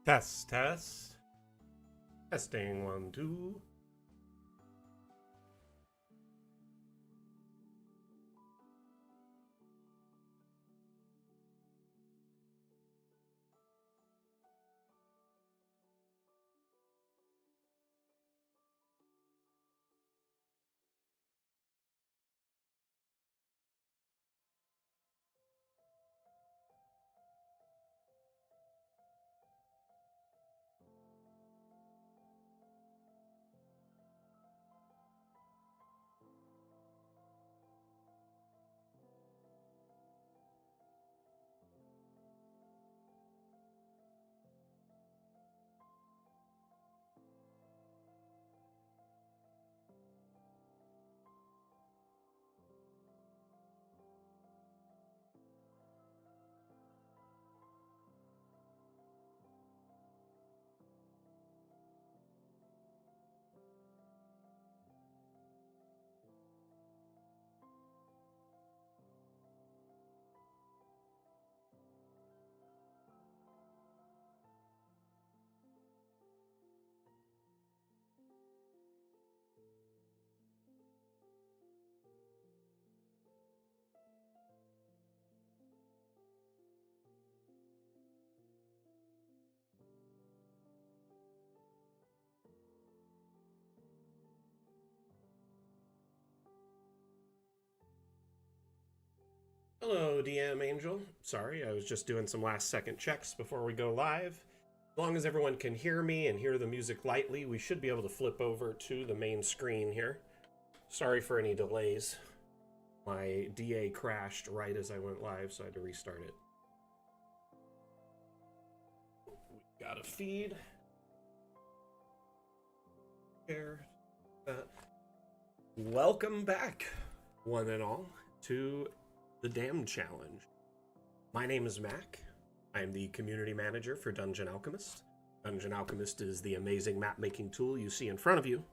Test, test. Testing, 1, 2. Hello, DM Angel. Sorry, I was just doing some last second checks before we go live. As long as everyone can hear me and hear the music lightly, we should be able to flip over to the main screen here. Sorry for any delays. My DA crashed right as I went live, so I had to restart it. We got a feed. Here. Welcome back, one and all, to the Damn Challenge. My name is Mac. I am the community manager for Dungeon Alchemist. Dungeon Alchemist is the amazing map-making tool you see in front of you.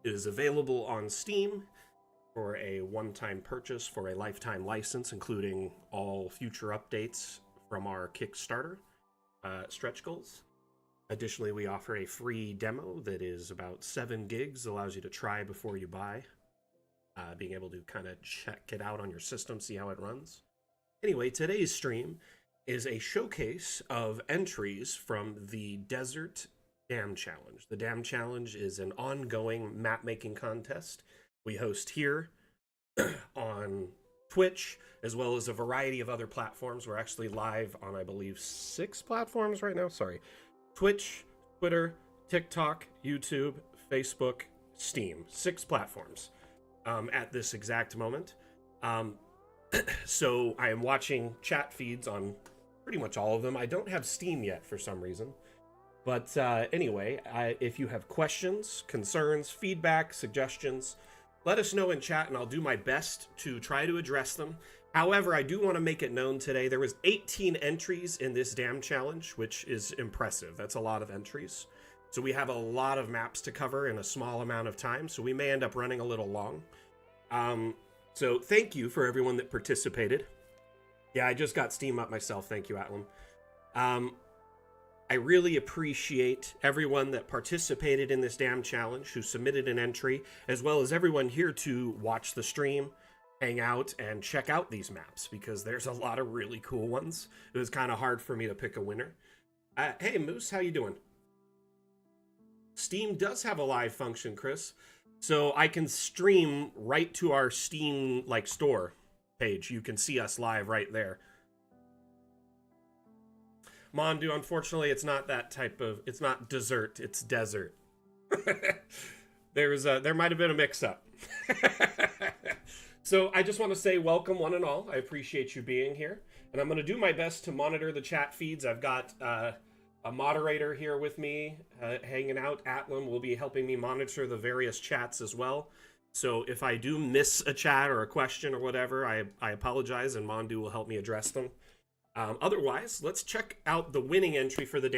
It is available on Steam for a one-time purchase for a lifetime license, including all future updates from our Kickstarter stretch goals. Additionally, we offer a free demo that is about 7 gigs, allows you to try before you buy. Being able to kind of check it out on your system, see how it runs. Anyway, today's stream is a showcase of entries from the Desert Dam Challenge. The Dam Challenge is an ongoing map-making contest we host here on Twitch, as well as a variety of other platforms. We're actually live on, I believe, 6 platforms right now. Sorry. Twitch, Twitter, TikTok, YouTube, Facebook, Steam. 6 platforms. At this exact moment. So I am watching chat feeds on pretty much all of them. I don't have Steam yet for some reason. But anyway, if you have questions, concerns, feedback, suggestions, let us know in chat and I'll do my best to try to address them. However, I do want to make it known today, there was 18 entries in this Dam Challenge, which is impressive. That's a lot of entries. So we have a lot of maps to cover in a small amount of time, so we may end up running a little long. So thank you for everyone that participated. Yeah, I just got Steam up myself. Thank you, Atlam. I really appreciate everyone that participated in this Dam Challenge, who submitted an entry, as well as everyone here to watch the stream, hang out, and check out these maps, because there's a lot of really cool ones. It was kind of hard for me to pick a winner. Hey, Moose, how you doing? Steam does have a live function, Chris, so I can stream right to our Steam store page. You can see us live right there. Mondu, unfortunately, it's not that type of. It's not dessert. It's desert. There might have been a mix-up. So I just want to say welcome, one and all. I appreciate you being here, and I'm going to do my best to monitor the chat feeds. I've got a moderator here with me, hanging out. Atlam will be helping me monitor the various chats as well. So if I do miss a chat or a question or whatever, I apologize, and Mondu will help me address them. Otherwise, let's check out the winning entry for the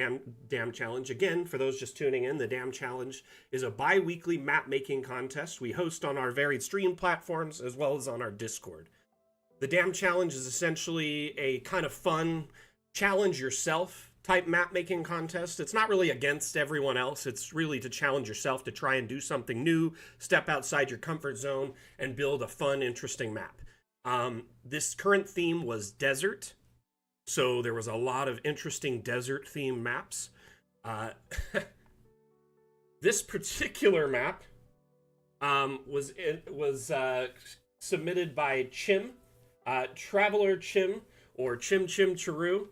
Dam Challenge. Again, for those just tuning in, the Dam Challenge is a bi-weekly map-making contest we host on our varied stream platforms as well as on our Discord. The Dam Challenge is essentially a kind of fun challenge yourself type map making contest. It's not really against everyone else. It's really to challenge yourself to try and do something new, step outside your comfort zone, and build a fun, interesting map. This current theme was desert, so there was a lot of interesting desert themed maps. This particular map was submitted by Chim, Traveler Chim, or Chim Chim Chiru.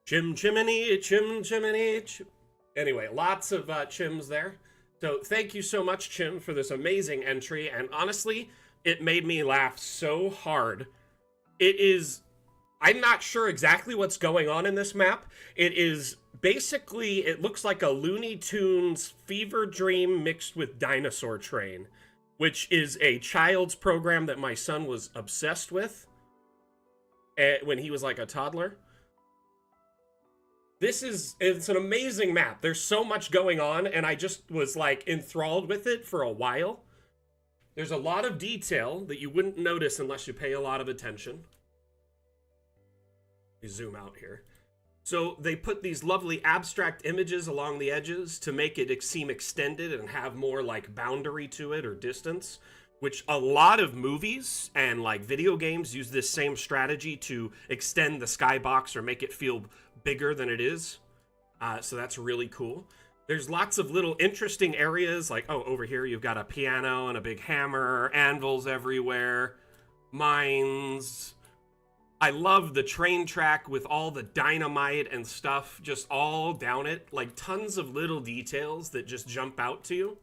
Chim Chimney, Chim Chimney. Anyway, lots of Chims there. So thank you so much, Chim, for this amazing entry. And honestly, it made me laugh so hard. I'm not sure exactly what's going on in this map. It is basically, it looks like a Looney Tunes fever dream mixed with Dinosaur Train, which is a child's program that my son was obsessed with when he was like a toddler. It's an amazing map. There's so much going on, and I just was like enthralled with it for a while. There's a lot of detail that you wouldn't notice unless you pay a lot of attention. You zoom out here. So they put these lovely abstract images along the edges to make it seem extended and have more like boundary to it or distance, which a lot of movies and like video games use this same strategy to extend the skybox or make it feel bigger than it is. So that's really cool. There's lots of little interesting areas, like, oh, over here you've got a piano and a big hammer, anvils everywhere, mines. I love the train track with all the dynamite and stuff just all down it. Like, tons of little details that just jump out to you.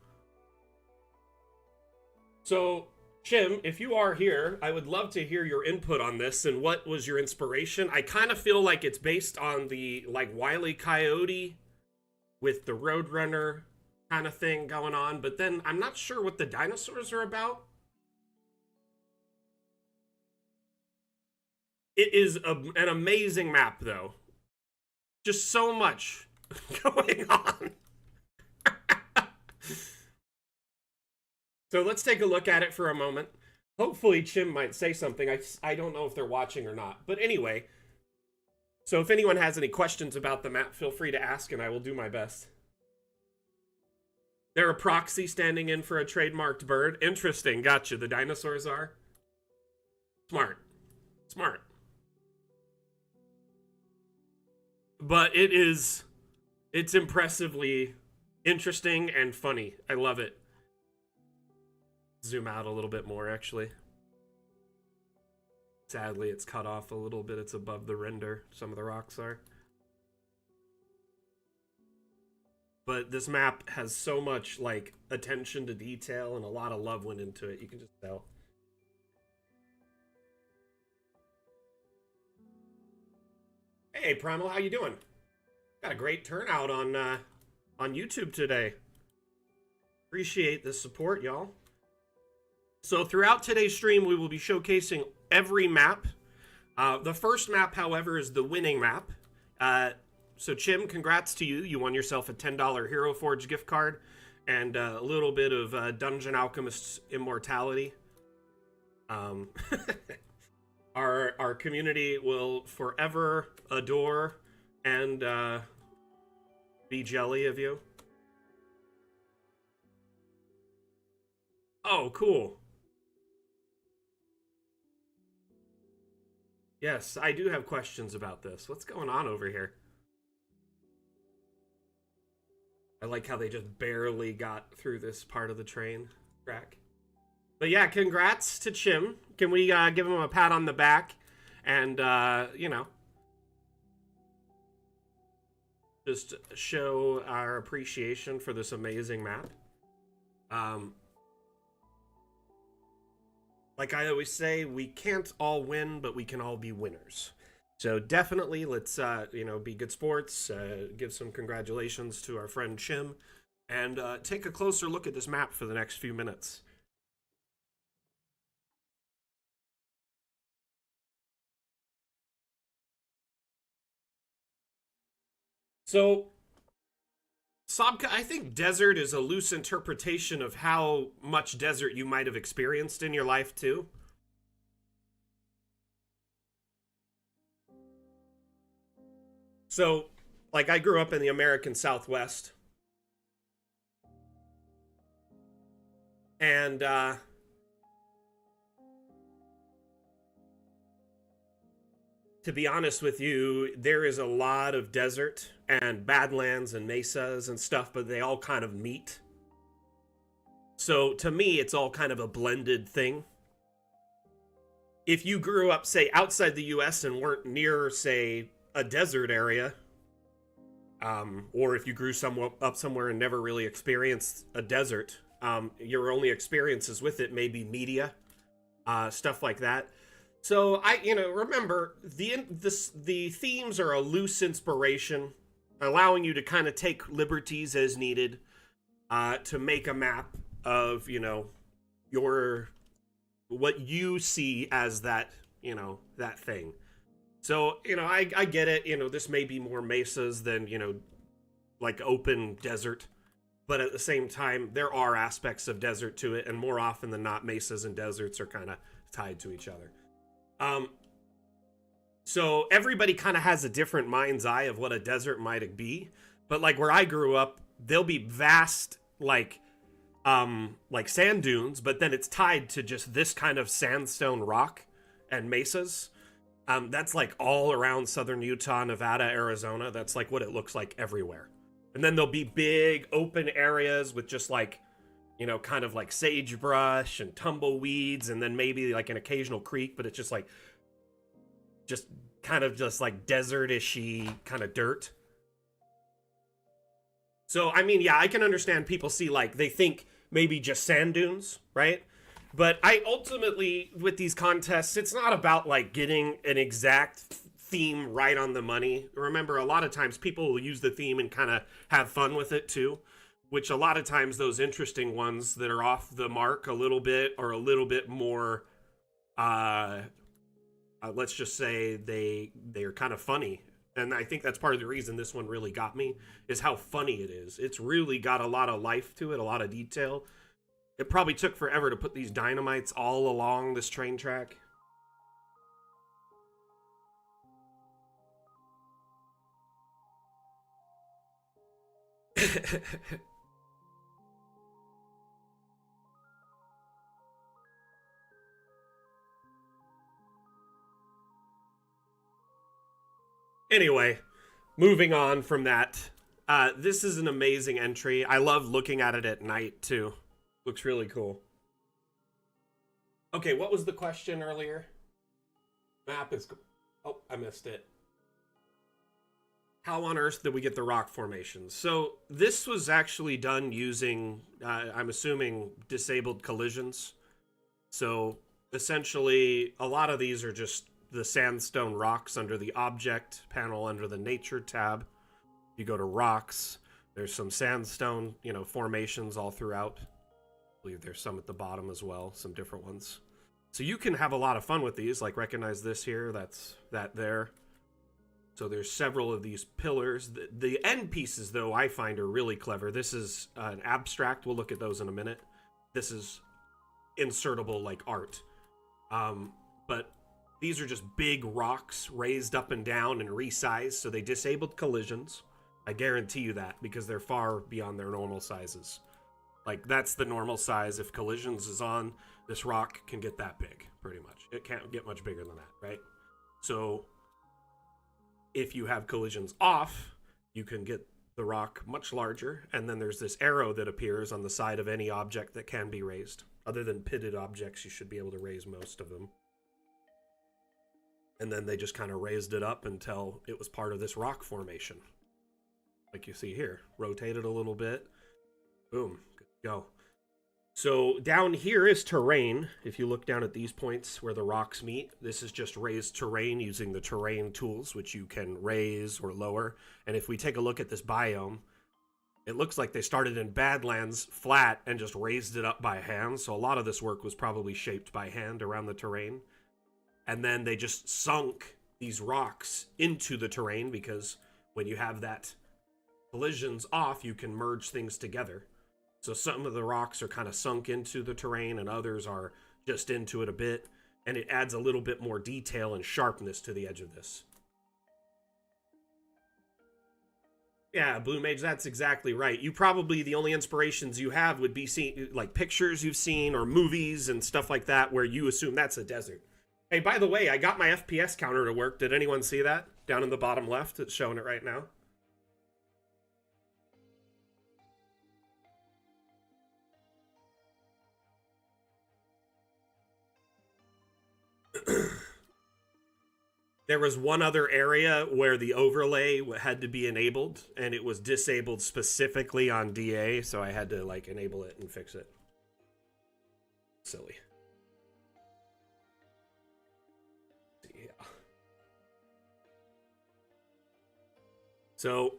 So, Chim, if you are here, I would love to hear your input on this and what was your inspiration. I kind of feel like it's based on the, like, Wile E. Coyote with the Roadrunner kind of thing going on, but then I'm not sure what the dinosaurs are about. It is an amazing map, though. Just so much going on. So let's take a look at it for a moment. Hopefully Chim might say something. I don't know if they're watching or not. But anyway, so if anyone has any questions about the map, feel free to ask and I will do my best. They're a proxy standing in for a trademarked bird. Interesting. Gotcha. The dinosaurs are. Smart. Smart. But it's impressively interesting and funny. I love it. Zoom out a little bit more, actually. Sadly, it's cut off a little bit. It's above the render. Some of the rocks are. But this map has so much, like, attention to detail and a lot of love went into it. You can just tell. Hey, Primal, how you doing? Got a great turnout on YouTube today. Appreciate the support, y'all. So throughout today's stream, we will be showcasing every map. The first map, however, is the winning map. So Chim, congrats to you. You won yourself a $10 Hero Forge gift card and a little bit of Dungeon Alchemist's immortality. Our community will forever adore and be jelly of you. Oh, cool. Yes, I do have questions about this. What's going on over here? I like how they just barely got through this part of the train track. But yeah, congrats to Chim. Can we give him a pat on the back and, you know, just show our appreciation for this amazing map. Like I always say, we can't all win, but we can all be winners. So definitely let's, you know, be good sports, give some congratulations to our friend Chim, and take a closer look at this map for the next few minutes. So, Sabka, I think desert is a loose interpretation of how much desert you might have experienced in your life, too. So, like I grew up in the American Southwest. And to be honest with you, there is a lot of desert and badlands and mesas and stuff, but they all kind of meet. So to me, it's all kind of a blended thing. If you grew up, say, outside the US and weren't near, say, a desert area, or if you grew up somewhere and never really experienced a desert, your only experiences with it may be media, stuff like that. So remember, the themes are a loose inspiration, allowing you to kind of take liberties as needed, to make a map of, what you see as that thing. So, I get it, this may be more mesas than, like open desert, but at the same time, there are aspects of desert to it, and more often than not, mesas and deserts are kind of tied to each other. So everybody kind of has a different mind's eye of what a desert might be, but like where I grew up, there'll be vast, like sand dunes, but then it's tied to just this kind of sandstone rock and mesas. That's like all around southern Utah, Nevada, Arizona. That's like what it looks like everywhere. And then there'll be big open areas with just like, kind of like sagebrush and tumbleweeds, and then maybe like an occasional creek, but it's just like, kind of like desert-ishy kind of dirt. So, I mean, yeah, I can understand people see like, they think maybe just sand dunes, right? But I ultimately, with these contests, it's not about like getting an exact theme right on the money. Remember, a lot of times people will use the theme and kind of have fun with it too, which a lot of times those interesting ones that are off the mark a little bit or a little bit more, let's just say they are kind of funny. And I think that's part of the reason this one really got me, is how funny it is. It's really got a lot of life to it, a lot of detail. It probably took forever to put these dynamites all along this train track. Anyway, moving on from that. This is an amazing entry. I love looking at it at night, too. Looks really cool. Okay, what was the question earlier? Map is... Oh, I missed it. How on earth did we get the rock formations? So this was actually done using, I'm assuming, disabled collisions. So essentially, a lot of these are just the sandstone rocks under the object panel under the nature tab. You go to rocks, there's some sandstone, formations all throughout. I believe there's some at the bottom as well, some different ones. So you can have a lot of fun with these, like recognize this here, that's that there. So there's several of these pillars. The end pieces, though, I find are really clever. This is an abstract. We'll look at those in a minute. This is insertable, like art. But these are just big rocks raised up and down and resized, so they disabled collisions. I guarantee you that, because they're far beyond their normal sizes. Like, that's the normal size. If collisions is on, this rock can get that big, pretty much. It can't get much bigger than that, right? So if you have collisions off, you can get the rock much larger, and then there's this arrow that appears on the side of any object that can be raised. Other than pitted objects, you should be able to raise most of them. And then they just kind of raised it up until it was part of this rock formation. Like you see here, rotated a little bit. Boom, good to go. So down here is terrain. If you look down at these points where the rocks meet, this is just raised terrain using the terrain tools, which you can raise or lower. And if we take a look at this biome, it looks like they started in Badlands flat and just raised it up by hand. So a lot of this work was probably shaped by hand around the terrain. And then they just sunk these rocks into the terrain, because when you have that collisions off, you can merge things together. So some of the rocks are kind of sunk into the terrain and others are just into it a bit. And it adds a little bit more detail and sharpness to the edge of this. Yeah, Blue Mage, that's exactly right. You probably, the only inspirations you have would be seeing, like, pictures you've seen or movies and stuff like that where you assume that's a desert. Hey, by the way, I got my FPS counter to work. Did anyone see that? Down in the bottom left, it's showing it right now. There was one other area where the overlay had to be enabled, and it was disabled specifically on DA, so I had to, like, enable it and fix it. Silly. Yeah. So,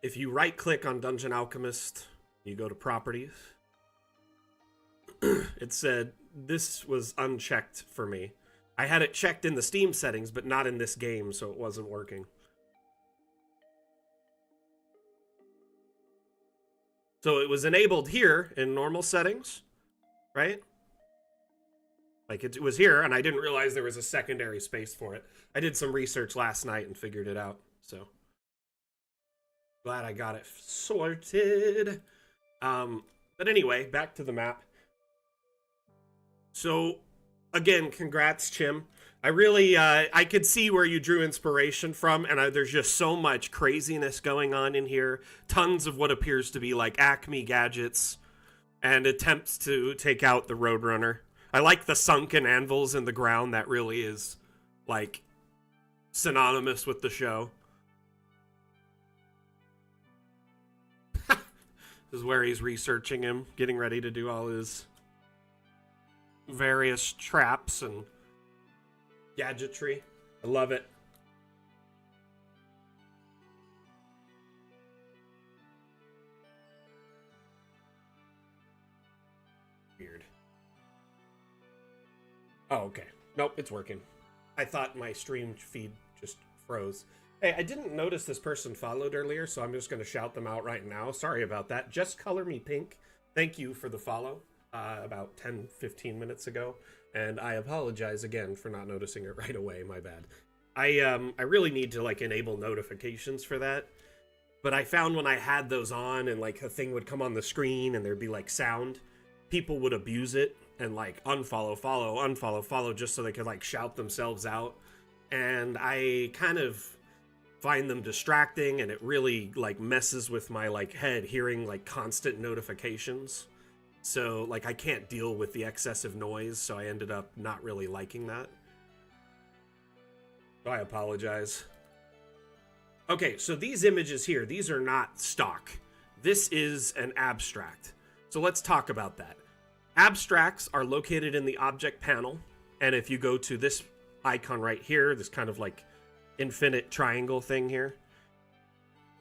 if you right-click on Dungeon Alchemist, you go to Properties. It said, this was unchecked for me. I had it checked in the Steam settings, but not in this game, so it wasn't working. So it was enabled here in normal settings, right? Like it was here, and I didn't realize there was a secondary space for it. I did some research last night and figured it out, so glad I got it sorted. But anyway, back to the map. So again, congrats, Chim. I really, I could see where you drew inspiration from, and there's just so much craziness going on in here. Tons of what appears to be like Acme gadgets and attempts to take out the Roadrunner. I like the sunken anvils in the ground. That really is, like, synonymous with the show. This is where he's researching him, getting ready to do all his various traps and gadgetry. I love it. Weird. Oh, okay. Nope, it's working. I thought my stream feed just froze. Hey, I didn't notice this person followed earlier, so I'm just going to shout them out right now. Sorry about that. Just Color Me Pink. Thank you for the follow. About 10-15 minutes ago, and I apologize again for not noticing it right away. My bad. I really need to, like, enable notifications for that, but I found when I had those on and, like, a thing would come on the screen and there'd be, like, sound, people would abuse it and, like, unfollow, follow just so they could, like, shout themselves out, and I kind of find them distracting, and it really, like, messes with my, like, head hearing, like, constant notifications. So, like, I can't deal with the excessive noise, so I ended up not really liking that. So I apologize. Okay, so these images here, these are not stock. This is an abstract. So let's talk about that. Abstracts are located in the object panel, and if you go to this icon right here, this kind of like infinite triangle thing here,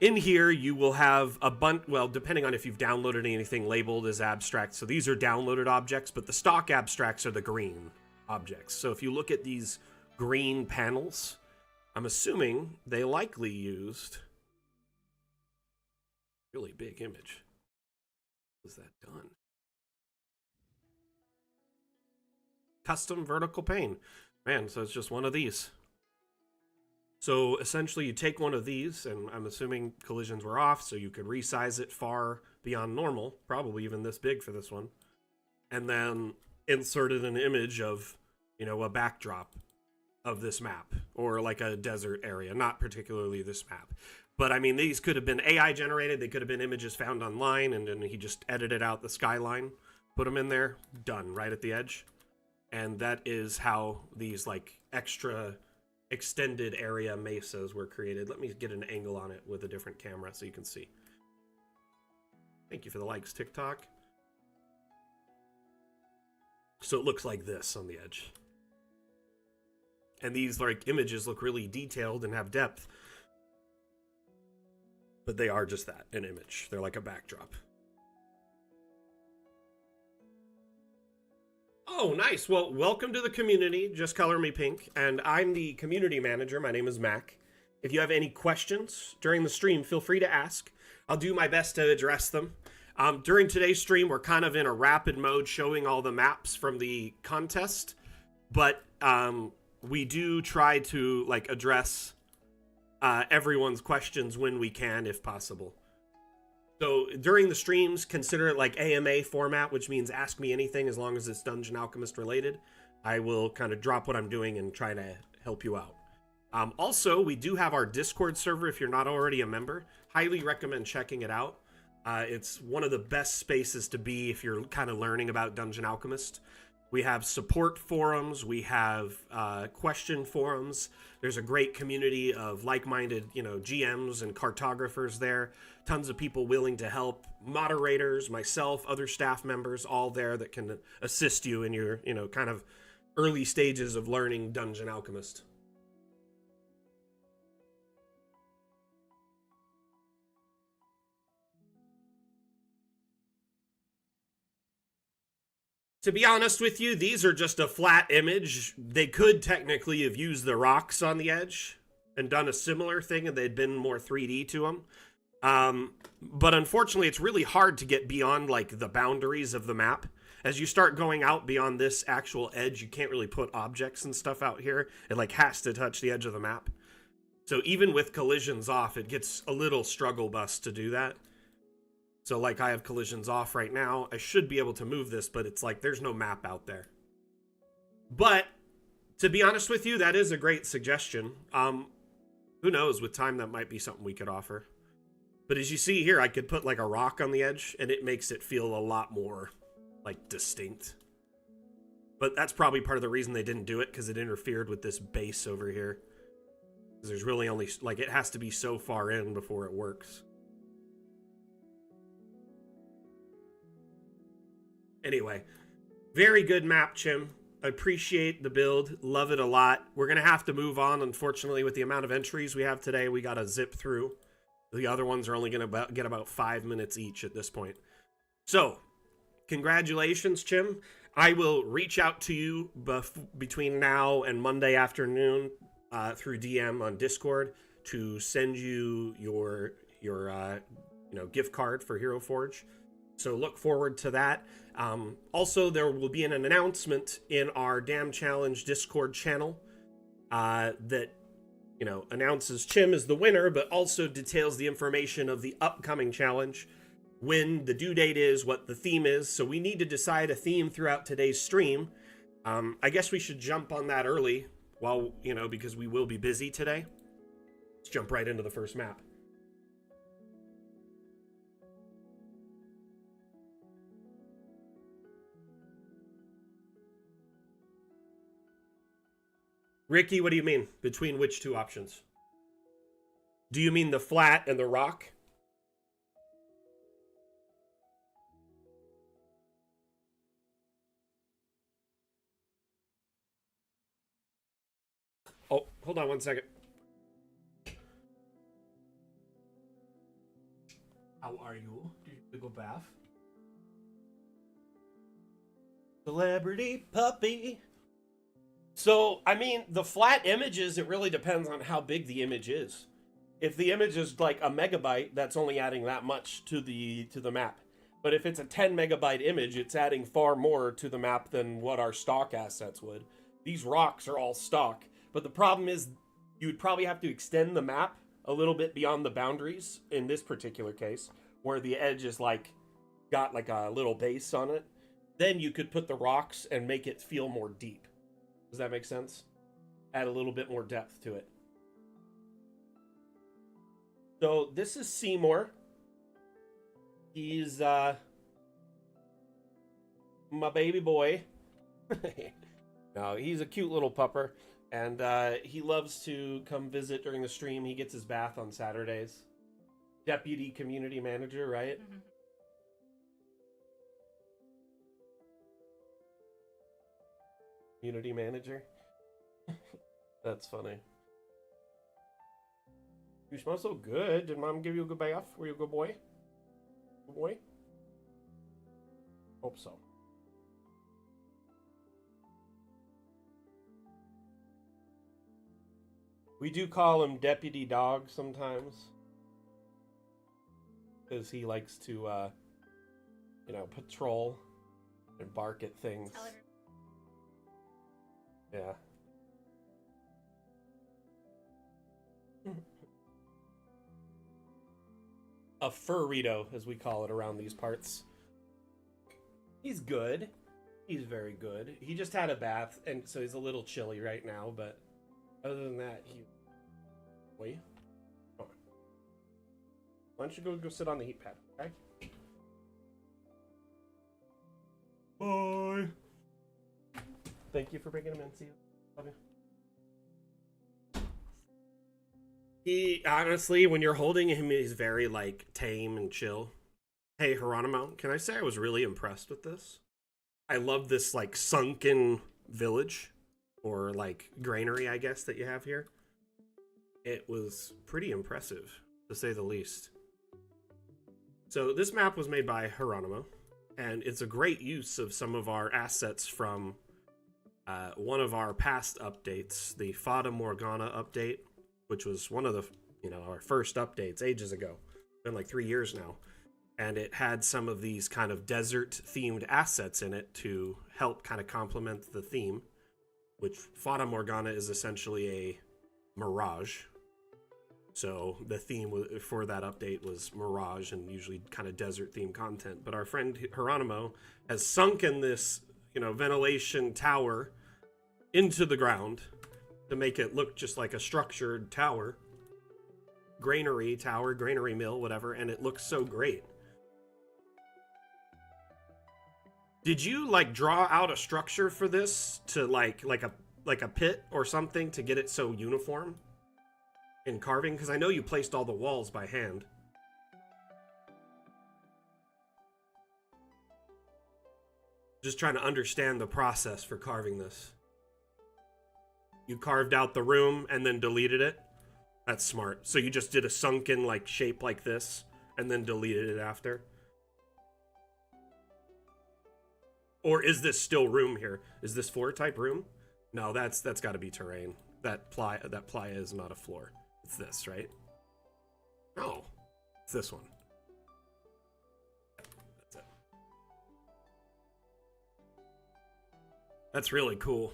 in here, you will have a bunch, well, depending on if you've downloaded anything labeled as abstract. So these are downloaded objects, but the stock abstracts are the green objects. So if you look at these green panels, I'm assuming they likely used a really big image. How was that done? Custom vertical pane. Man, so it's just one of these. So essentially you take one of these, and I'm assuming collisions were off, so you could resize it far beyond normal, probably even this big for this one, and then inserted an image of, you know, a backdrop of this map, or like a desert area, not particularly this map. But I mean, these could have been AI generated, they could have been images found online, and then he just edited out the skyline, put them in there, done, right at the edge. And that is how these, like, extra extended area mesas were created. Let me get an angle on it with a different camera so you can see. Thank you for the likes, TikTok. So it looks like this on the edge. And these, like, images look really detailed and have depth. But they are just that, an image. They're like a backdrop. Oh, nice. Well, welcome to the community. Just Color Me Pink. And I'm the community manager. My name is Mac. If you have any questions during the stream, feel free to ask. I'll do my best to address them. During today's stream, we're kind of in a rapid mode showing all the maps from the contest. But we do try to, like, address everyone's questions when we can, if possible. So during the streams, consider it like AMA format, which means ask me anything as long as it's Dungeon Alchemist related. I will kind of drop what I'm doing and try to help you out. Also, we do have our Discord server if you're not already a member. Highly recommend checking it out. It's one of the best spaces to be if you're kind of learning about Dungeon Alchemist. We have support forums, we have question forums. There's a great community of like-minded, GMs and cartographers there. Tons of people willing to help. Moderators, myself, other staff members, all there that can assist you in your, kind of early stages of learning Dungeon Alchemist. To be honest with you, these are just a flat image. They could technically have used the rocks on the edge and done a similar thing and they'd been more 3D to them. But unfortunately, it's really hard to get beyond like the boundaries of the map. As you start going out beyond this actual edge, you can't really put objects and stuff out here. It like has to touch the edge of the map. So even with collisions off, it gets a little struggle bus to do that. So like I have collisions off right now. I should be able to move this, but it's like there's no map out there. But to be honest with you, that is a great suggestion. Who knows, with time that might be something we could offer. But as you see here, I could put like a rock on the edge and it makes it feel a lot more like distinct. But that's probably part of the reason they didn't do it, because it interfered with this base over here. Because there's really only, like, it has to be so far in before it works. Anyway, very good map, Chim. I appreciate the build. Love it a lot. We're going to have to move on, unfortunately, with the amount of entries we have today. We got to zip through. The other ones are only going to get about 5 minutes each at this point. So, congratulations, Chim. I will reach out to you between now and Monday afternoon through DM on Discord to send you your gift card for Hero Forge. So look forward to that. Also, there will be an announcement in our Damn Challenge Discord channel that, announces Chim as the winner, but also details the information of the upcoming challenge, when the due date is, what the theme is. So we need to decide a theme throughout today's stream. I guess we should jump on that early while, because we will be busy today. Let's jump right into the first map. Ricky, what do you mean? Between which two options? Do you mean the flat and the rock? Oh, hold on one second. How are you? Did you go bath? Celebrity puppy. So, I mean, the flat images, it really depends on how big the image is. If the image is like a megabyte, that's only adding that much to the map. But if it's a 10 megabyte image, it's adding far more to the map than what our stock assets would. These rocks are all stock. But the problem is, you would probably have to extend the map a little bit beyond the boundaries in this particular case, where the edge is got like a little base on it. Then you could put the rocks and make it feel more deep. Does that make sense? Add a little bit more depth to it. So this is Seymour. He's my baby boy. No, he's a cute little pupper. And he loves to come visit during the stream. He gets his bath on Saturdays. Deputy community manager, right? Mm-hmm. Community manager? That's funny. You smell so good. Did mom give you a good bath? Were you a good boy? Good boy? Hope so. We do call him Deputy Dog sometimes, because he likes to, patrol and bark at things. Yeah. a furrito, as we call it around these parts. He's good. He's very good. He just had a bath, and so he's a little chilly right now, but other than that, he... Wait. Come on. Why don't you go sit on the heat pad, okay? Bye! Thank you for bringing him in. See you. Love you. He, honestly, when you're holding him, he's very, like, tame and chill. Hey, Harano, can I say I was really impressed with this? I love this, like, sunken village, or, like, granary, I guess, that you have here. It was pretty impressive, to say the least. So, this map was made by Harano, and it's a great use of some of our assets from one of our past updates, the Fata Morgana update, which was one of the, our first updates ages ago. Been like 3 years now. And it had some of these kind of desert-themed assets in it to help kind of complement the theme, which Fata Morgana is essentially a mirage. So the theme for that update was mirage and usually kind of desert-themed content. But our friend Harano has sunken this, ventilation tower into the ground to make it look just like a structured tower. Granary tower, granary mill, whatever, and it looks so great. Did you like draw out a structure for this to like a pit or something to get it so uniform in carving? Because I know you placed all the walls by hand. Just trying to understand the process for carving this. You carved out the room and then deleted it? That's smart. So you just did a sunken like shape like this and then deleted it after? Or is this still room here? Is this floor type room? No, that's got to be terrain. That playa is not a floor. It's this, right? No, it's this one. That's it. That's really cool.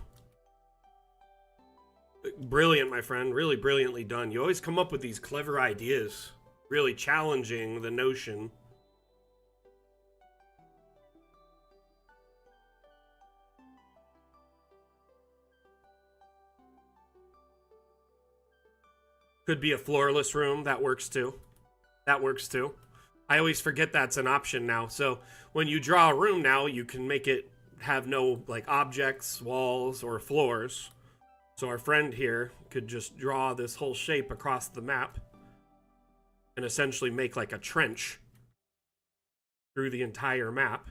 Brilliant, my friend. Really brilliantly done. You always come up with these clever ideas. Really challenging the notion. Could be a floorless room. That works too. That works too. I always forget that's an option now. So when you draw a room now, you can make it have no like objects, walls, or floors. So our friend here could just draw this whole shape across the map and essentially make like a trench through the entire map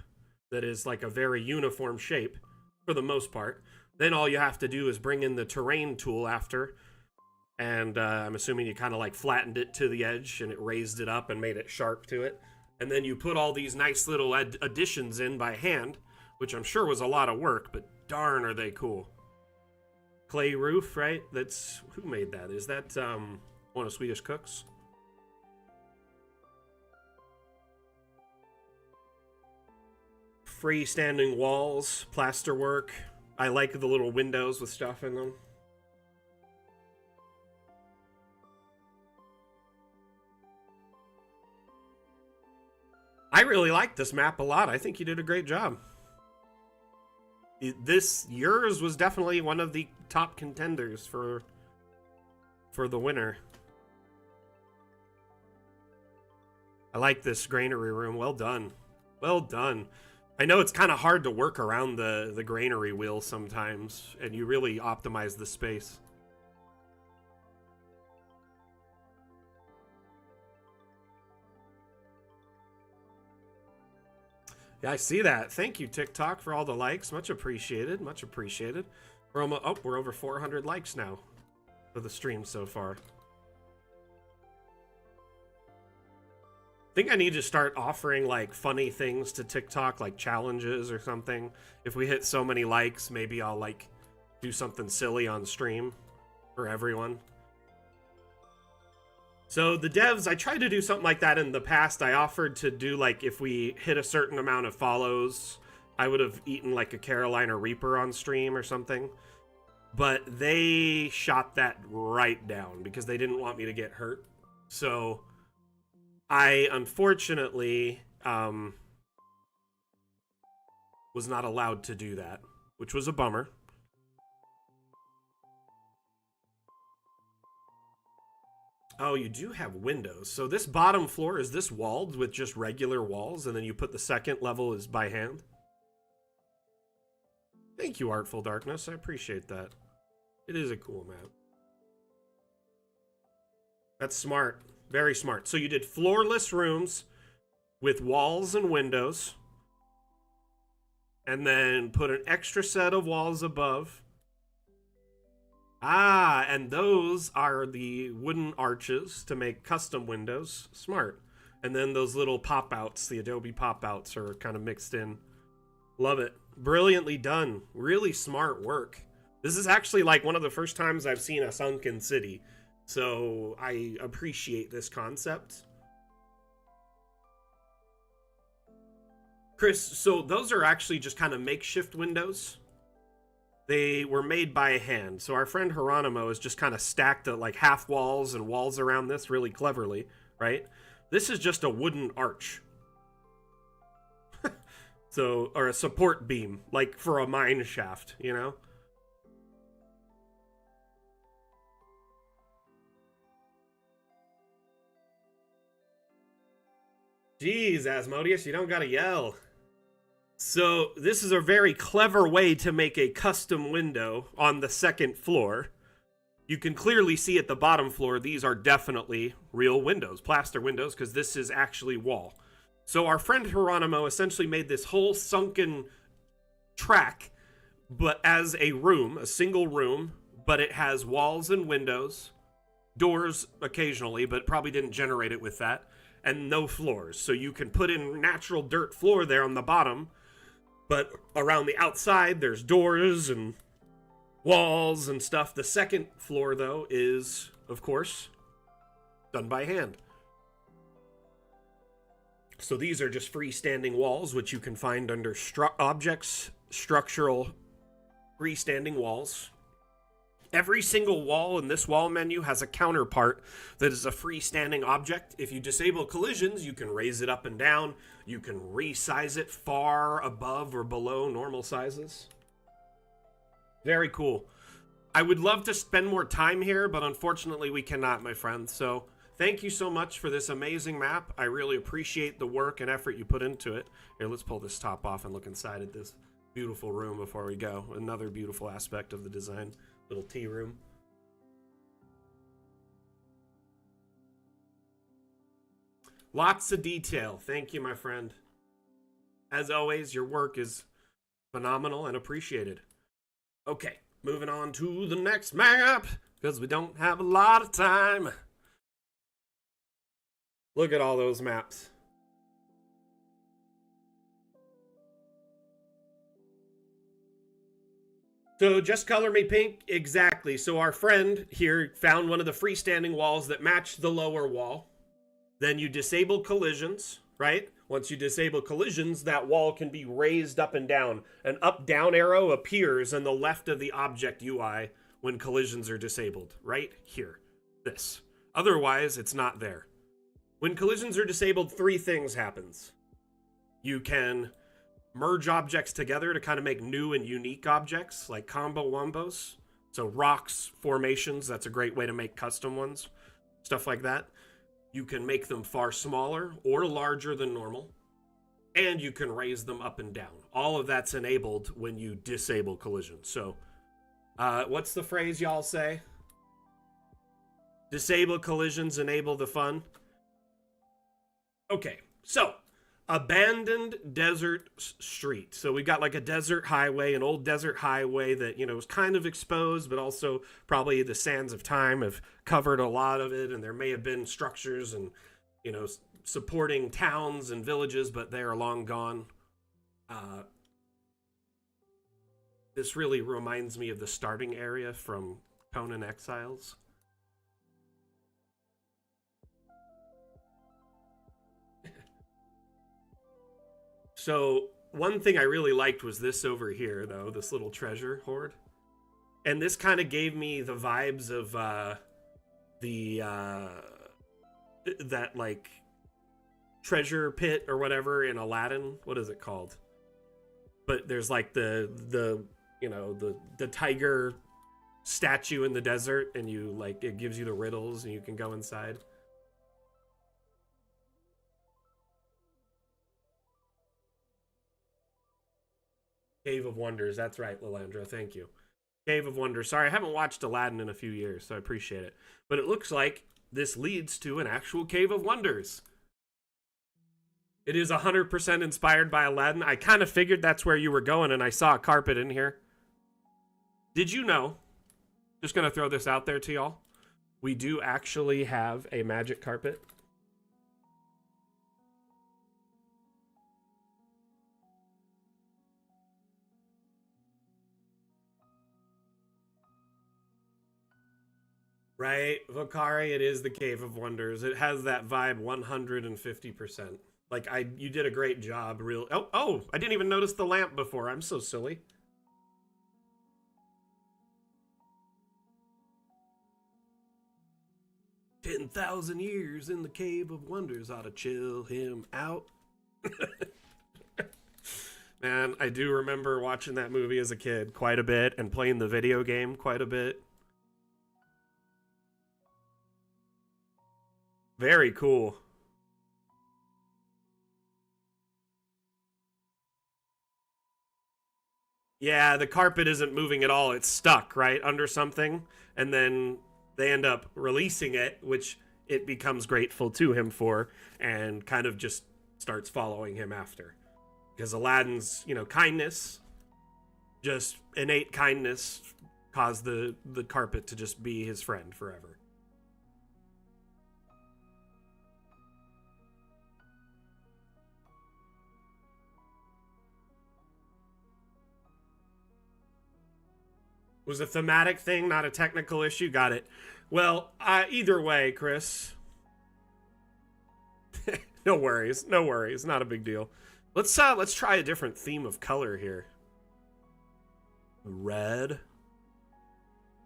that is like a very uniform shape for the most part. Then all you have to do is bring in the terrain tool after. And I'm assuming you kind of like flattened it to the edge and it raised it up and made it sharp to it. And then you put all these nice little additions in by hand, which I'm sure was a lot of work, but darn are they cool. Clay roof, right? That's, who made that? Is that one of Swedish cooks? Freestanding walls, plasterwork. I like the little windows with stuff in them. I really like this map a lot. I think you did a great job. Yours was definitely one of the top contenders for the winner. I like this granary room. Well done. Well done. I know it's kind of hard to work around the granary wheel sometimes, and you really optimize the space. Yeah, I see that. Thank you, TikTok, for all the likes. Much appreciated. Much appreciated. We're almost, we're over 400 likes now for the stream so far. I think I need to start offering like funny things to TikTok, like challenges or something. If we hit so many likes, maybe I'll like do something silly on stream for everyone. So the devs, I tried to do something like that in the past. I offered to do like, if we hit a certain amount of follows, I would have eaten like a Carolina Reaper on stream or something. But they shot that right down because they didn't want me to get hurt. So I unfortunately was not allowed to do that, which was a bummer. Oh, you do have windows. So this bottom floor, is this walled with just regular walls, and then you put the second level is by hand? Thank you, Artful Darkness. I appreciate that. It is a cool map. That's smart. Very smart. So you did floorless rooms with walls and windows, and then put an extra set of walls above. Ah, and those are the wooden arches to make custom windows. Smart. And then those little pop-outs, the Adobe pop-outs, are kind of mixed in. Love it. Brilliantly done. Really smart work. This is actually like one of the first times I've seen a sunken city. So I appreciate this concept. Chris, so those are actually just kind of makeshift windows. They were made by hand. So our friend Harano has just kind of stacked the like half walls and walls around this really cleverly, right? This is just a wooden arch. So, or a support beam, like for a mine shaft, you know? Jeez, Asmodeus, you don't gotta yell. So this is a very clever way to make a custom window on the second floor. You can clearly see at the bottom floor, these are definitely real windows, plaster windows, because this is actually wall. So our friend Harano essentially made this whole sunken track, but as a room, a single room, but it has walls and windows, doors occasionally, but probably didn't generate it with that, and no floors. So you can put in natural dirt floor there on the bottom, but around the outside, there's doors and walls and stuff. The second floor, though, is, of course, done by hand. So these are just freestanding walls, which you can find under objects, structural freestanding walls. Every single wall in this wall menu has a counterpart that is a freestanding object. If you disable collisions, you can raise it up and down. You can resize it far above or below normal sizes. Very cool. I would love to spend more time here, but unfortunately we cannot, my friend. So thank you so much for this amazing map. I really appreciate the work and effort you put into it. Here, let's pull this top off and look inside at this beautiful room before we go. Another beautiful aspect of the design. Little tea room. Lots of detail. Thank you, my friend. As always, your work is phenomenal and appreciated. Okay, moving on to the next map, because we don't have a lot of time. Look at all those maps. So just color me pink. Exactly. So our friend here found one of the freestanding walls that matched the lower wall. Then you disable collisions, right? Once you disable collisions, that wall can be raised up and down. An up-down arrow appears on the left of the object UI when collisions are disabled, right here. This. Otherwise, it's not there. When collisions are disabled, three things happens. You can merge objects together to kind of make new and unique objects, like combo wombos. So rocks, formations, that's a great way to make custom ones. Stuff like that. You can make them far smaller or larger than normal. And you can raise them up and down. All of that's enabled when you disable collision. So, what's the phrase y'all say? Disable collisions, enable the fun. Okay, so abandoned desert street. So we got like a desert highway, an old desert highway that, you know, was kind of exposed, but also probably the sands of time have covered a lot of it. And there may have been structures and, you know, supporting towns and villages, but they are long gone. This really reminds me of the starting area from Conan Exiles. So one thing I really liked was this over here, though, this little treasure hoard. And this kind of gave me the vibes of that, like, treasure pit or whatever in Aladdin. What is it called? But there's like the the tiger statue in the desert, and you like it gives you the riddles and you can go inside. Cave of Wonders, that's right, Lolandra, thank you. Cave of Wonders. Sorry, I haven't watched Aladdin in a few years, so I appreciate it. But it looks like this leads to an actual Cave of Wonders. It is 100% inspired by Aladdin. I kind of figured that's where you were going, and I saw a carpet in here. Did you know, just going to throw this out there to y'all, we do actually have a magic carpet. Right, Vocari, it is the Cave of Wonders. It has that vibe 150%. Like, you did a great job, real. Oh, I didn't even notice the lamp before. I'm so silly. "10,000 years in the Cave of Wonders ought to chill him out." Man, I do remember watching that movie as a kid quite a bit and playing the video game quite a bit. Very cool. Yeah, the carpet isn't moving at all. It's stuck, right, under something. And then they end up releasing it, which it becomes grateful to him for, and kind of just starts following him after. Because Aladdin's, kindness, just innate kindness, caused the carpet to just be his friend forever. Was a thematic thing, not a technical issue. Got it. Well, either way, Chris. No worries. No worries. Not a big deal. Let's try a different theme of color here. Red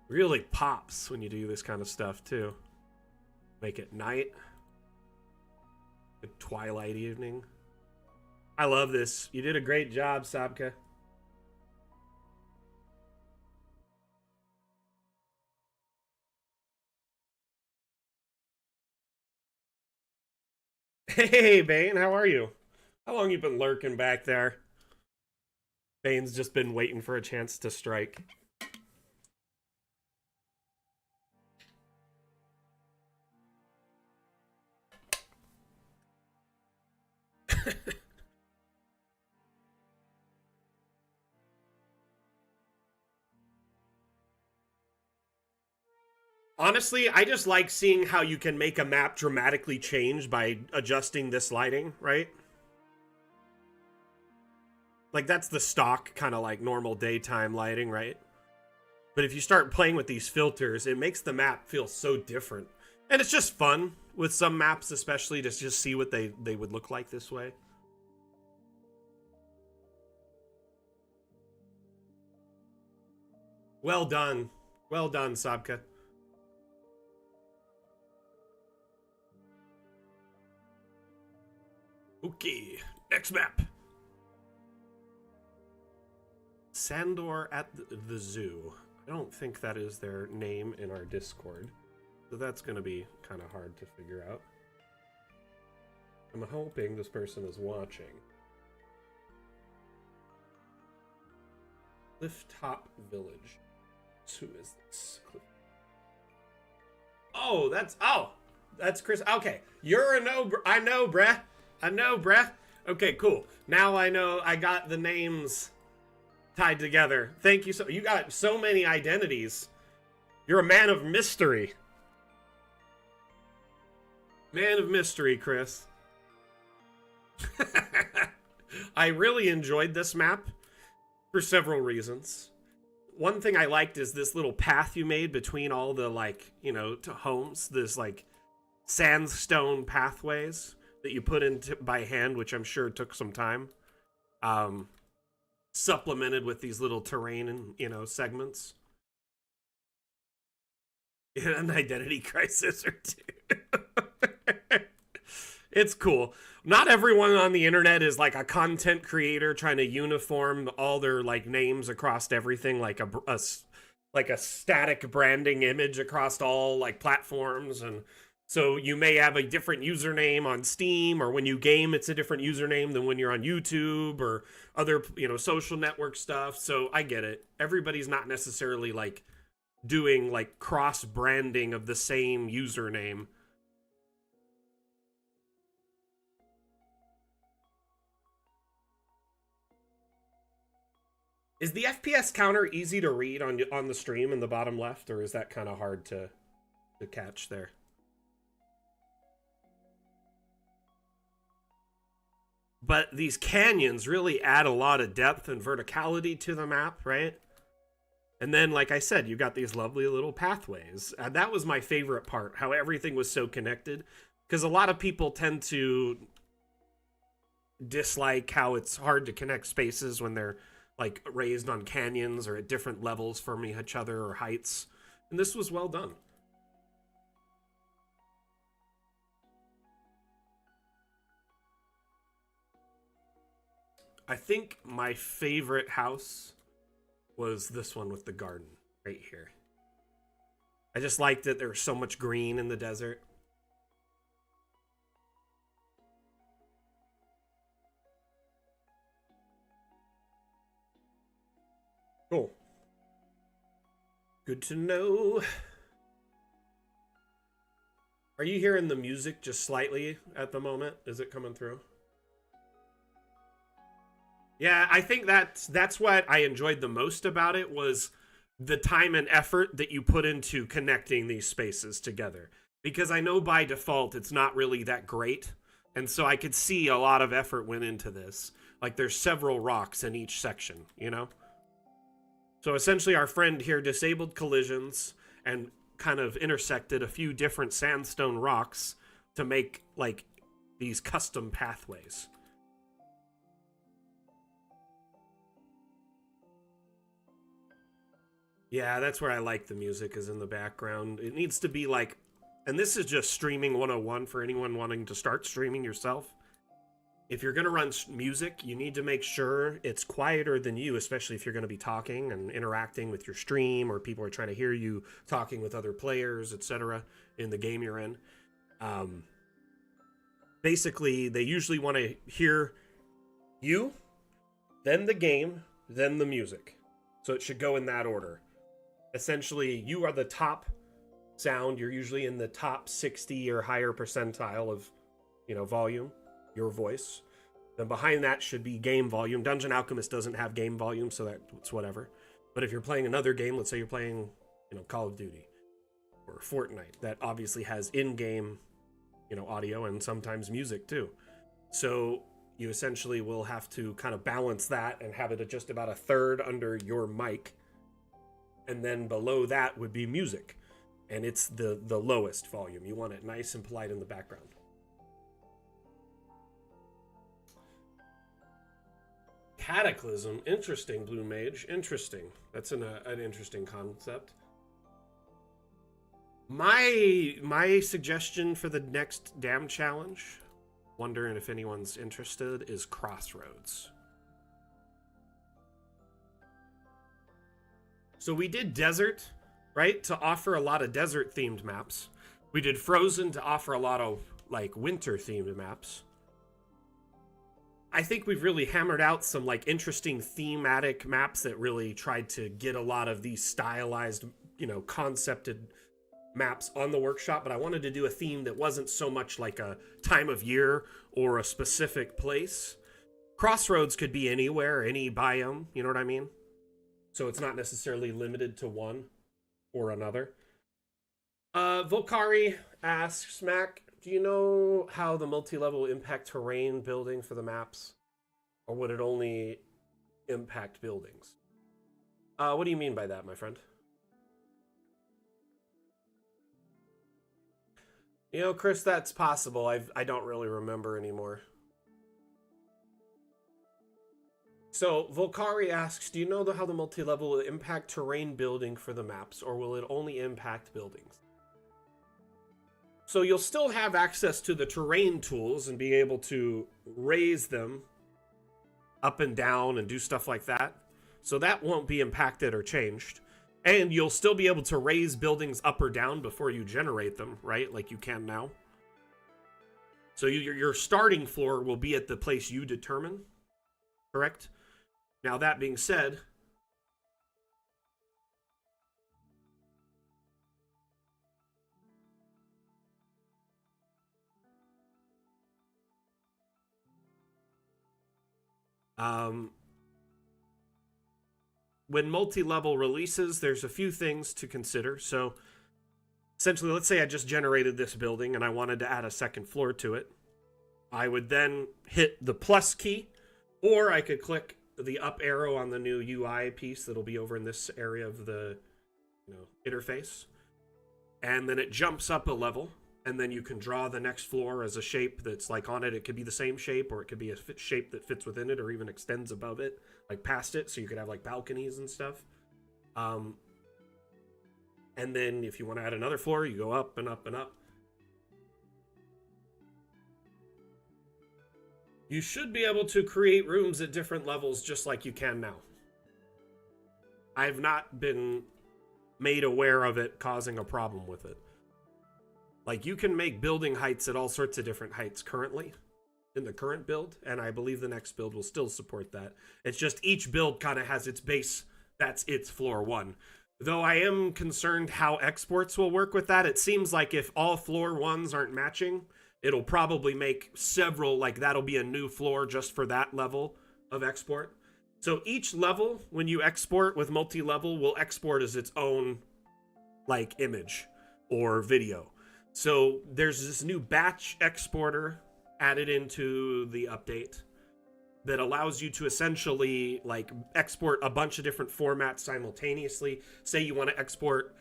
really pops when you do this kind of stuff too. Make it night. A twilight evening. I love this. You did a great job, Sabka. Hey, Bane, how are you? How long you been lurking back there? Bane's just been waiting for a chance to strike. Honestly, I just like seeing how you can make a map dramatically change by adjusting this lighting, right? Like, that's the stock kind of like normal daytime lighting, right? But if you start playing with these filters, it makes the map feel so different. And it's just fun with some maps, especially to just see what they would look like this way. Well done. Well done, Sabka. Okay, next map. Sandor at the zoo. I don't think that is their name in our Discord, so that's going to be kind of hard to figure out. I'm hoping this person is watching. Clifftop Village. Who is this? Oh, that's Chris. Okay, you're a no. I know, bruh. I know, bruh. Okay, cool. Now I know. I got the names tied together. Thank you. So you got so many identities. You're a man of mystery. Man of mystery, Chris. I really enjoyed this map for several reasons. One thing I liked is this little path you made between all the, like, to homes. This, like, sandstone pathways that you put into by hand, which I'm sure took some time. Supplemented with these little terrain and, segments. An identity crisis or two. It's cool. Not everyone on the internet is like a content creator trying to uniform all their like names across everything, like like a static branding image across all like platforms. And so you may have a different username on Steam, or when you game it's a different username than when you're on YouTube or other, you know, social network stuff. So I get it. Everybody's not necessarily like doing like cross branding of the same username. Is the FPS counter easy to read on the stream in the bottom left, or is that kind of hard to catch there? But these canyons really add a lot of depth and verticality to the map, right? And then, like I said, you got these lovely little pathways. That was my favorite part, how everything was so connected. Because a lot of people tend to dislike how it's hard to connect spaces when they're like raised on canyons or at different levels from each other or heights. And this was well done. I think my favorite house was this one with the garden right here. I just liked that there was so much green in the desert. Cool. Good to know. Are you hearing the music just slightly at the moment? Is it coming through? Yeah, I think that's what I enjoyed the most about it, was the time and effort that you put into connecting these spaces together. Because I know by default it's not really that great, and so I could see a lot of effort went into this. Like there's several rocks in each section, you know? So essentially our friend here disabled collisions and kind of intersected a few different sandstone rocks to make like these custom pathways. Yeah, that's where I like the music, is in the background. It needs to be like, and this is just streaming 101 for anyone wanting to start streaming yourself. If you're going to run music, you need to make sure it's quieter than you, especially if you're going to be talking and interacting with your stream, or people are trying to hear you talking with other players, etc. in the game you're in. Basically, they usually want to hear you, then the game, then the music. So it should go in that order. Essentially, you are the top sound. You're usually in the top 60 or higher percentile of, you know, volume, your voice. Then behind that should be game volume. Dungeon Alchemist doesn't have game volume, so that's whatever. But if you're playing another game, let's say you're playing, you know, Call of Duty or Fortnite, that obviously has in-game, you know, audio and sometimes music too. So you essentially will have to kind of balance that and have it at just about a third under your mic. And then below that would be music. And it's the lowest volume. You want it nice and polite in the background. Cataclysm. Interesting, Blue Mage. Interesting. That's an interesting concept. My suggestion for the next dam challenge, wondering if anyone's interested, is Crossroads. So we did Desert, right, to offer a lot of desert-themed maps. We did Frozen to offer a lot of, like, winter-themed maps. I think we've really hammered out some, like, interesting thematic maps that really tried to get a lot of these stylized, you know, concepted maps on the workshop, but I wanted to do a theme that wasn't so much like a time of year or a specific place. Crossroads could be anywhere, any biome, you know what I mean? So it's not necessarily limited to one or another. Volkari asks, Mac, do you know how the multi-level impact terrain building for the maps? Or would it only impact buildings? What do you mean by that, my friend? You know, Chris, that's possible. I don't really remember anymore. So, Volkari asks, do you know how the multi-level will impact terrain building for the maps, or will it only impact buildings? So you'll still have access to the terrain tools and be able to raise them up and down and do stuff like that. So that won't be impacted or changed. And you'll still be able to raise buildings up or down before you generate them, right? Like you can now. So your starting floor will be at the place you determine, correct? Now that being said, when multi-level releases, there's a few things to consider. So essentially, let's say I just generated this building and I wanted to add a second floor to it. I would then hit the plus key, or I could click the up arrow on the new UI piece that'll be over in this area of the interface. And then it jumps up a level, and then you can draw the next floor as a shape that's like on it. It could be the same shape, or it could be a shape that fits within it or even extends above it, like past it, so you could have like balconies and stuff. And then if you want to add another floor, you go up and up and up. You should be able to create rooms at different levels just like you can now. I've not been made aware of it causing a problem with it. Like, you can make building heights at all sorts of different heights currently in the current build, and I believe the next build will still support that. It's just each build kind of has its base, that's its floor one. Though I am concerned how exports will work with that. It seems like if all floor ones aren't matching, it'll probably make several, like that'll be a new floor just for that level of export. So each level, when you export with multi-level, will export as its own like image or video. So there's this new batch exporter added into the update that allows you to essentially like export a bunch of different formats simultaneously. Say you want to export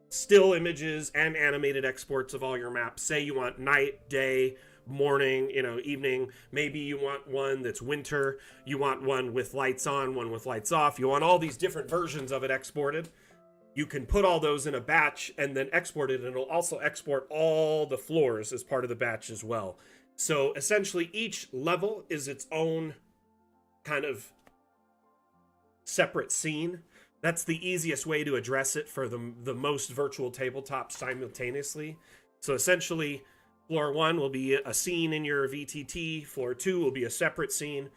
still images and animated exports of all your maps. Say you want night, day, morning, evening. Maybe you want one that's winter. You want one with lights on, one with lights off. You want all these different versions of it exported. You can put all those in a batch and then export it, and it'll also export all the floors as part of the batch as well. So essentially each level is its own kind of separate scene. That's the easiest way to address it for the most virtual tabletops simultaneously. So essentially, floor 1 will be a scene in your VTT, floor 2 will be a separate scene.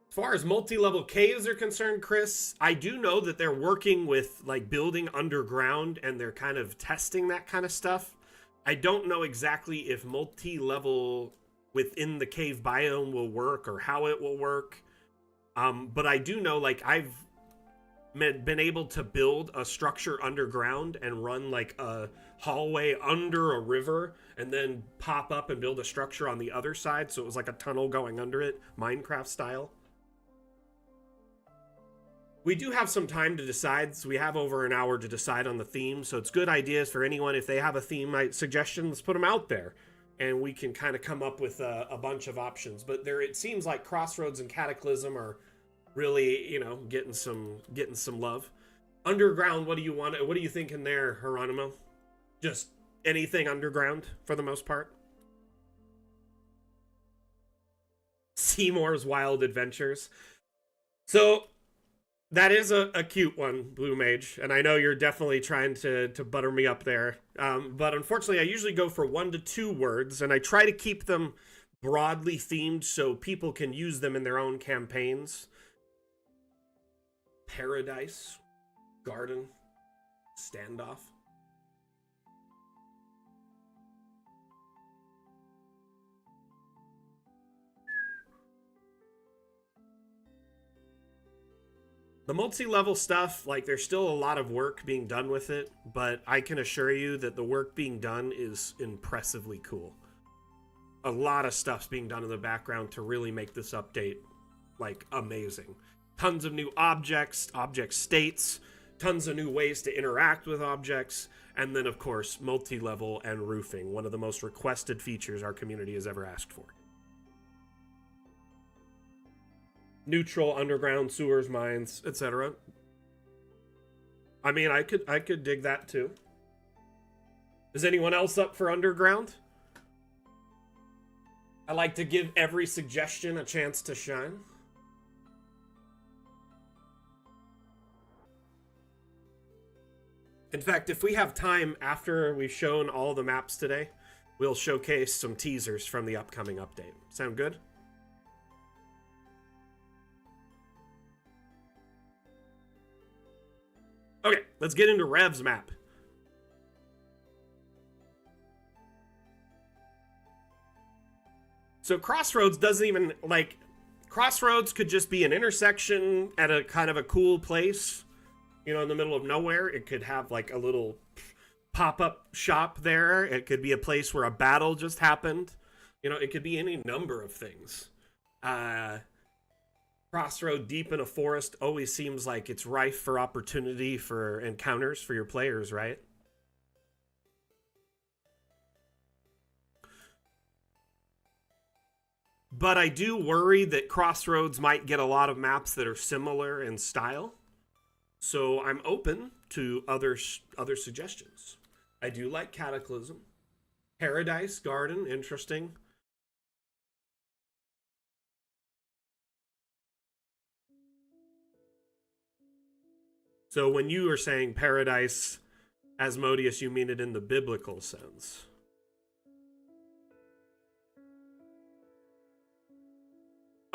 As far as multi-level caves are concerned, Chris, I do know that they're working with like building underground and they're kind of testing that kind of stuff. I don't know exactly if multi-level within the cave biome will work or how it will work. But I do know, like, I've been able to build a structure underground and run like a hallway under a river and then pop up and build a structure on the other side. So it was like a tunnel going under it, Minecraft style. We do have some time to decide, so we have over an hour to decide on the theme, so it's good ideas for anyone. If they have a theme suggestion, let's put them out there, and we can kind of come up with a bunch of options. But it seems like Crossroads and Cataclysm are really, getting some love. Underground, what do you want? What are you thinking there, Harano? Just anything underground for the most part? Seymour's Wild Adventures. So that is a cute one, Blue Mage, and I know you're definitely trying to butter me up there. But unfortunately, I usually go for 1 to 2 words, and I try to keep them broadly themed so people can use them in their own campaigns. Paradise, garden, standoff. The multi-level stuff, like, there's still a lot of work being done with it, but I can assure you that the work being done is impressively cool. A lot of stuff's being done in the background to really make this update, like, amazing. Tons of new objects, object states, tons of new ways to interact with objects, and then, of course, multi-level and roofing, one of the most requested features our community has ever asked for. Neutral, underground, sewers, mines, etc. I mean, I could dig that too. Is anyone else up for underground? I like to give every suggestion a chance to shine. In fact, if we have time after we've shown all the maps today, we'll showcase some teasers from the upcoming update. Sound good? Okay, let's get into Rev's map. So Crossroads doesn't even, like, Crossroads could just be an intersection at a kind of a cool place, you know, in the middle of nowhere. It could have, like, a little pop-up shop there. It could be a place where a battle just happened. You know, it could be any number of things. Crossroad deep in a forest always seems like it's rife for opportunity for encounters for your players, right? But I do worry that Crossroads might get a lot of maps that are similar in style. So I'm open to other suggestions. I do like Cataclysm. Paradise Garden, interesting. So when you are saying Paradise Asmodeus, you mean it in the biblical sense.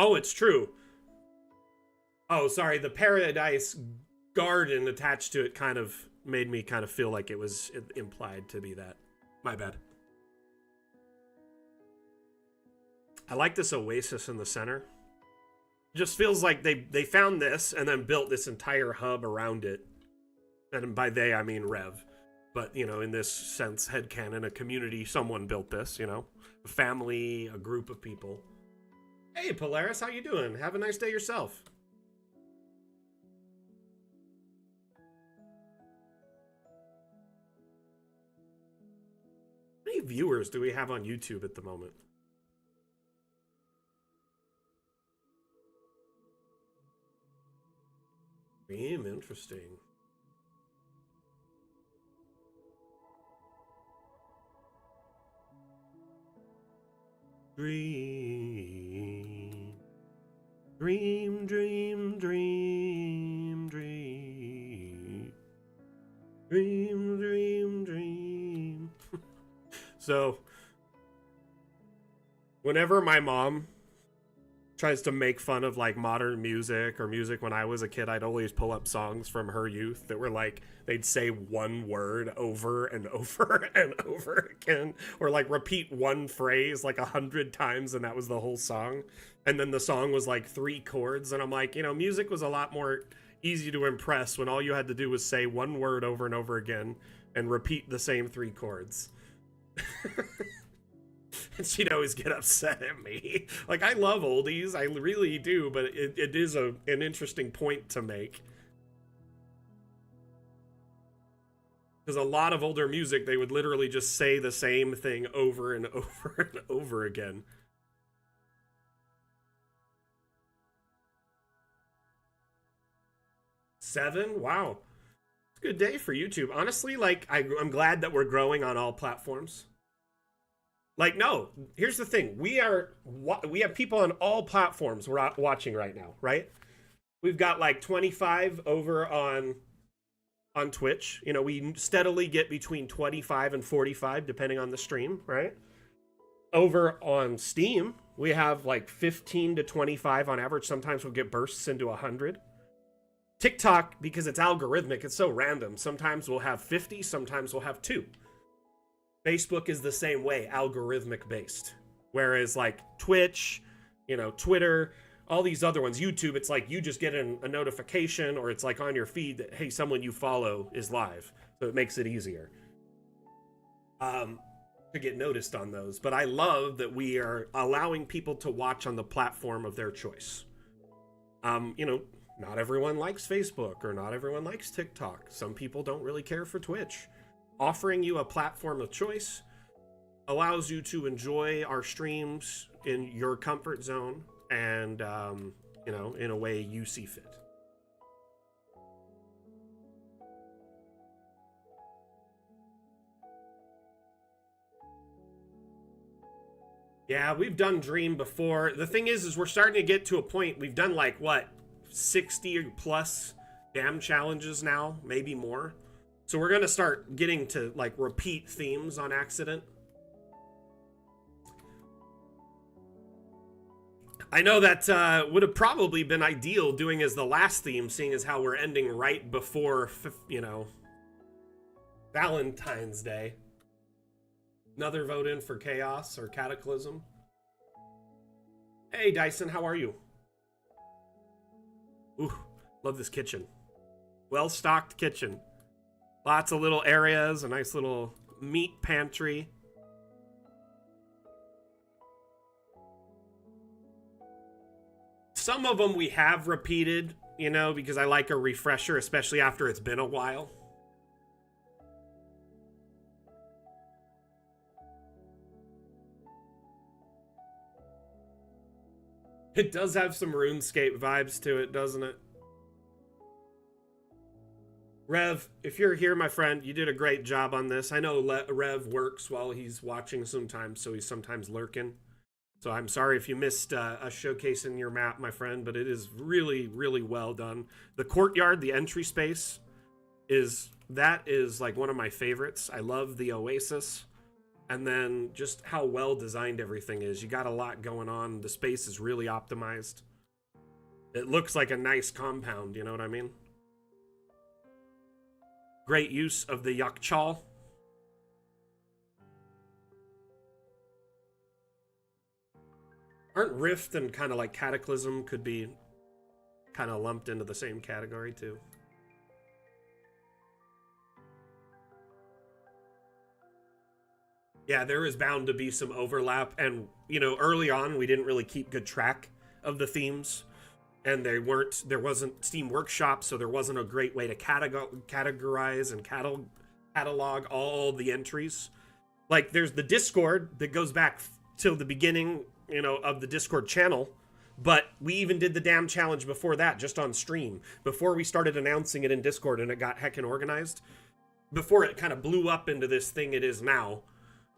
Oh, it's true. Oh, sorry. The Paradise Garden attached to it kind of made me kind of feel like it was implied to be that. My bad. I like this oasis in the center. It just feels like they found this and then built this entire hub around it. And by they, I mean Rev. But, you know, in this sense, headcanon, a community, someone built this, you know. A family, a group of people. Hey, Polaris, how you doing? Have a nice day yourself. How many viewers do we have on YouTube at the moment? Interesting. Dream, dream, dream, dream, dream, dream, dream, dream. So, whenever my mom tries to make fun of like modern music or music when I was a kid, I'd always pull up songs from her youth that were like, they'd say one word over and over and over again, or like repeat one phrase like 100 times and that was the whole song. And then the song was like 3 chords. And I'm like, you know, music was a lot more easy to impress when all you had to do was say one word over and over again and repeat the same 3 chords. And she'd always get upset at me. Like, I love oldies, I really do, but it is an interesting point to make. Because a lot of older music, they would literally just say the same thing over and over and over again. Seven? Wow. It's a good day for YouTube. Honestly, like, I'm glad that we're growing on all platforms. Like, no, here's the thing. We have people on all platforms we're watching right now, right? We've got like 25 over on Twitch. You know, we steadily get between 25 and 45 depending on the stream, right? Over on Steam, we have like 15 to 25 on average. Sometimes we'll get bursts into 100. TikTok, because it's algorithmic, it's so random. Sometimes we'll have 50, sometimes we'll have 2. Facebook is the same way, algorithmic based. Whereas like Twitch, you know, Twitter, all these other ones, YouTube, it's like you just get a notification or it's like on your feed that, hey, someone you follow is live. So it makes it easier to get noticed on those. But I love that we are allowing people to watch on the platform of their choice. You know, not everyone likes Facebook or not everyone likes TikTok. Some people don't really care for Twitch. Offering you a platform of choice allows you to enjoy our streams in your comfort zone and, you know, in a way you see fit. Yeah, we've done Dream before. The thing is we're starting to get to a point. We've done like, what, 60 plus dam challenges now, maybe more. So we're going to start getting to like repeat themes on accident. I know that would have probably been ideal doing as the last theme, seeing as how we're ending right before, you know, Valentine's Day. Another vote in for Chaos or Cataclysm. Hey, Dyson, how are you? Ooh, love this kitchen. Well-stocked kitchen. Lots of little areas, a nice little meat pantry. Some of them we have repeated, you know, because I like a refresher, especially after it's been a while. It does have some RuneScape vibes to it, doesn't it? Rev, if you're here, my friend, you did a great job on this. I know Rev works while he's watching sometimes, so he's sometimes lurking. So I'm sorry if you missed us showcasing your map, my friend, but it is really, really well done. The courtyard, the entry space, is like one of my favorites. I love the oasis. And then just how well designed everything is. You got a lot going on. The space is really optimized. It looks like a nice compound, you know what I mean? Great use of the yakchal. Aren't Rift and kind of like Cataclysm could be kind of lumped into the same category too? Yeah, there is bound to be some overlap. And, you know, early on, we didn't really keep good track of the themes. And there wasn't Steam Workshop, so there wasn't a great way to categorize and catalog all the entries. Like, there's the Discord that goes back till the beginning, you know, of the Discord channel. But we even did the damn challenge before that, just on stream. Before we started announcing it in Discord and it got heckin' organized. Before it kind of blew up into this thing it is now.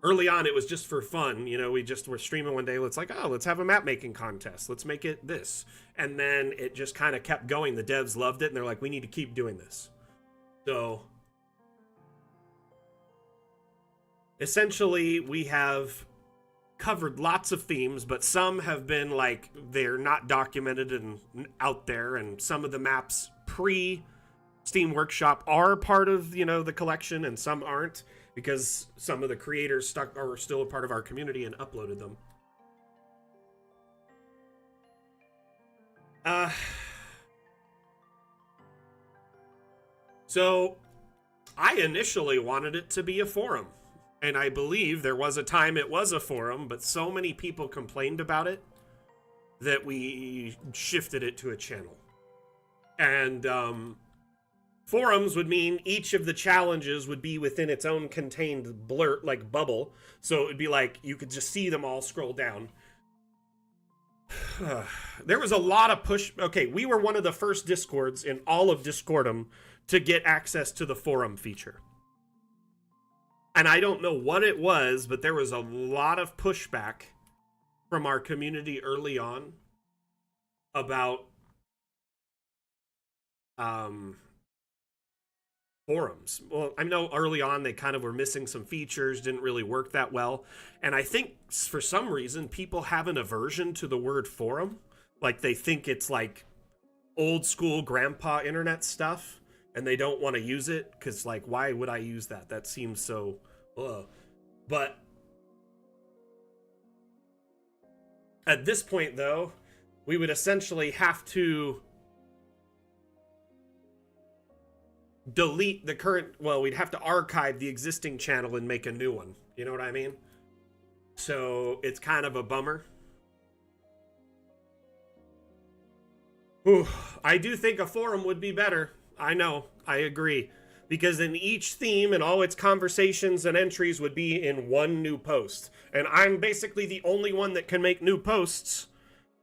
Early on, it was just for fun. You know, we just were streaming one day. Let's like, oh, let's have a map making contest. Let's make it this. And then it just kind of kept going. The devs loved it. And they're like, we need to keep doing this. So essentially, we have covered lots of themes, but some have been like, they're not documented and out there. And some of the maps pre-Steam Workshop are part of, you know, the collection, and some aren't. Because some of the creators are still a part of our community and uploaded them. So, I initially wanted it to be a forum. And I believe there was a time it was a forum, but so many people complained about it that we shifted it to a channel. And, forums would mean each of the challenges would be within its own contained blur, like bubble. So it would be like you could just see them all scroll down. There was a lot of push. Okay, we were one of the first Discords in all of Discordum to get access to the forum feature. And I don't know what it was, but there was a lot of pushback from our community early on about forums. Well, I know early on they kind of were missing some features, didn't really work that well. And I think for some reason people have an aversion to the word forum. Like they think it's like old school grandpa internet stuff and they don't want to use it because like, why would I use that? That seems so, But at this point though, we would essentially have to delete the current, well, we'd have to archive the existing channel and make a new one. You know what I mean? So it's kind of a bummer. Ooh, I do think a forum would be better. I know, I agree. Because then each theme and all its conversations and entries would be in one new post. And I'm basically the only one that can make new posts.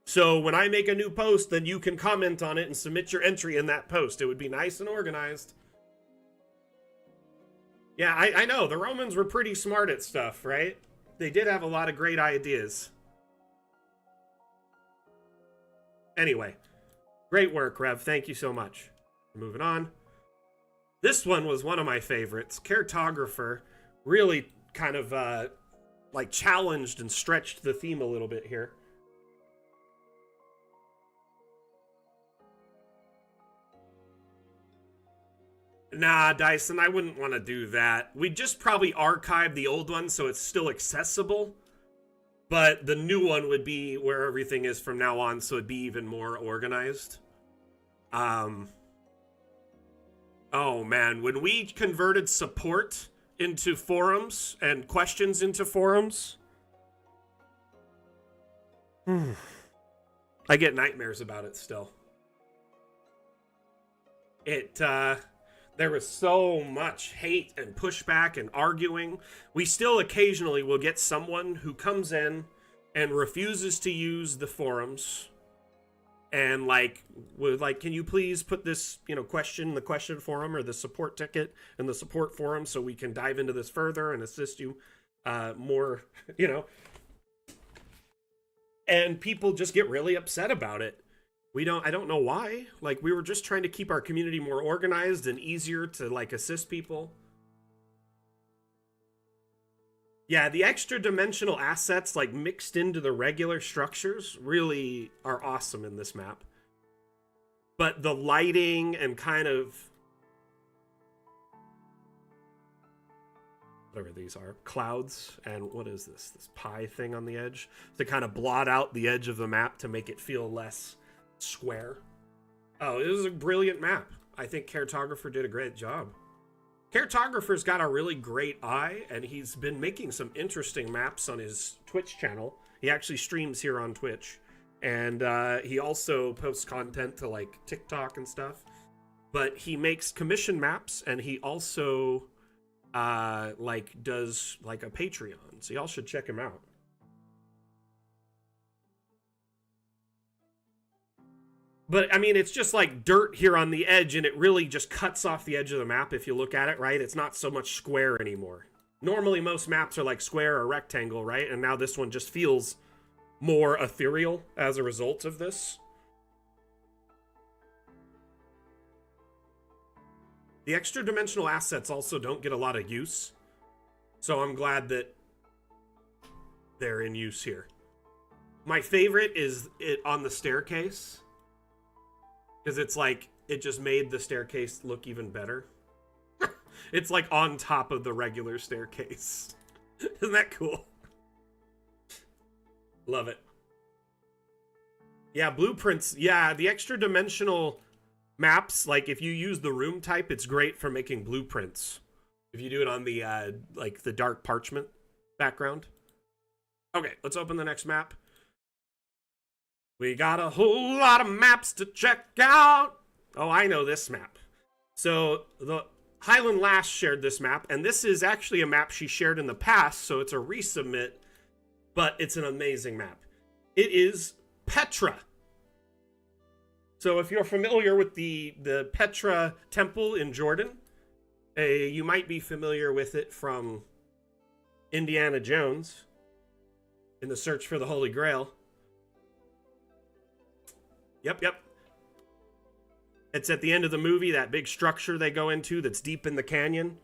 So when I make a new post, then you can comment on it and submit your entry in that post. It would be nice and organized. Yeah, I know. The Romans were pretty smart at stuff, right? They did have a lot of great ideas. Anyway, great work, Rev. Thank you so much. Moving on. This one was one of my favorites. Keratographer really kind of like challenged and stretched the theme a little bit here. Nah, Dyson, I wouldn't want to do that. We'd just probably archive the old one so it's still accessible. But the new one would be where everything is from now on, so it'd be even more organized. Oh man, when we converted support into forums and questions into forums, I get nightmares about it still. There was so much hate and pushback and arguing. We still occasionally will get someone who comes in and refuses to use the forums and like can you please put this, question in the question forum or the support ticket in the support forum so we can dive into this further and assist you more, and people just get really upset about it. I don't know why. Like, we were just trying to keep our community more organized and easier to, like, assist people. Yeah, the extra dimensional assets, like, mixed into the regular structures really are awesome in this map. But the lighting and kind of... whatever these are, clouds, and what is this? This pie thing on the edge? To kind of blot out the edge of the map to make it feel less... square. Oh, it was a brilliant map. I think Keratographer did a great job. Keratographer's got a really great eye, and he's been making some interesting maps on his Twitch channel. He actually streams here on Twitch, and he also posts content to like TikTok and stuff. But he makes commission maps, and he also does like a Patreon. So y'all should check him out. But, I mean, it's just like dirt here on the edge, and it really just cuts off the edge of the map if you look at it, right? It's not so much square anymore. Normally, most maps are like square or rectangle, right? And now this one just feels more ethereal as a result of this. The extra dimensional assets also don't get a lot of use. So I'm glad that they're in use here. My favorite is it on the staircase. Because it's like, it just made the staircase look even better. It's like on top of the regular staircase. Isn't that cool? Love it. Yeah, blueprints. Yeah, the extra dimensional maps, like if you use the room type, it's great for making blueprints. If you do it on the, like the dark parchment background. Okay, let's open the next map. We got a whole lot of maps to check out. Oh, I know this map. So the Highland last shared this map, and this is actually a map she shared in the past, so it's a resubmit, but it's an amazing map. It is Petra. So if you're familiar with the Petra temple in Jordan, you might be familiar with it from Indiana Jones in the search for the Holy Grail. Yep. It's at the end of the movie, that big structure they go into that's deep in the canyon.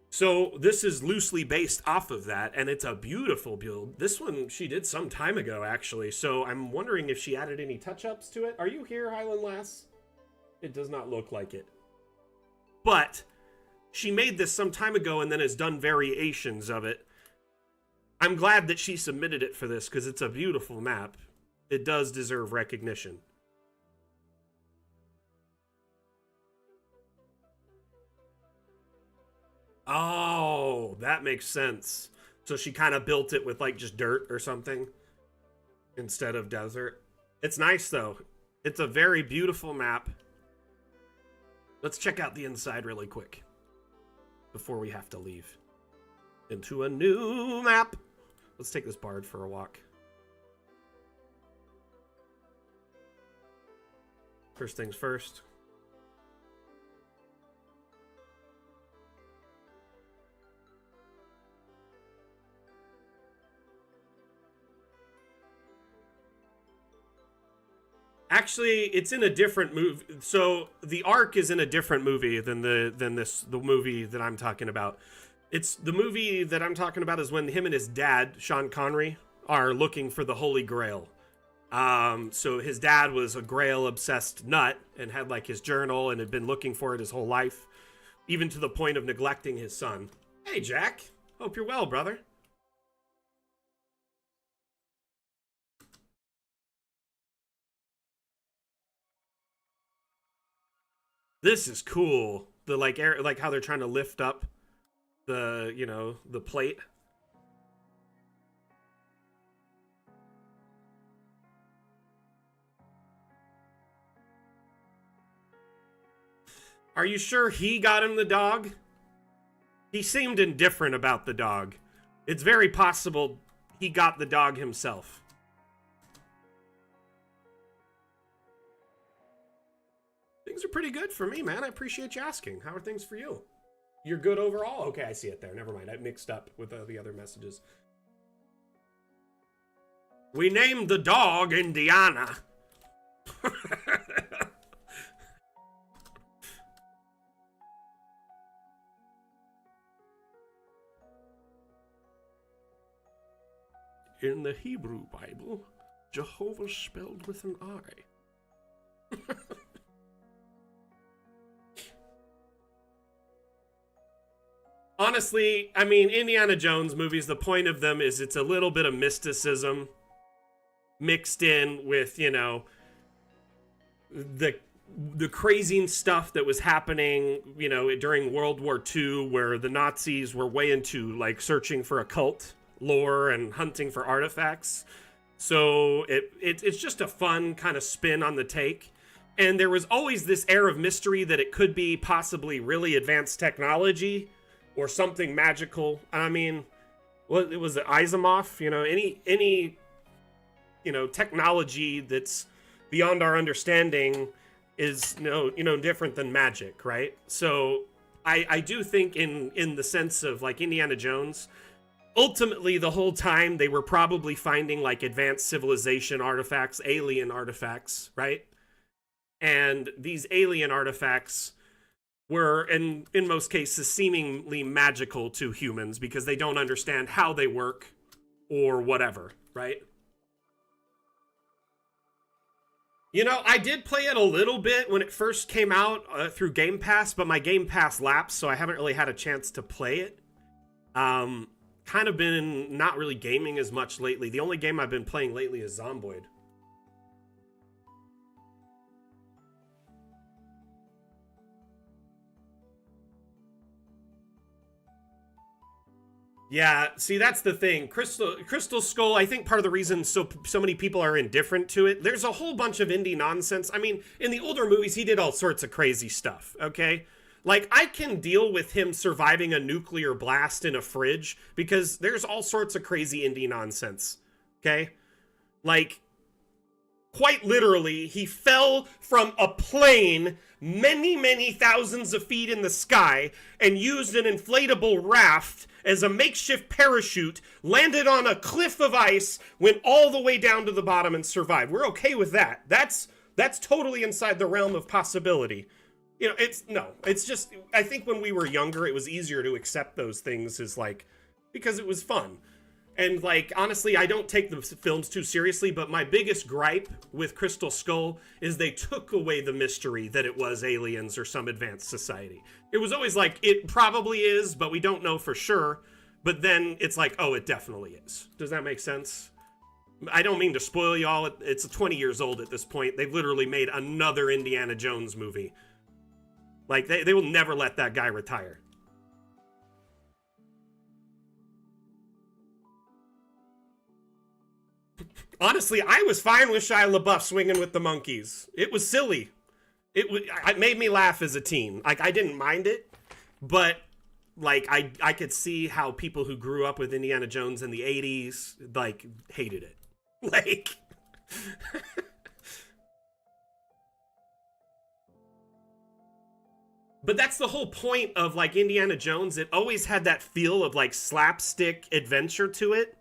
So this is loosely based off of that, and it's a beautiful build. This one she did some time ago, actually, so I'm wondering if she added any touch-ups to it. Are you here, Highland Lass? It does not look like it. But she made this some time ago and then has done variations of it. I'm glad that she submitted it for this, because it's a beautiful map. It does deserve recognition. Oh, that makes sense. So she kind of built it with like just dirt or something instead of desert. It's nice though. It's a very beautiful map. Let's check out the inside really quick before we have to leave into a new map. Let's take this bard for a walk. First things first. Actually, it's in a different movie. So the arc is in a different movie than the movie that I'm talking about. It's the movie that I'm talking about is when him and his dad, Sean Connery, are looking for the Holy Grail. So his dad was a Grail obsessed nut and had like his journal and had been looking for it his whole life, even to the point of neglecting his son. Hey, Jack. Hope you're well, brother. This is cool. The like air, like how they're trying to lift up the, you know, the plate. Are you sure he got him the dog? He seemed indifferent about the dog. It's very possible he got the dog himself. Things are pretty good for me, man. I appreciate you asking. How are things for you? You're good overall? Okay, I see it there. Never mind. I mixed up with the other messages. We named the dog Indiana. In the Hebrew Bible, Jehovah's spelled with an I. Honestly, I mean, Indiana Jones movies, the point of them is it's a little bit of mysticism mixed in with, you know, the crazy stuff that was happening, you know, during World War II, where the Nazis were way into, like, searching for occult lore and hunting for artifacts. So it's just a fun kind of spin on the take. And there was always this air of mystery that it could be possibly really advanced technology or something magical. I mean, well, it was Asimov, you know, any you know, technology that's beyond our understanding is you know different than magic, right? So I do think in the sense of like Indiana Jones, ultimately the whole time they were probably finding like advanced civilization artifacts, alien artifacts, right? And these alien artifacts were in most cases seemingly magical to humans because they don't understand how they work or whatever, right? You know, I did play it a little bit when it first came out through Game Pass, but my Game Pass lapsed, so I haven't really had a chance to play it. Kind of been not really gaming as much lately. The only game I've been playing lately is Zomboid. Yeah, see, that's the thing. Crystal Skull, I think part of the reason so many people are indifferent to it, there's a whole bunch of indie nonsense. I mean, in the older movies, he did all sorts of crazy stuff, okay? Like, I can deal with him surviving a nuclear blast in a fridge because there's all sorts of crazy indie nonsense, okay? Like, quite literally, he fell from a plane many thousands of feet in the sky and used an inflatable raft as a makeshift parachute, landed on a cliff of ice, went all the way down to the bottom and survived. We're okay with that. That's totally inside the realm of possibility. You know, it's just, I think when we were younger, it was easier to accept those things as like, because it was fun. And like, honestly, I don't take the films too seriously, but my biggest gripe with Crystal Skull is they took away the mystery that it was aliens or some advanced society. It was always like, it probably is, but we don't know for sure. But then it's like, oh, it definitely is. Does that make sense? I don't mean to spoil y'all. It's 20 years old at this point. They've literally made another Indiana Jones movie. Like, they will never let that guy retire. Honestly, I was fine with Shia LaBeouf swinging with the monkeys. It was silly. It made me laugh as a teen. Like, I didn't mind it, but like I could see how people who grew up with Indiana Jones in the 80s like hated it. Like But that's the whole point of like Indiana Jones. It always had that feel of like slapstick adventure to it.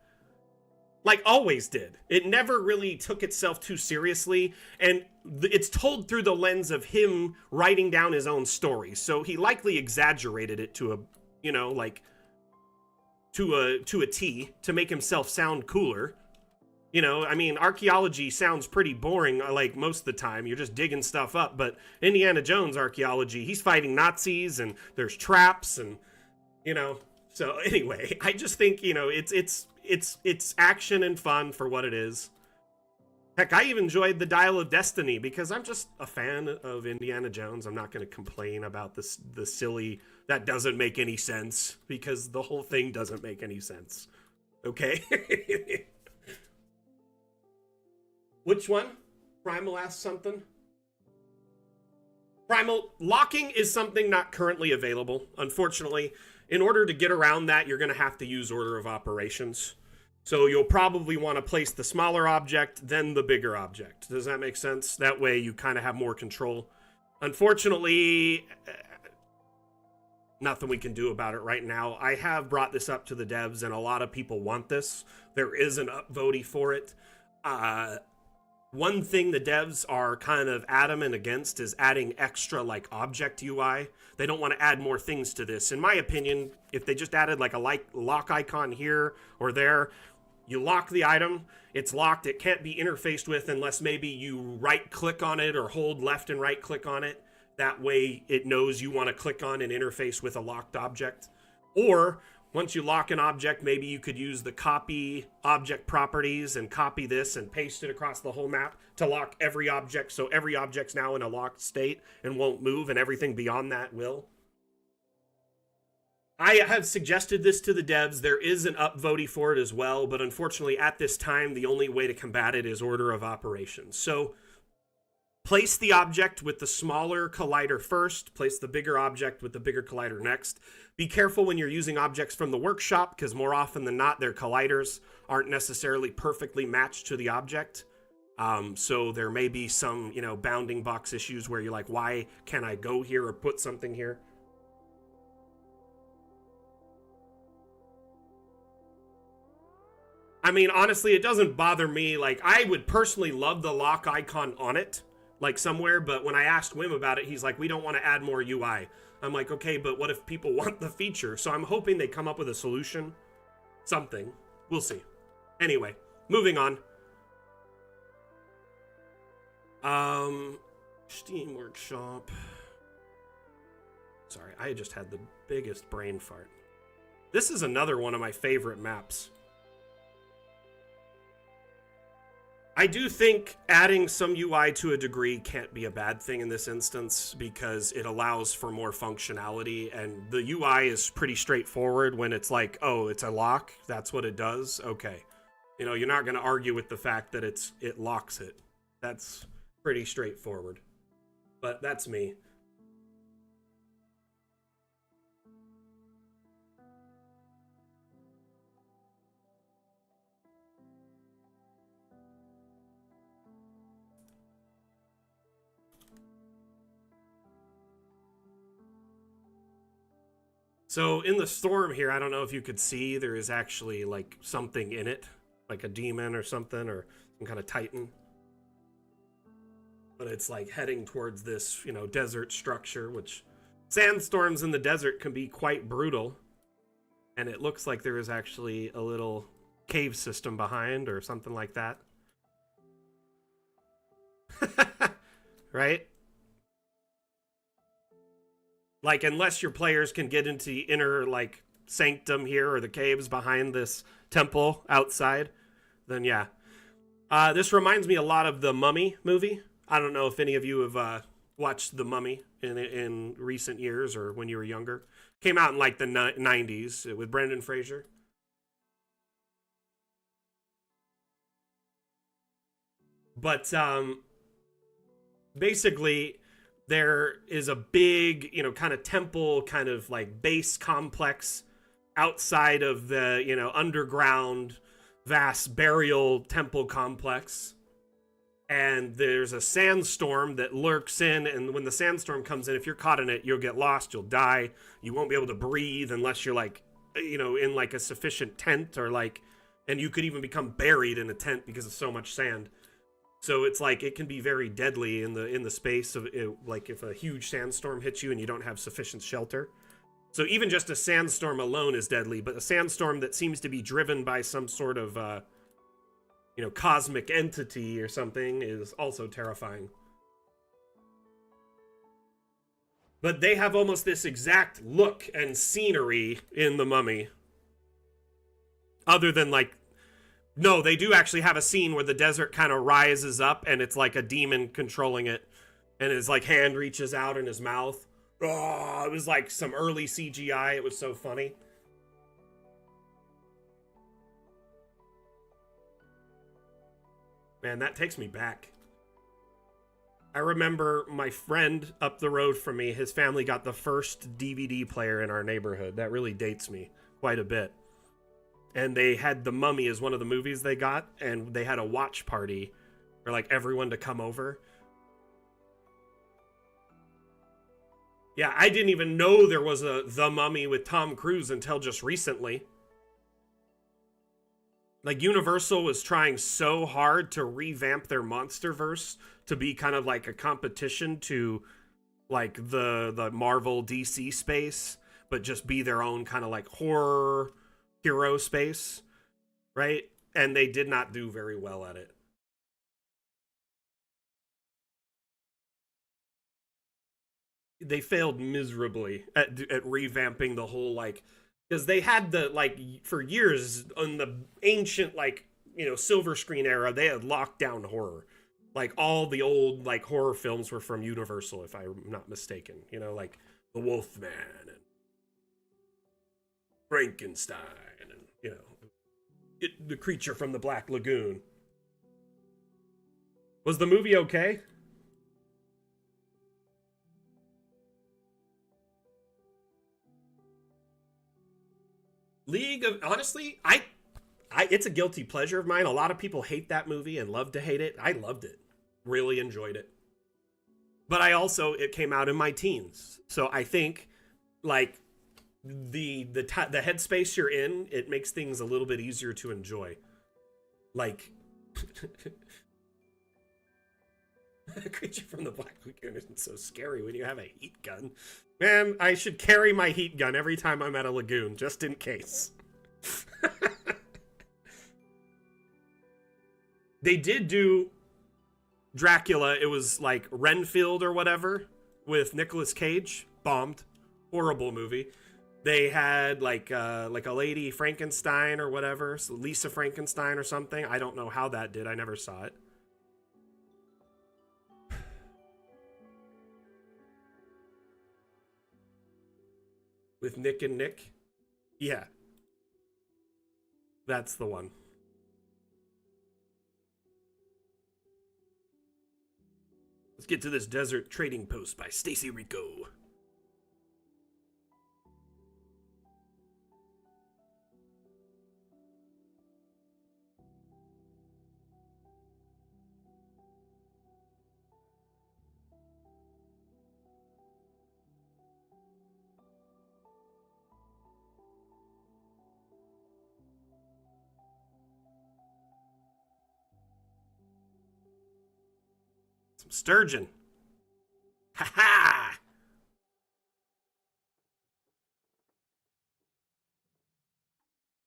Like always did. It never really took itself too seriously, and it's told through the lens of him writing down his own stories. So he likely exaggerated it to a, you know, like to a T to make himself sound cooler. You know, I mean, archaeology sounds pretty boring, like most of the time. You're just digging stuff up. But Indiana Jones archaeology, he's fighting Nazis and there's traps and, you know. So anyway, I just think, you know, it's action and fun for what it is. Heck, I even enjoyed the Dial of Destiny because I'm just a fan of Indiana Jones. I'm not going to complain about the silly, that doesn't make any sense, because the whole thing doesn't make any sense. Okay? Which one? Primal asked something. Primal, locking is something not currently available, unfortunately. In order to get around that, you're going to have to use order of operations. So you'll probably want to place the smaller object, then the bigger object. Does that make sense? That way you kind of have more control. Unfortunately, nothing we can do about it right now. I have brought this up to the devs, and a lot of people want this. There is an upvote for it. One thing the devs are kind of adamant against is adding extra, like, object UI. They don't want to add more things to this. In my opinion, if they just added, like, a lock icon here or there, you lock the item, it's locked, it can't be interfaced with unless maybe you right-click on it or hold left and right-click on it. That way it knows you want to click on and interface with a locked object. Or once you lock an object, maybe you could use the copy object properties and copy this and paste it across the whole map to lock every object, so every object's now in a locked state and won't move, and everything beyond that will. I have suggested this to the devs. There is an upvote for it as well, but unfortunately at this time, the only way to combat it is order of operations. So place the object with the smaller collider first, place the bigger object with the bigger collider next. Be careful when you're using objects from the workshop, because more often than not, their colliders aren't necessarily perfectly matched to the object. So there may be some, you know, bounding box issues where you're like, why can't I go here or put something here? I mean, honestly, it doesn't bother me. Like, I would personally love the lock icon on it, like somewhere, but when I asked Wim about it, he's like, we don't want to add more UI. I'm like, okay, but what if people want the feature? So I'm hoping they come up with a solution. Something. We'll see. Anyway, moving on. Steam Workshop. Sorry, I just had the biggest brain fart. This is another one of my favorite maps. I do think adding some UI to a degree can't be a bad thing in this instance, because it allows for more functionality, and the UI is pretty straightforward when it's like, oh, it's a lock, that's what it does, okay. You know, you're not going to argue with the fact that it locks it. That's pretty straightforward. But that's me. So in the storm here, I don't know if you could see, there is actually like something in it, like a demon or something, or some kind of titan. But it's like heading towards this, you know, desert structure, which sandstorms in the desert can be quite brutal. And it looks like there is actually a little cave system behind or something like that. Right? Like, unless your players can get into the inner, like, sanctum here, or the caves behind this temple outside, then yeah. This reminds me a lot of the Mummy movie. I don't know if any of you have watched The Mummy in recent years, or when you were younger. Came out in, like, the 90s with Brendan Fraser. But, basically, there is a big, you know, kind of temple, kind of like base complex outside of the, you know, underground vast burial temple complex. And there's a sandstorm that lurks in, and when the sandstorm comes in, if you're caught in it, you'll get lost, you'll die. You won't be able to breathe unless you're like, you know, in like a sufficient tent or like And you could even become buried in a tent because of so much sand. So it's like it can be very deadly in the space of it, like if a huge sandstorm hits you and you don't have sufficient shelter. So even just a sandstorm alone is deadly, but a sandstorm that seems to be driven by some sort of cosmic entity or something is also terrifying. But they have almost this exact look and scenery in The Mummy. Other than like, no, they do actually have a scene where the desert kind of rises up and it's like a demon controlling it. And his like hand reaches out in his mouth. Oh, it was like some early CGI. It was so funny. Man, that takes me back. I remember my friend up the road from me, his family got the first DVD player in our neighborhood. That really dates me quite a bit. And they had The Mummy as one of the movies they got, and they had a watch party for like everyone to come over. Yeah, I didn't even know there was a The Mummy with Tom Cruise until just recently. Like, Universal was trying so hard to revamp their MonsterVerse to be kind of like a competition to, like, the Marvel DC space, but just be their own kind of, like, horror hero space, right? And they did not do very well at it. They failed miserably at revamping the whole, like, because they had the, like, for years on the ancient, like, silver screen era, they had locked down horror. Like, all the old, like, horror films were from Universal, if I'm not mistaken. Like The Wolfman and Frankenstein and, The Creature from the Black Lagoon. Was the movie okay? League of, honestly, it's a guilty pleasure of mine. A lot of people hate that movie and love to hate it. I loved it. Really enjoyed it. But it came out in my teens. So I think, like, the headspace you're in, it makes things a little bit easier to enjoy. Like, Creature from the Black Lagoon isn't so scary when you have a heat gun. Man, I should carry my heat gun every time I'm at a lagoon, just in case. They did do Dracula. It was like Renfield or whatever with Nicolas Cage. Bombed. Horrible movie. They had like a Lady Frankenstein or whatever. So Lisa Frankenstein or something. I don't know how that did. I never saw it. With Nick and Nick? Yeah. That's the one. Let's get to this desert trading post by Stacy Rico. Some sturgeon. Ha ha!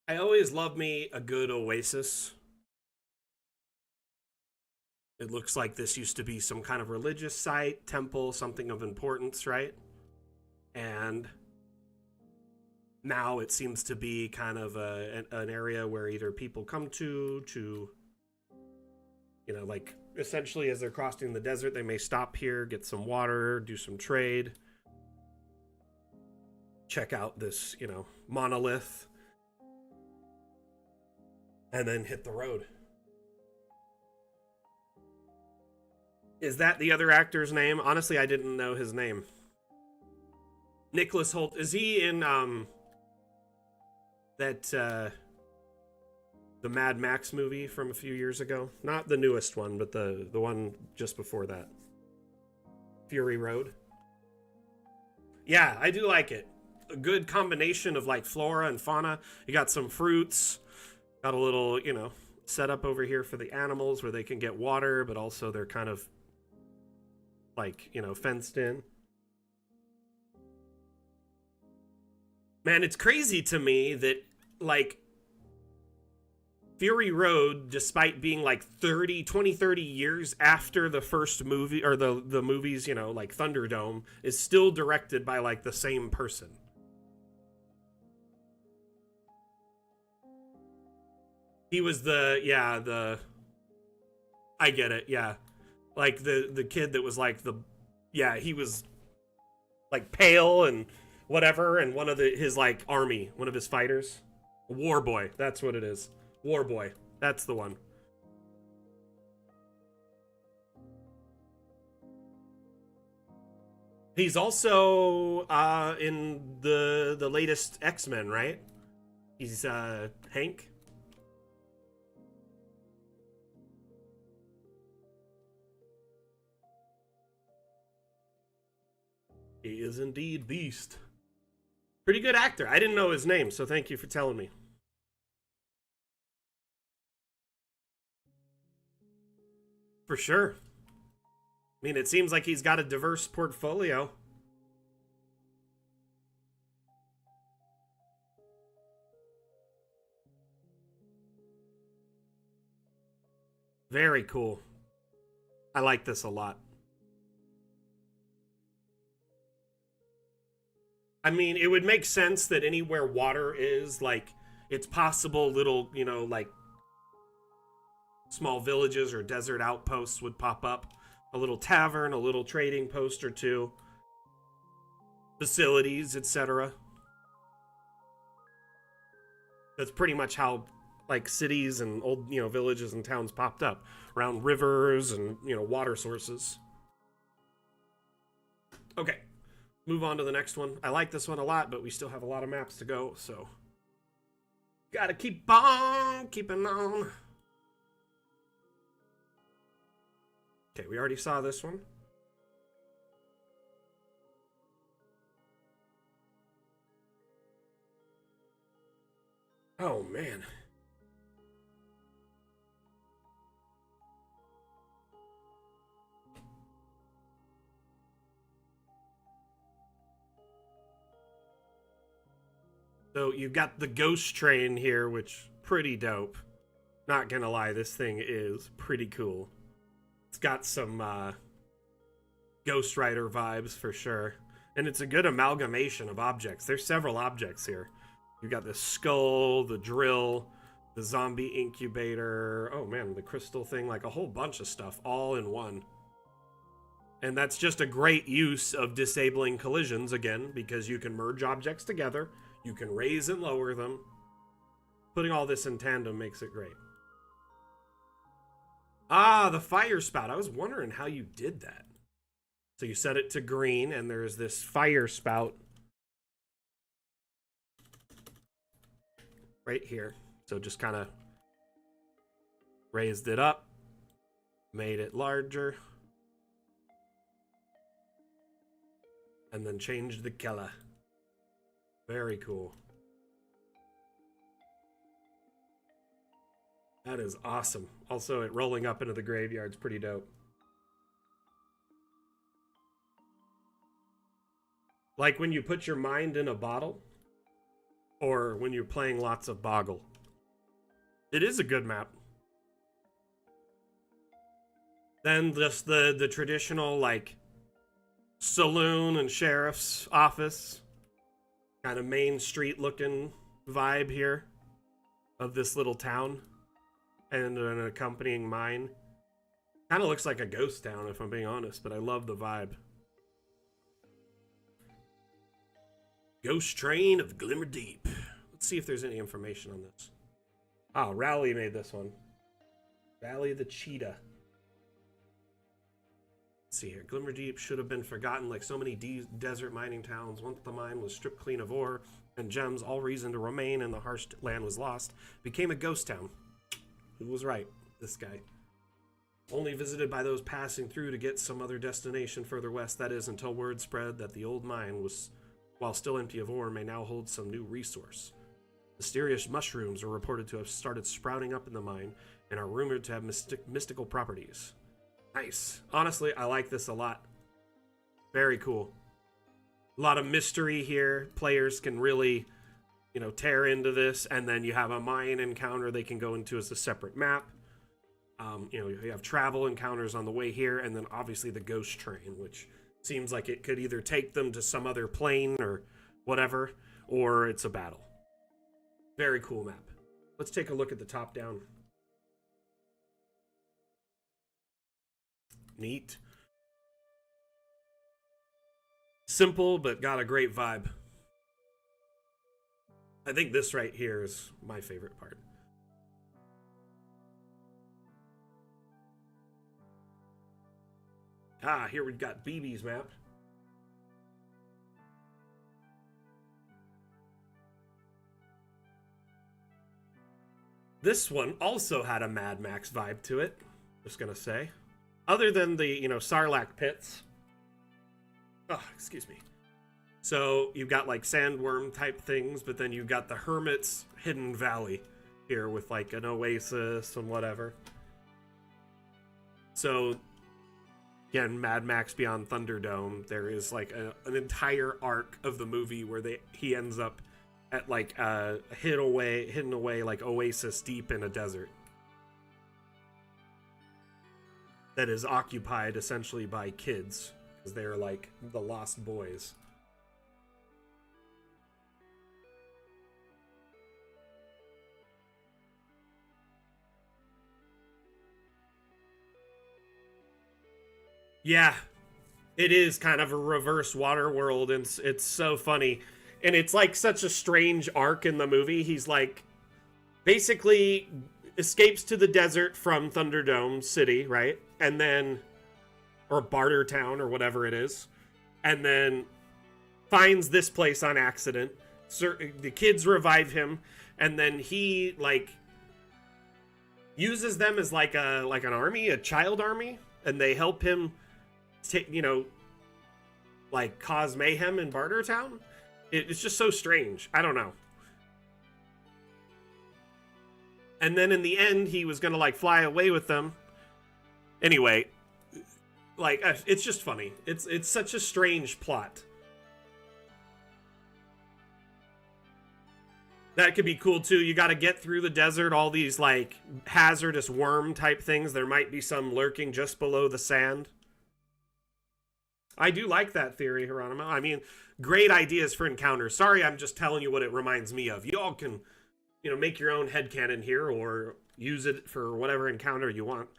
I always love me a good oasis. It looks like this used to be some kind of religious site, temple, something of importance, right? And now it seems to be kind of an area where either people come to, like, essentially as they're crossing the desert, they may stop here, get some water, do some trade, check out this, monolith, and then hit the road. Is that the other actor's name? Honestly, I didn't know his name. Nicholas Hoult. Is he in the Mad Max movie from a few years ago? Not the newest one, but the one just before that. Fury Road. Yeah, I do like it. A good combination of like flora and fauna. You got some fruits. Got a little, you know, setup over here for the animals where they can get water, but also they're kind of like, you know, fenced in. Man, it's crazy to me that, like, Fury Road, despite being like 30 years after the first movie, or the movies, you know, like Thunderdome, is still directed by like the same person. He was I get it, yeah. Like the kid that was like he was like pale and whatever, and one of his like army, one of his fighters. War Boy, that's what it is. War Boy, that's the one. He's also in the latest X-Men, right? He's Hank. He is indeed Beast. Pretty good actor. I didn't know his name, so thank you for telling me. For sure. I mean, it seems like he's got a diverse portfolio. Very cool. I like this a lot. I mean, it would make sense that anywhere water is, like, it's possible little, you know, like, small villages or desert outposts would pop up. A little tavern, a little trading post or two. Facilities, etc. That's pretty much how, like, cities and old, you know, villages and towns popped up. Around rivers and, you know, water sources. Okay. Move on to the next one. I like this one a lot, but we still have a lot of maps to go, so gotta keep on keeping on. Okay, we already saw this one. Oh, man. So you've got the ghost train here, which pretty dope. Not gonna lie, this thing is pretty cool. It's got some Ghost Rider vibes for sure. And it's a good amalgamation of objects. There's several objects here. You've got the skull, the drill, the zombie incubator. Oh man, the crystal thing, like a whole bunch of stuff all in one. And that's just a great use of disabling collisions, again, because you can merge objects together. You can raise and lower them. Putting all this in tandem makes it great. Ah, the fire spout. I was wondering how you did that. So you set it to green, and there's this fire spout right here. So just kind of raised it up, made it larger, and then changed the color. Very cool. That is awesome. Also, it rolling up into the graveyard's pretty dope. Like when you put your mind in a bottle, or when you're playing lots of Boggle. It is a good map. Then just the traditional, like, saloon and sheriff's office. Kind of main street looking vibe here of this little town. And an accompanying mine. Kind of looks like a ghost town, if I'm being honest, but I love the vibe. Ghost Train of Glimmer Deep. Let's see if there's any information on this. Oh, Rowley made this one. Valley of the Cheetah. Let's see here. Glimmer Deep should have been forgotten like so many desert mining towns. Once the mine was stripped clean of ore and gems, all reason to remain and the harsh land was lost. Became a ghost town. Who was right? This guy. Only visited by those passing through to get some other destination further west. That is, until word spread that the old mine was, while still empty of ore, may now hold some new resource. Mysterious mushrooms are reported to have started sprouting up in the mine and are rumored to have mystical properties. Nice. Honestly, I like this a lot. Very cool. A lot of mystery here. Players can really, you know, tear into this, and then you have a mine encounter they can go into as a separate map. You know, you have travel encounters on the way here, and then obviously the ghost train, which seems like it could either take them to some other plane or whatever, or it's a battle. Very cool map. Let's take a look at the top down. Neat. Simple, but got a great vibe. I think this right here is my favorite part. Ah, here we've got BB's map. This one also had a Mad Max vibe to it, just gonna say. Other than the, you know, Sarlacc pits. Oh, excuse me. So you've got like sandworm type things, but then you've got the Hermit's hidden valley here with like an oasis and whatever. So again, Mad Max Beyond Thunderdome, there is like an entire arc of the movie where he ends up at like a hidden away like oasis deep in a desert that is occupied essentially by kids because they're like the lost boys. Yeah, it is kind of a reverse water world, and it's so funny. And it's like such a strange arc in the movie. He's like basically escapes to the desert from Thunderdome City, right? And then, or Barter Town or whatever it is. And then finds this place on accident. The kids revive him, and then he like uses them as like an army, a child army, and they help him you know, like cause mayhem in Barter Town. It's just so strange. I don't know. And then in the end, he was gonna like fly away with them. Anyway, like it's just funny. It's such a strange plot. That could be cool too. You got to get through the desert, all these like hazardous worm type things. There might be some lurking just below the sand. I do like that theory, Harano. I mean, great ideas for encounters. Sorry, I'm just telling you what it reminds me of. You all can, you know, make your own headcanon here or use it for whatever encounter you want.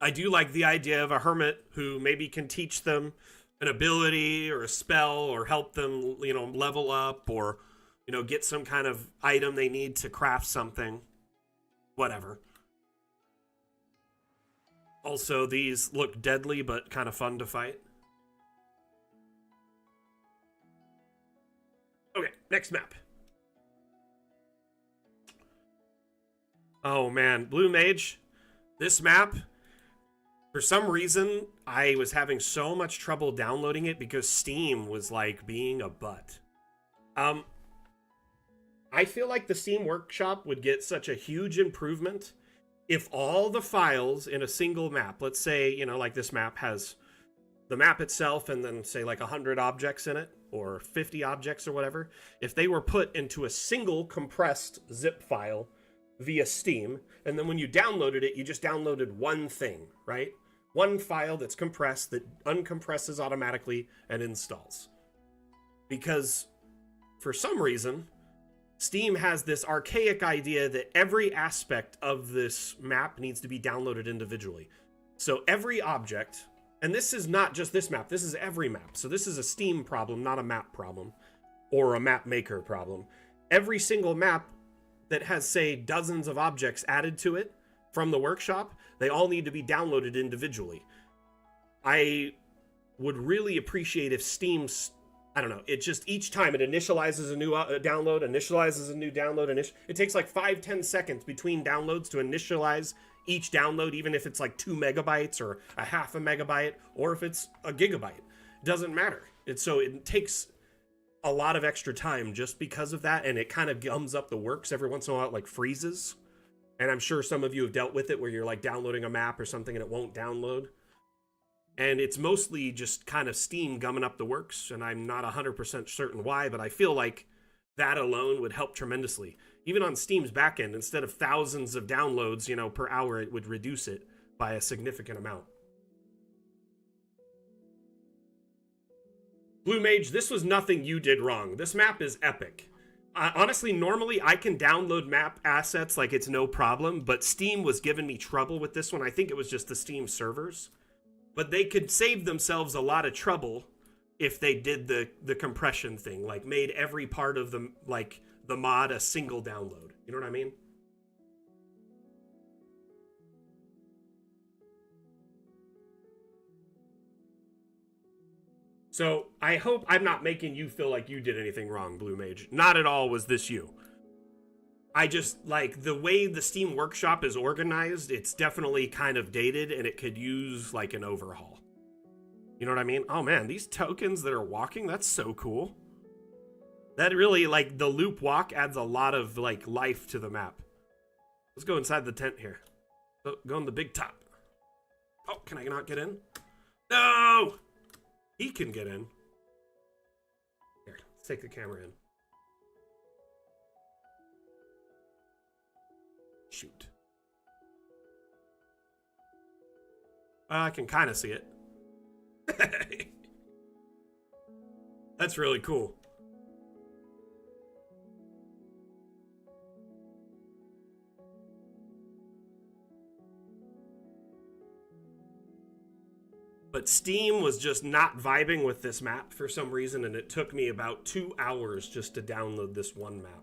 I do like the idea of a hermit who maybe can teach them an ability or a spell or help them, you know, level up or, you know, get some kind of item they need to craft something. Whatever. Also, these look deadly, but kind of fun to fight. Okay, next map. Oh man, Blue Mage. This map, for some reason, I was having so much trouble downloading it because Steam was like being a butt. I feel like the Steam Workshop would get such a huge improvement if all the files in a single map, let's say, you know, like this map has the map itself and then say like 100 objects in it or 50 objects or whatever, if they were put into a single compressed zip file via Steam, and then when you downloaded it, you just downloaded one thing, right? One file that's compressed that uncompresses automatically and installs. Because for some reason, Steam has this archaic idea that every aspect of this map needs to be downloaded individually. So every object, and this is not just this map, this is every map. So this is a Steam problem, not a map problem, or a map maker problem. Every single map that has, say, dozens of objects added to it from the workshop, they all need to be downloaded individually. I would really appreciate if Steam's, I don't know, it just each time it initializes a new download, initializes a new download, it takes like 5-10 seconds between downloads to initialize each download, even if it's like 2 megabytes or a half a megabyte, or if it's a gigabyte. It doesn't matter. So it takes a lot of extra time just because of that, and it kind of gums up the works every once in a while. It like freezes, and I'm sure some of you have dealt with it where you're like downloading a map or something and it won't download, and it's mostly just kind of Steam gumming up the works, and I'm not 100% certain why, but I feel like that alone would help tremendously. Even on Steam's backend, instead of thousands of downloads, you know, per hour, it would reduce it by a significant amount. Blue Mage, this was nothing you did wrong. This map is epic. Honestly, normally I can download map assets like it's no problem, but Steam was giving me trouble with this one. I think it was just the Steam servers. But they could save themselves a lot of trouble if they did the compression thing, like made every part of the mod a single download. You know what I mean? So I hope I'm not making you feel like you did anything wrong, Blue Mage. Not at all was this you. I just, like, the way the Steam Workshop is organized, it's definitely kind of dated, and it could use, like, an overhaul. You know what I mean? Oh, man, these tokens that are walking, that's so cool. That really, like, the loop walk adds a lot of, like, life to the map. Let's go inside the tent here. Go on the big top. Oh, can I not get in? No! He can get in. Here, let's take the camera in. Shoot. I can kind of see it. That's really cool. But Steam was just not vibing with this map for some reason, and it took me about 2 hours just to download this one map.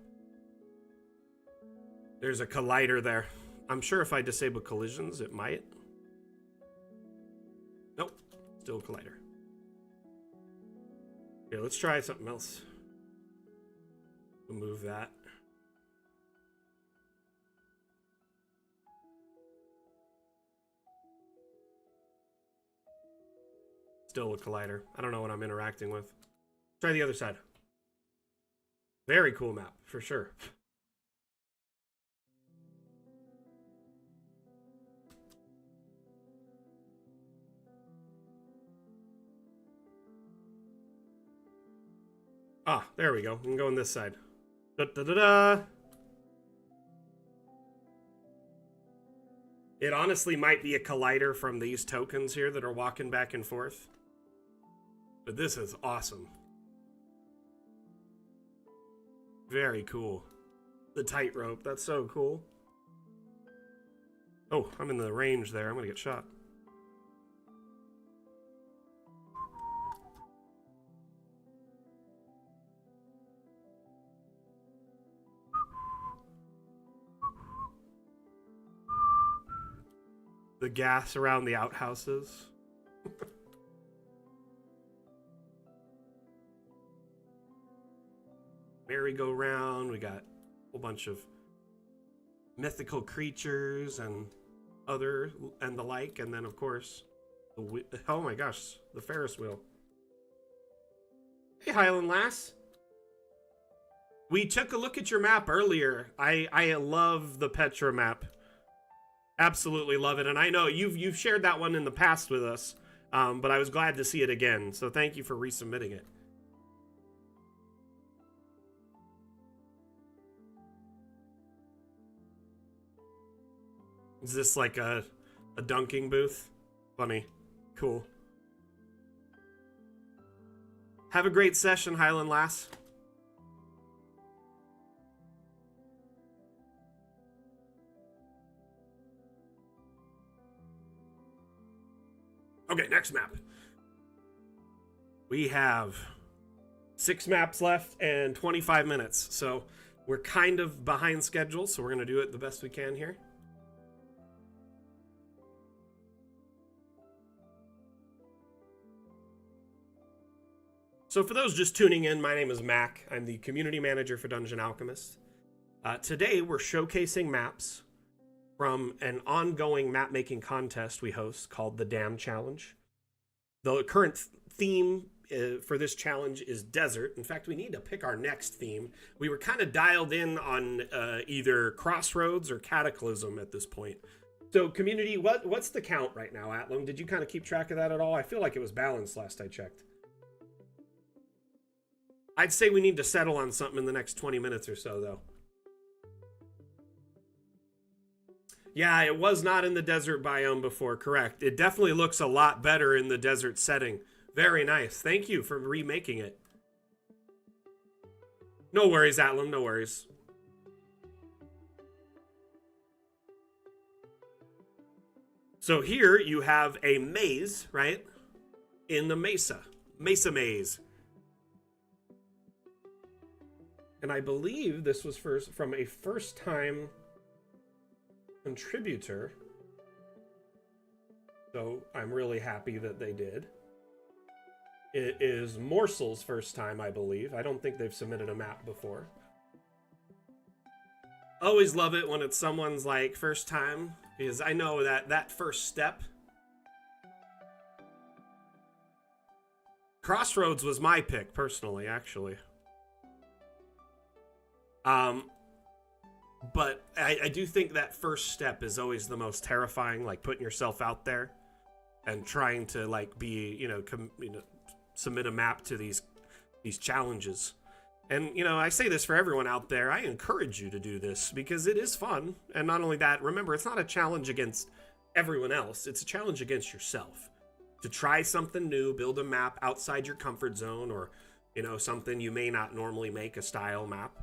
There's a collider there. I'm sure if I disable collisions, it might. Nope, still a collider. Here, let's try something else. We'll move that. Still a collider. I don't know what I'm interacting with. Try the other side. Very cool map, for sure. Ah, there we go. We can go on this side. Da-da-da-da! It honestly might be a collider from these tokens here that are walking back and forth. But this is awesome. Very cool. The tightrope, that's so cool. Oh, I'm in the range there. I'm gonna get shot. The gas around the outhouses. Merry-go-round. We got a whole bunch of mythical creatures and the like, and then of course oh my gosh, the Ferris wheel. Hey, Highland lass. We took a look at your map earlier. I love the Petra map. Absolutely love it, and I know you've shared that one in the past with us, but I was glad to see it again. So thank you for resubmitting it. Is this like a dunking booth? Funny. Cool. Have a great session, Highland lass. Okay, next map. We have 6 maps left and 25 minutes. So we're kind of behind schedule, so we're going to do it the best we can here. So for those just tuning in, my name is Mac. I'm the community manager for Dungeon Alchemist. Today we're showcasing maps from an ongoing map-making contest we host called the Dam Challenge. The current theme for this challenge is desert. In fact, we need to pick our next theme. We were kind of dialed in on either crossroads or cataclysm at this point. So community, what's the count right now, Atlam? Did you kind of keep track of that at all? I feel like it was balanced last I checked. I'd say we need to settle on something in the next 20 minutes or so, though. Yeah, it was not in the desert biome before, correct. It definitely looks a lot better in the desert setting. Very nice. Thank you for remaking it. No worries, Atlam, no worries. So here you have a maze, right? In the mesa. Mesa maze. And I believe this was from a first-time contributor. So I'm really happy that they did. It is Morsel's first time, I believe. I don't think they've submitted a map before. Always love it when it's someone's like first time, because I know that first step. Crossroads was my pick personally, actually. But I do think that first step is always the most terrifying, like putting yourself out there and trying to like be, submit a map to these challenges. And, I say this for everyone out there. I encourage you to do this because it is fun. And not only that, remember, it's not a challenge against everyone else. It's a challenge against yourself. To try something new, build a map outside your comfort zone, or, something you may not normally make, a style map.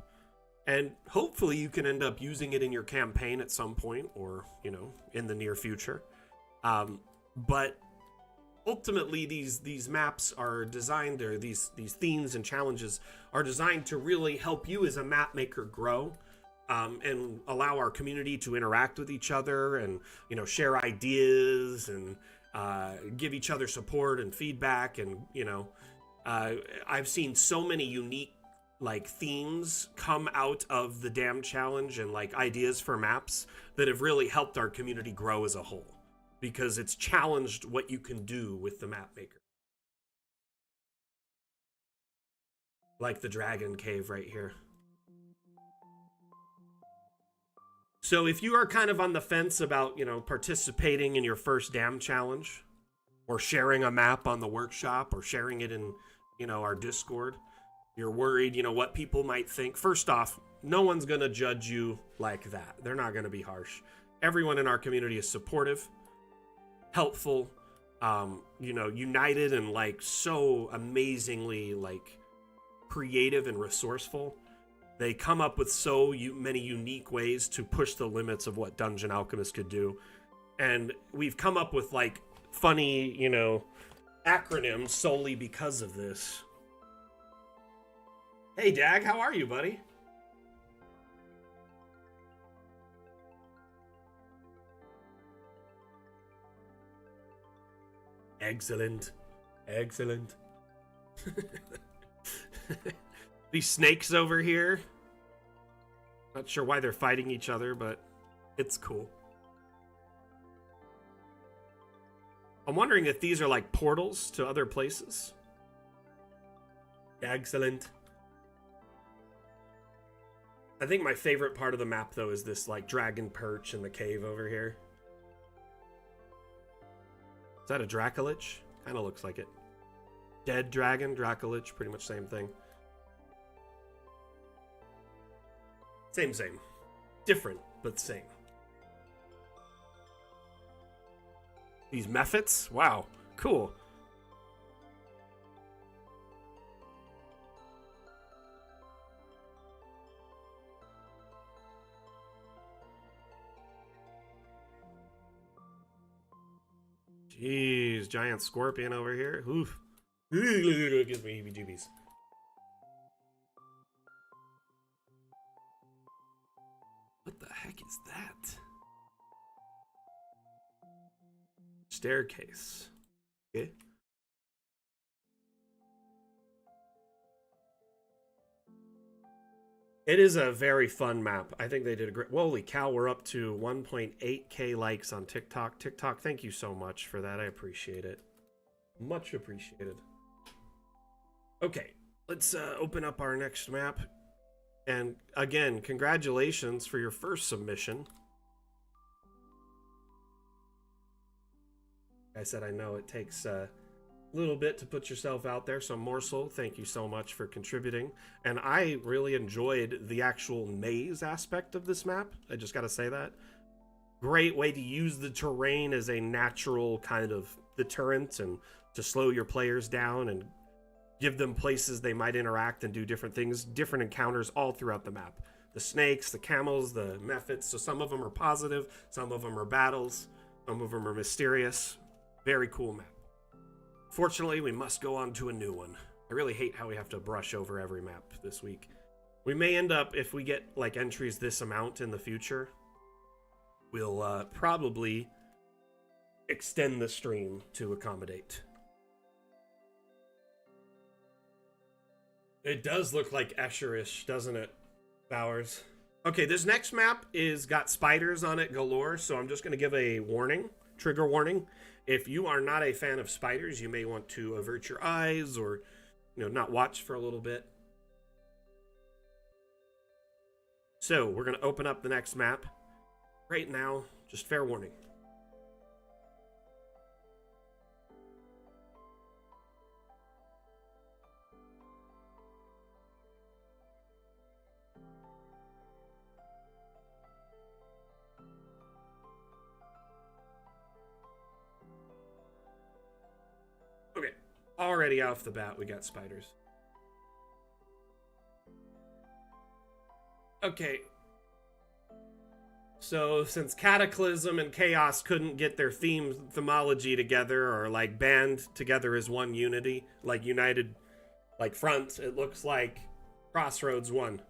And hopefully you can end up using it in your campaign at some point or, in the near future. But ultimately, these maps are designed, or these themes and challenges are designed to really help you as a map maker grow, and allow our community to interact with each other and, share ideas and give each other support and feedback. And, I've seen so many unique themes come out of the Dam Challenge and ideas for maps that have really helped our community grow as a whole, because it's challenged what you can do with the map maker. Like the dragon cave right here. So if you are kind of on the fence about, participating in your first Dam Challenge, or sharing a map on the workshop, or sharing it in, our Discord, you're worried, what people might think. First off, no one's going to judge you like that. They're not going to be harsh. Everyone in our community is supportive, helpful, united, and so amazingly creative and resourceful. They come up with so many unique ways to push the limits of what Dungeon Alchemist could do. And we've come up with funny, acronyms solely because of this. Hey, Dag, how are you, buddy? Excellent. Excellent. These snakes over here. Not sure why they're fighting each other, but it's cool. I'm wondering if these are portals to other places. Excellent. I think my favorite part of the map, though, is this dragon perch in the cave over here. Is that a Dracolich? Kind of looks like it. Dead dragon, Dracolich, pretty much same thing. Same. Different, but same. These mephits? Wow, cool. Jeez, giant scorpion over here. Oof. It gives me heebie-jeebies. What the heck is that? Staircase. Okay. It is a very fun map. I think they did a great... Holy cow, we're up to 1.8k likes on TikTok. TikTok, thank you so much for that. I appreciate it. Much appreciated. Okay, let's open up our next map. And again, congratulations for your first submission. Like I said, I know it takes a little bit to put yourself out there, so Morsel, thank you so much for contributing. And I really enjoyed the actual maze aspect of this map. I just gotta say that. Great way to use the terrain as a natural kind of deterrent and to slow your players down and give them places they might interact and do different things, different encounters all throughout the map. The snakes, the camels, the mephits. So some of them are positive, some of them are battles, some of them are mysterious. Very cool map. Fortunately, we must go on to a new one. I really hate how we have to brush over every map this week. We may end up, if we get like entries this amount in the future, we'll probably extend the stream to accommodate. It does look like Escher-ish, doesn't it, Bowers? Okay, this next map is got spiders on it galore, so I'm just going to give a warning, trigger warning. If you are not a fan of spiders, you may want to avert your eyes or, not watch for a little bit. So, we're going to open up the next map right now, just fair warning. Okay, already off the bat, we got spiders. Okay. So, since Cataclysm and Chaos couldn't get their themology together or, like, band together as one unity, like, united, like, front, it looks like Crossroads won.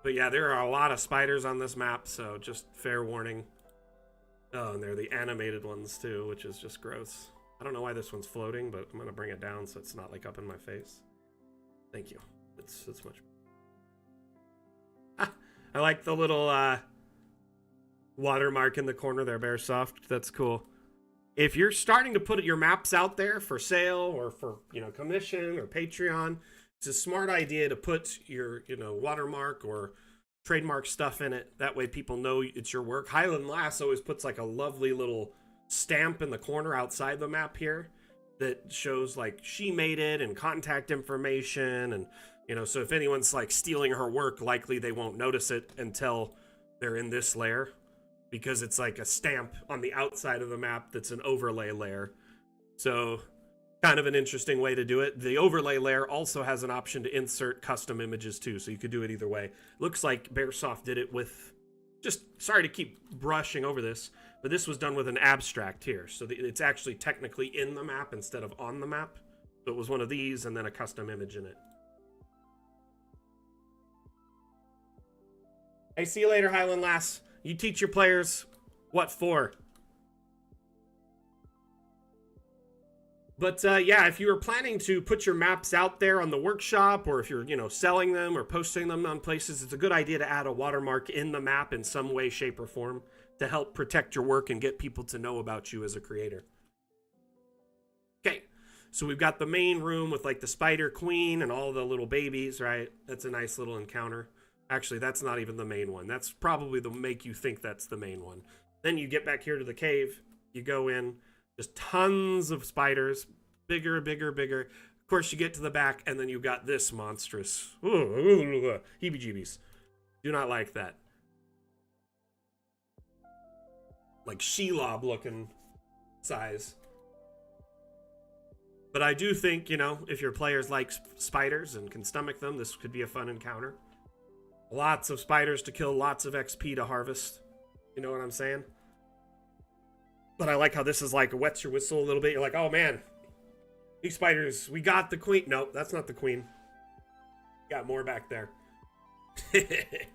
But yeah, there are a lot of spiders on this map, so just fair warning. Oh, and they're the animated ones too, which is just gross. I don't know why this one's floating, but I'm gonna bring it down so it's not like up in my face. Thank you. It's much. I like the little watermark in the corner there, Besoft. That's cool. If you're starting to put your maps out there for sale or for commission or Patreon, it's a smart idea to put your watermark or trademark stuff in it. That way people know it's your work. Highland Lass always puts like a lovely little stamp in the corner outside the map here that shows like she made it and contact information, and so if anyone's like stealing her work, likely they won't notice it until they're in this layer, because it's like a stamp on the outside of the map that's an overlay layer. So kind of an interesting way to do it. The overlay layer also has an option to insert custom images too, so you could do it either way. Looks like Bearsoft did it with, just sorry to keep brushing over this, but this was done with an abstract here, so it's actually technically in the map instead of on the map. So it was one of these and then a custom image in it. Hey, see you later, Highland Lass. You teach your players what for. But yeah, if you were planning to put your maps out there on the workshop, or if you're, selling them or posting them on places, it's a good idea to add a watermark in the map in some way, shape, or form to help protect your work and get people to know about you as a creator. Okay, so we've got the main room with like the spider queen and all the little babies, right? That's a nice little encounter. Actually, that's not even the main one. That's probably the make you think that's the main one. Then you get back here to the cave. You go in. Just tons of spiders. Bigger, bigger, bigger. Of course, you get to the back, and then you've got this monstrous. Heebie-jeebies. Do not like that. Like Shelob looking size. But I do think, if your players like spiders and can stomach them, this could be a fun encounter. Lots of spiders to kill, lots of XP to harvest. You know what I'm saying? But I like how this is like wets your whistle a little bit. You're like, oh man, these spiders, we got the queen. Nope, that's not the queen. Got more back there. Okay,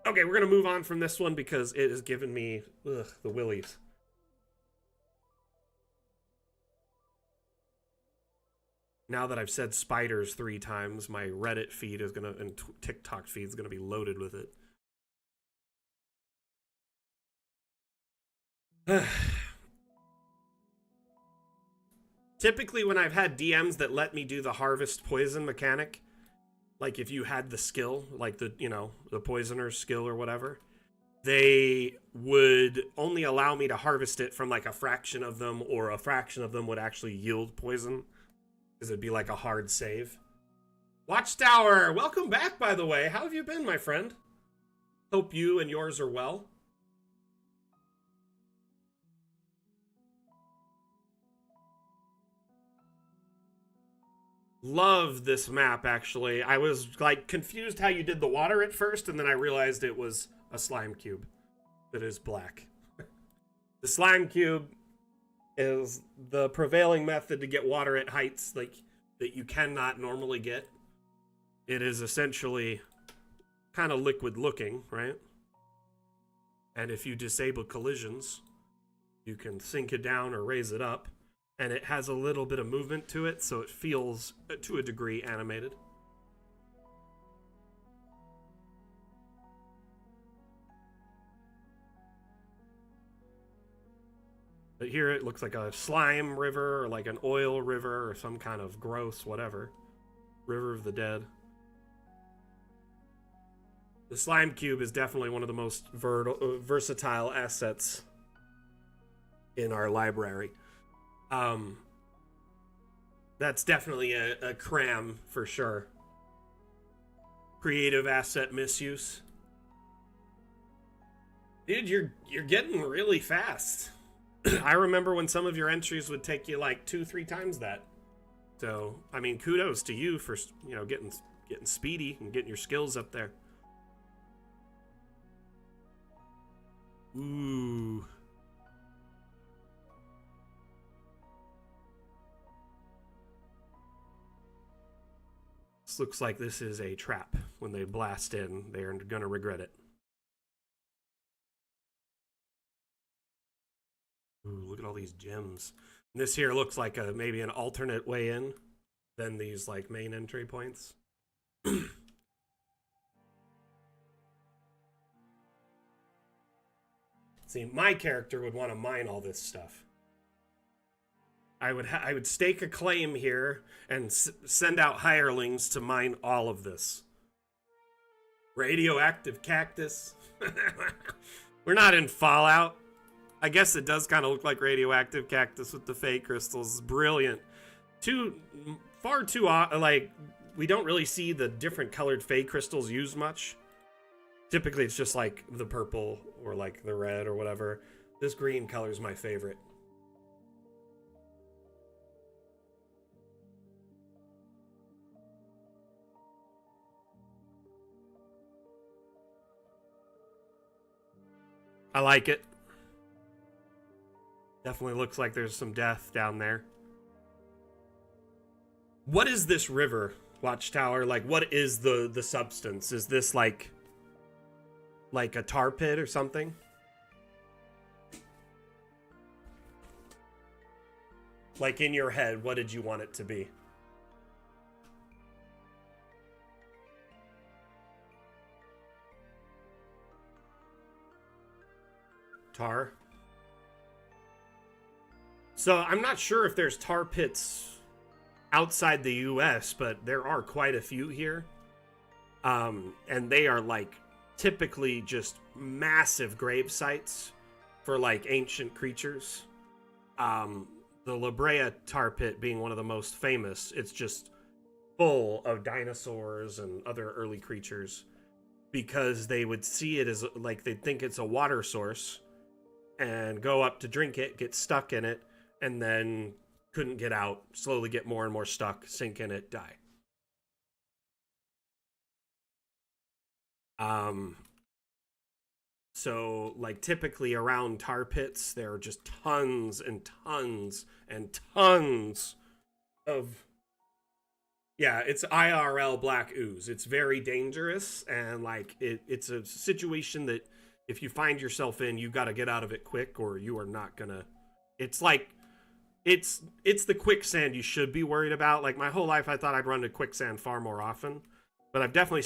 we're going to move on from this one because it has given me the willies. Now that I've said spiders 3 times, my Reddit feed is going to, and TikTok feed is going to be loaded with it. Typically when I've had DMs that let me do the harvest poison mechanic, like if you had the skill, like the, you know, the poisoner's skill or whatever, they would only allow me to harvest it from like a fraction of them, or a fraction of them would actually yield poison, because it'd be like a hard save. Watchtower, welcome back, by the way. How have you been, my friend? Hope you and yours are well. Love this map, actually. I was like confused how you did the water at first, and then I realized it was a slime cube that is black. The slime cube is the prevailing method to get water at heights like that you cannot normally get. It is essentially kind of liquid looking, right? And if you disable collisions, you can sink it down or raise it up. And it has a little bit of movement to it, so it feels, to a degree, animated. But here it looks like a slime river, or like an oil river, or some kind of gross whatever. River of the Dead. The slime cube is definitely one of the most versatile assets in our library. That's definitely a cram for sure. Creative asset misuse. Dude, you're getting really fast. I remember when some of your entries would take you like 2-3 times that. So, I mean, kudos to you for, you know, getting speedy and getting your skills up there. Ooh. This looks like this is a trap. When they blast in, they're gonna regret it. Ooh, look at all these gems. And this here looks like a maybe an alternate way in than these like main entry points. See, my character would want to mine all this stuff. I would stake a claim here and send out hirelings to mine all of this. Radioactive cactus. We're not in Fallout. I guess it does kind of look like radioactive cactus with the fey crystals. Brilliant. Far too like, we don't really see the different colored fey crystals used much. Typically it's just like the purple or like the red or whatever. This green color is my favorite. I like it. Definitely looks like there's some death down there. What is this river, Watchtower? Like, what is the substance? Is this like a tar pit or something? Like in your head, what did you want it to be? Tar. So I'm not sure if there's tar pits outside the US, but there are quite a few here. And they are like typically just massive grave sites for like ancient creatures. The La Brea tar pit being one of the most famous. It's just full of dinosaurs and other early creatures because they would see it as like they'd think it's a water source and go up to drink it, get stuck in it, and then couldn't get out, slowly get more and more stuck, sink in it, die. So like typically around tar pits, there are just tons and tons and tons of, yeah, it's IRL black ooze. It's very dangerous, and like it's a situation that if you find yourself in, you got to get out of it quick, or you are not gonna. It's like it's the quicksand you should be worried about. Like my whole life, I thought I'd run to quicksand far more often, but I've definitely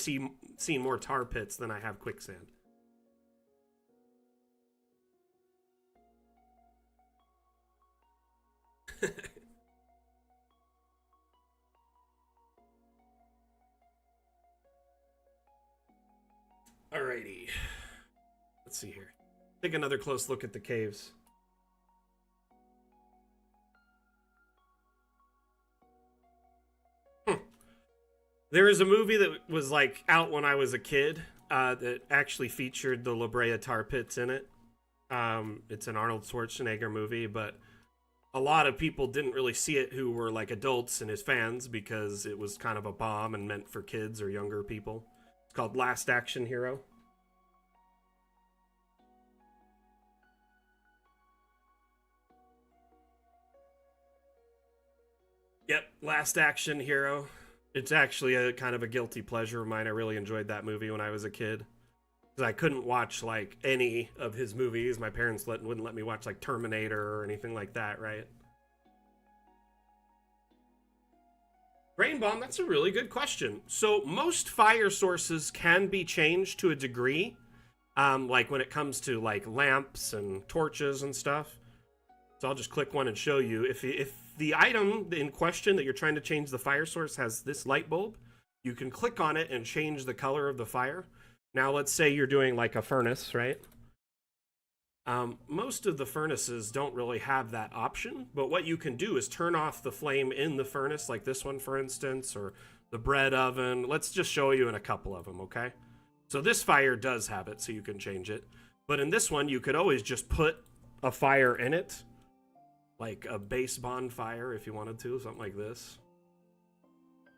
seen more tar pits than I have quicksand. Alrighty. Let's see here. Take another close look at the caves. There is a movie that was like out when I was a kid that actually featured the La Brea tar pits in it. It's an Arnold Schwarzenegger movie, but a lot of people didn't really see it who were like adults and his fans because it was kind of a bomb and meant for kids or younger people. It's called Last Action Hero. Yep, Last Action Hero. It's actually a kind of a guilty pleasure of mine. I really enjoyed that movie when I was a kid. Because I couldn't watch like any of his movies. My parents wouldn't let me watch like Terminator or anything like that, right? Brain Bomb, that's a really good question. So most fire sources can be changed to a degree. Like when it comes to like lamps and torches and stuff. So I'll just click one and show you. If the item in question that you're trying to change the fire source has this light bulb, you can click on it and change the color of the fire. Now let's say you're doing like a furnace, right? Most of the furnaces don't really have that option, but what you can do is turn off the flame in the furnace, like this one for instance, or the bread oven. Let's just show you in a couple of them, okay? So this fire does have it, so you can change it. But in this one, you could always just put a fire in it, like a base bonfire if you wanted to, something like this.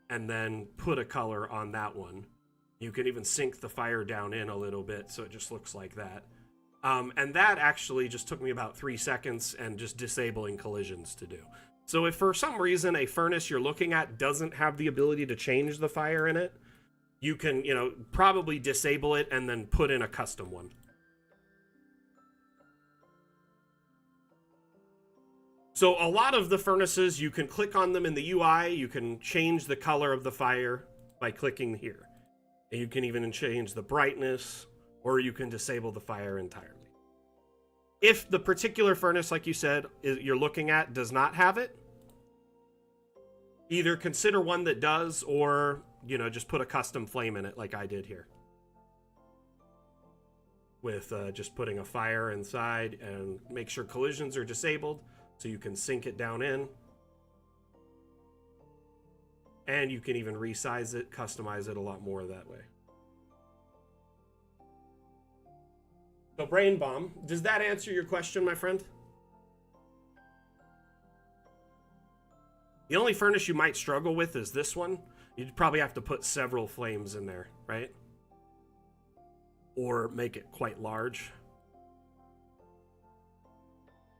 And then put a color on that one. You can even sink the fire down in a little bit so it just looks like that. And that actually just took me about 3 seconds and just disabling collisions to do. So if for some reason a furnace you're looking at doesn't have the ability to change the fire in it, you can, probably disable it and then put in a custom one. So a lot of the furnaces, you can click on them in the UI. You can change the color of the fire by clicking here. And you can even change the brightness, or you can disable the fire entirely. If the particular furnace, like you said, you're looking at does not have it, either consider one that does, or, just put a custom flame in it like I did here. With just putting a fire inside, and make sure collisions are disabled so you can sink it down in. And you can even resize it, customize it a lot more that way. So Brain Bomb, does that answer your question, my friend? The only furnace you might struggle with is this one. You'd probably have to put several flames in there, right? Or make it quite large.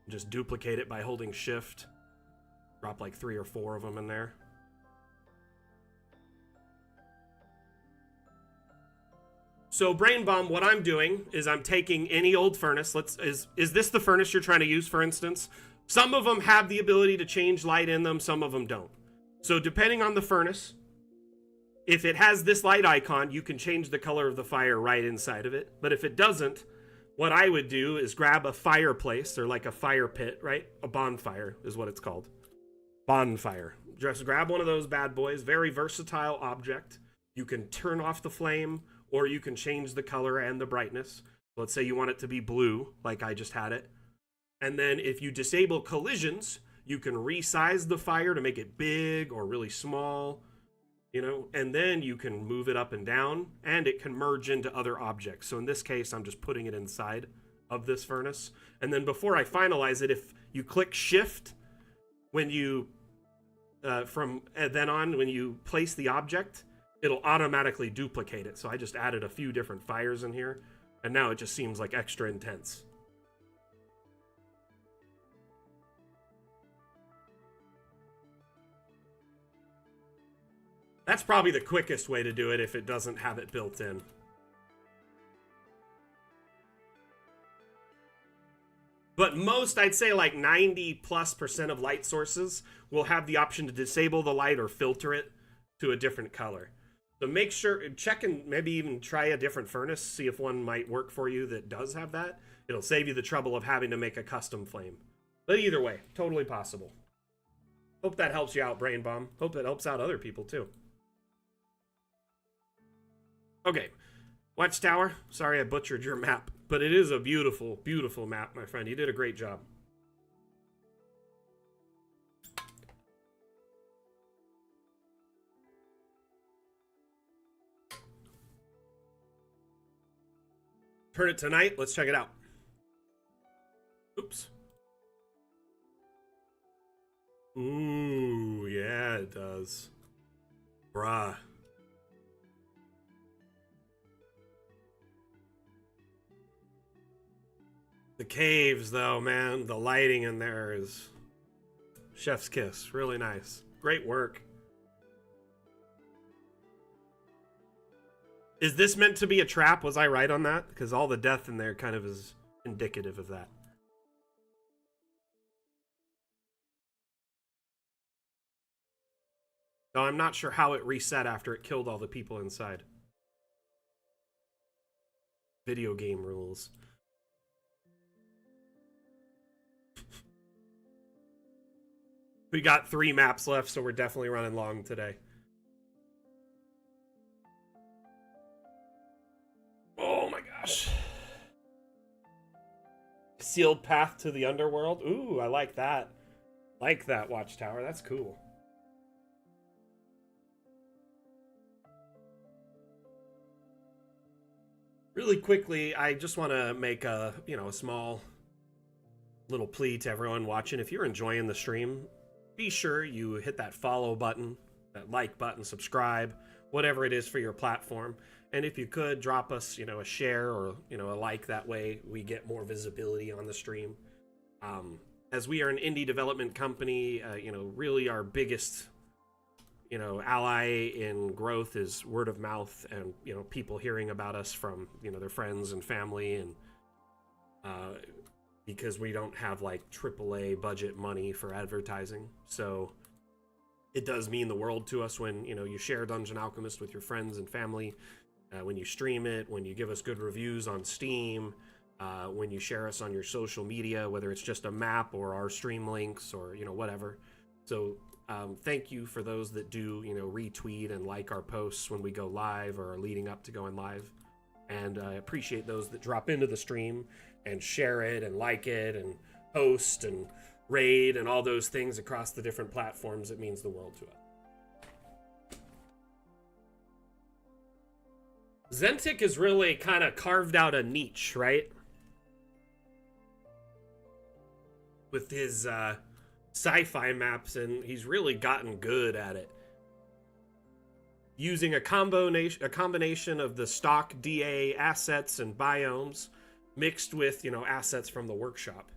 Just duplicate it by holding shift. Drop like 3 or 4 of them in there. So Brain Bomb, what I'm doing is I'm taking any old furnace. Is this the furnace you're trying to use, for instance? Some of them have the ability to change light in them, some of them don't. So depending on the furnace, if it has this light icon, you can change the color of the fire right inside of it. But if it doesn't, what I would do is grab a fireplace, or like a fire pit, right? A bonfire is what it's called. Bonfire. Just grab one of those bad boys. Very versatile object. You can turn off the flame, or you can change the color and the brightness. Let's say you want it to be blue, like I just had it. And then if you disable collisions, you can resize the fire to make it big or really small, and then you can move it up and down, and it can merge into other objects. So in this case, I'm just putting it inside of this furnace. And then before I finalize it, if you click shift, when you, when you place the object, it'll automatically duplicate it. So I just added a few different fires in here, and now it just seems like extra intense. That's probably the quickest way to do it if it doesn't have it built in. But most, I'd say like 90+% of light sources will have the option to disable the light or filter it to a different color. So make sure, check and maybe even try a different furnace, see if one might work for you that does have that. It'll save you the trouble of having to make a custom flame. But either way, totally possible. Hope that helps you out, Brain Bomb. Hope that helps out other people too. Okay, Watchtower, sorry I butchered your map, but it is a beautiful, beautiful map, my friend. You did a great job. Turn it tonight. Let's check it out. Oops. Ooh, yeah, it does. Bruh. The caves, though, man. The lighting in there is chef's kiss. Really nice. Great work. Is this meant to be a trap? Was I right on that? Because all the death in there kind of is indicative of that. Though I'm not sure how it reset after it killed all the people inside. Video game rules. We got 3 maps left, so we're definitely running long today. Oh my gosh. Sealed path to the underworld. Ooh, I like that. Like that, Watchtower. That's cool. Really quickly, I just want to make a, a small little plea to everyone watching. If you're enjoying the stream, be sure you hit that follow button, that like button, subscribe, whatever it is for your platform. And if you could, drop us, a share or, a like. That way we get more visibility on the stream. As we are an indie development company, really our biggest, ally in growth is word of mouth and, people hearing about us from, their friends and family. And because we don't have like AAA budget money for advertising. So it does mean the world to us when, you share Dungeon Alchemist with your friends and family, when you stream it, when you give us good reviews on Steam, when you share us on your social media, whether it's just a map or our stream links or, whatever. So thank you for those that do, retweet and like our posts when we go live or are leading up to going live. And I appreciate those that drop into the stream and share it and like it and post and raid and all those things across the different platforms. It means the world to us. Zentic has really kind of carved out a niche, right? With his sci-fi maps, and he's really gotten good at it. Using a combination of the stock DA assets and biomes mixed with, assets from the workshop.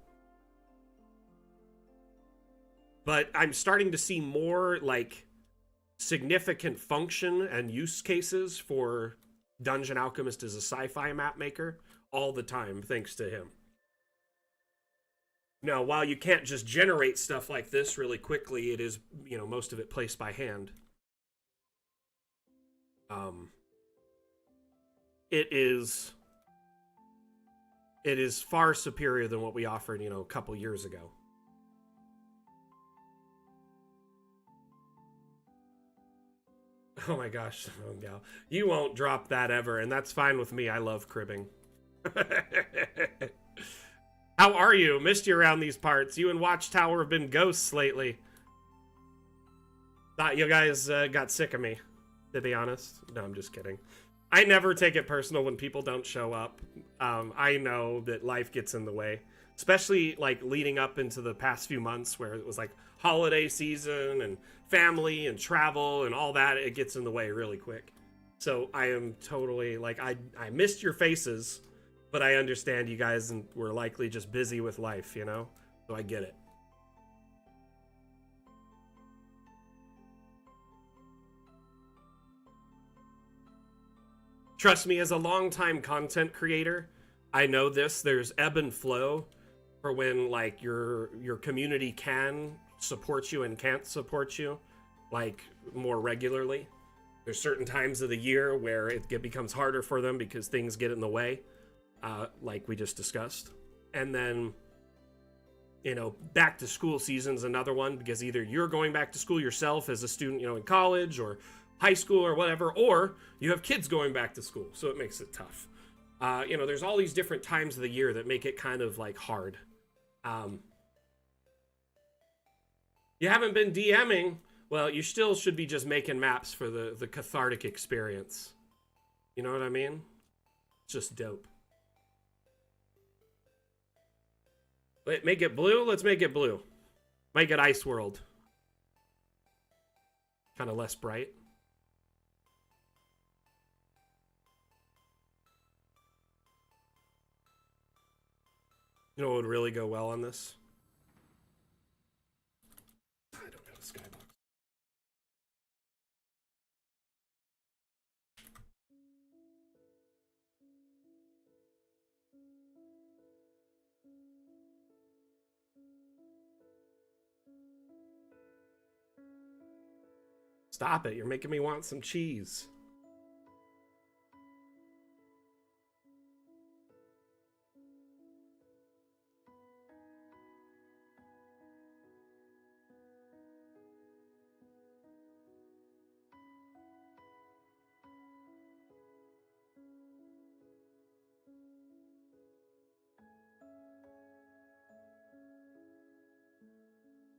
But I'm starting to see more like significant function and use cases for Dungeon Alchemist as a sci-fi map maker all the time, thanks to him. Now, while you can't just generate stuff like this really quickly, it is, most of it placed by hand. It is far superior than what we offered, a couple years ago. Oh my gosh, Simone Gal. You won't drop that ever, and that's fine with me. I love cribbing. How are you? Missed you around these parts. You and Watchtower have been ghosts lately. Thought you guys got sick of me, to be honest. No, I'm just kidding. I never take it personal when people don't show up. I know that life gets in the way, especially like leading up into the past few months where it was like holiday season and family and travel and all that. It gets in the way really quick. So I am totally like, I missed your faces, but I understand you guys were likely just busy with life, So I get it. Trust me, as a longtime content creator, I know this. There's ebb and flow for when like your community can support you and can't support you like more regularly. There's certain times of the year where it becomes harder for them because things get in the way, like we just discussed. And then, back to school season's another one because either you're going back to school yourself as a student, in college, or high school or whatever, or you have kids going back to school, so it makes it tough. You know, there's all these different times of the year that make it kind of like hard. You haven't been DMing, well, you still should be just making maps for the cathartic experience. You know what I mean? It's just dope. Make it blue? Let's make it blue. Make it Ice World. Kind of less bright. You know what would really go well on this? I don't have a skybox. Stop it, you're making me want some cheese.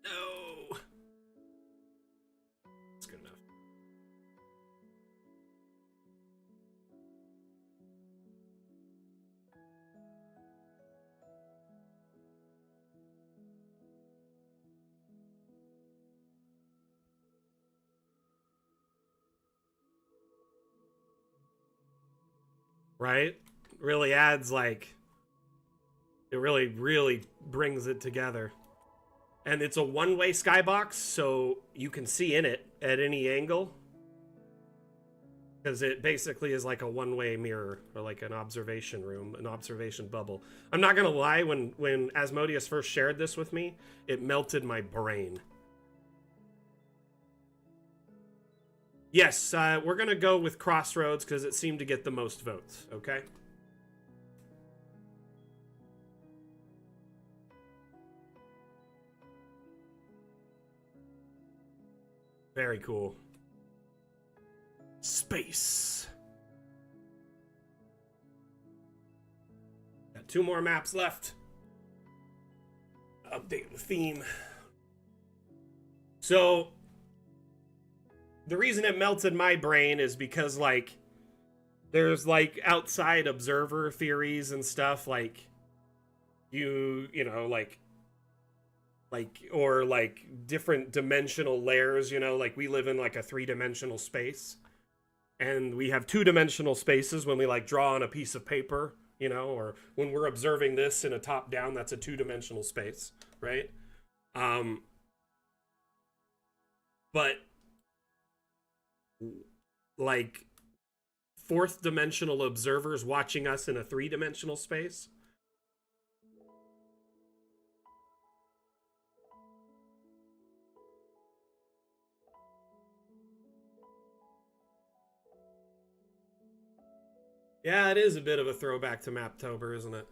No. That's good enough. Right? Really adds like, it really brings it together. And it's a one-way skybox, so you can see in it at any angle. Because it basically is like a one-way mirror, or like an observation room, an observation bubble. I'm not gonna lie, when Asmodeus first shared this with me, it melted my brain. Yes, we're gonna go with Crossroads because it seemed to get the most votes, okay? Very cool. Space. Got 2 more maps left. Update the theme. So, the reason it melted my brain is because, like, there's, like, outside observer theories and stuff, like, you know, like, or, like, different dimensional layers, you know, like, we live in, like, a 3-dimensional space. And we have 2-dimensional spaces when we, like, draw on a piece of paper, you know, or when we're observing this in a top-down, that's a 2-dimensional space, right? But, like, 4th-dimensional observers watching us in a 3-dimensional space. Yeah, it is a bit of a throwback to Maptober, isn't it?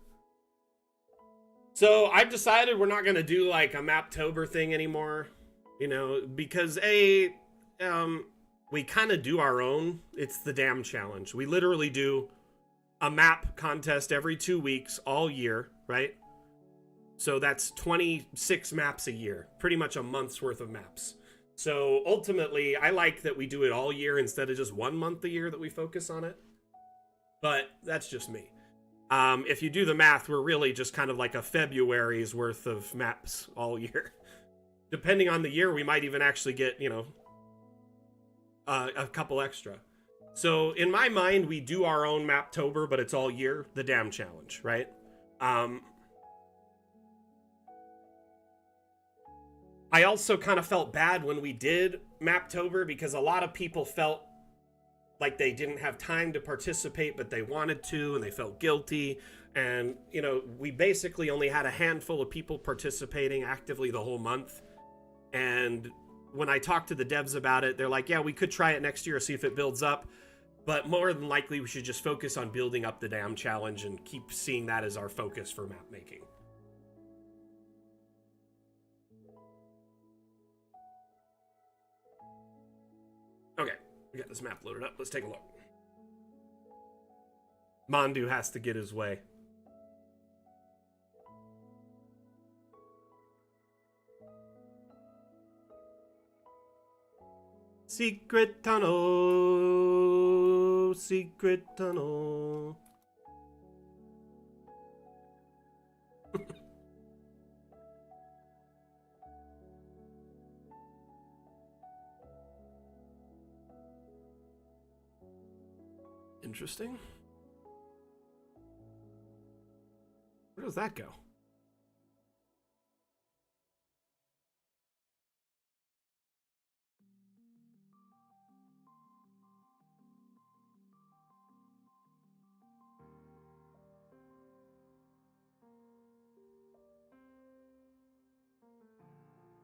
So I've decided we're not going to do like a Maptober thing anymore, you know, because we kind of do our own. It's the Dam Challenge. We literally do a map contest every 2 weeks all year, right? So that's 26 maps a year, pretty much a month's worth of maps. So ultimately, I like that we do it all year instead of just 1 month a year that we focus on it. But that's just me. If you do the math, we're really just kind of like a February's worth of maps all year. Depending on the year, we might even actually get, you know, a couple extra. So in my mind, we do our own Maptober, but it's all year, the Dam Challenge, right? I also kind of felt bad when we did Maptober because a lot of people felt like they didn't have time to participate, but they wanted to, and they felt guilty. And, you know, we basically only had a handful of people participating actively the whole month. And when I talked to the devs about it, they're like, yeah, we could try it next year, see if it builds up. But more than likely, we should just focus on building up the Dam Challenge and keep seeing that as our focus for map making. Okay. We got this map loaded up. Let's take a look. Mandu has to get his way. Secret tunnel, secret tunnel. Interesting. Where does that go?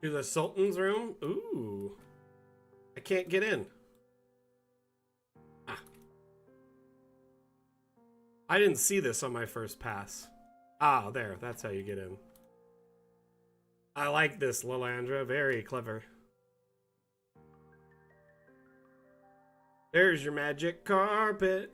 To the Sultan's room? Ooh. I can't get in. Ah. I didn't see this on my first pass. Ah, there. That's how you get in. I like this, Lolandra. Very clever. There's your magic carpet.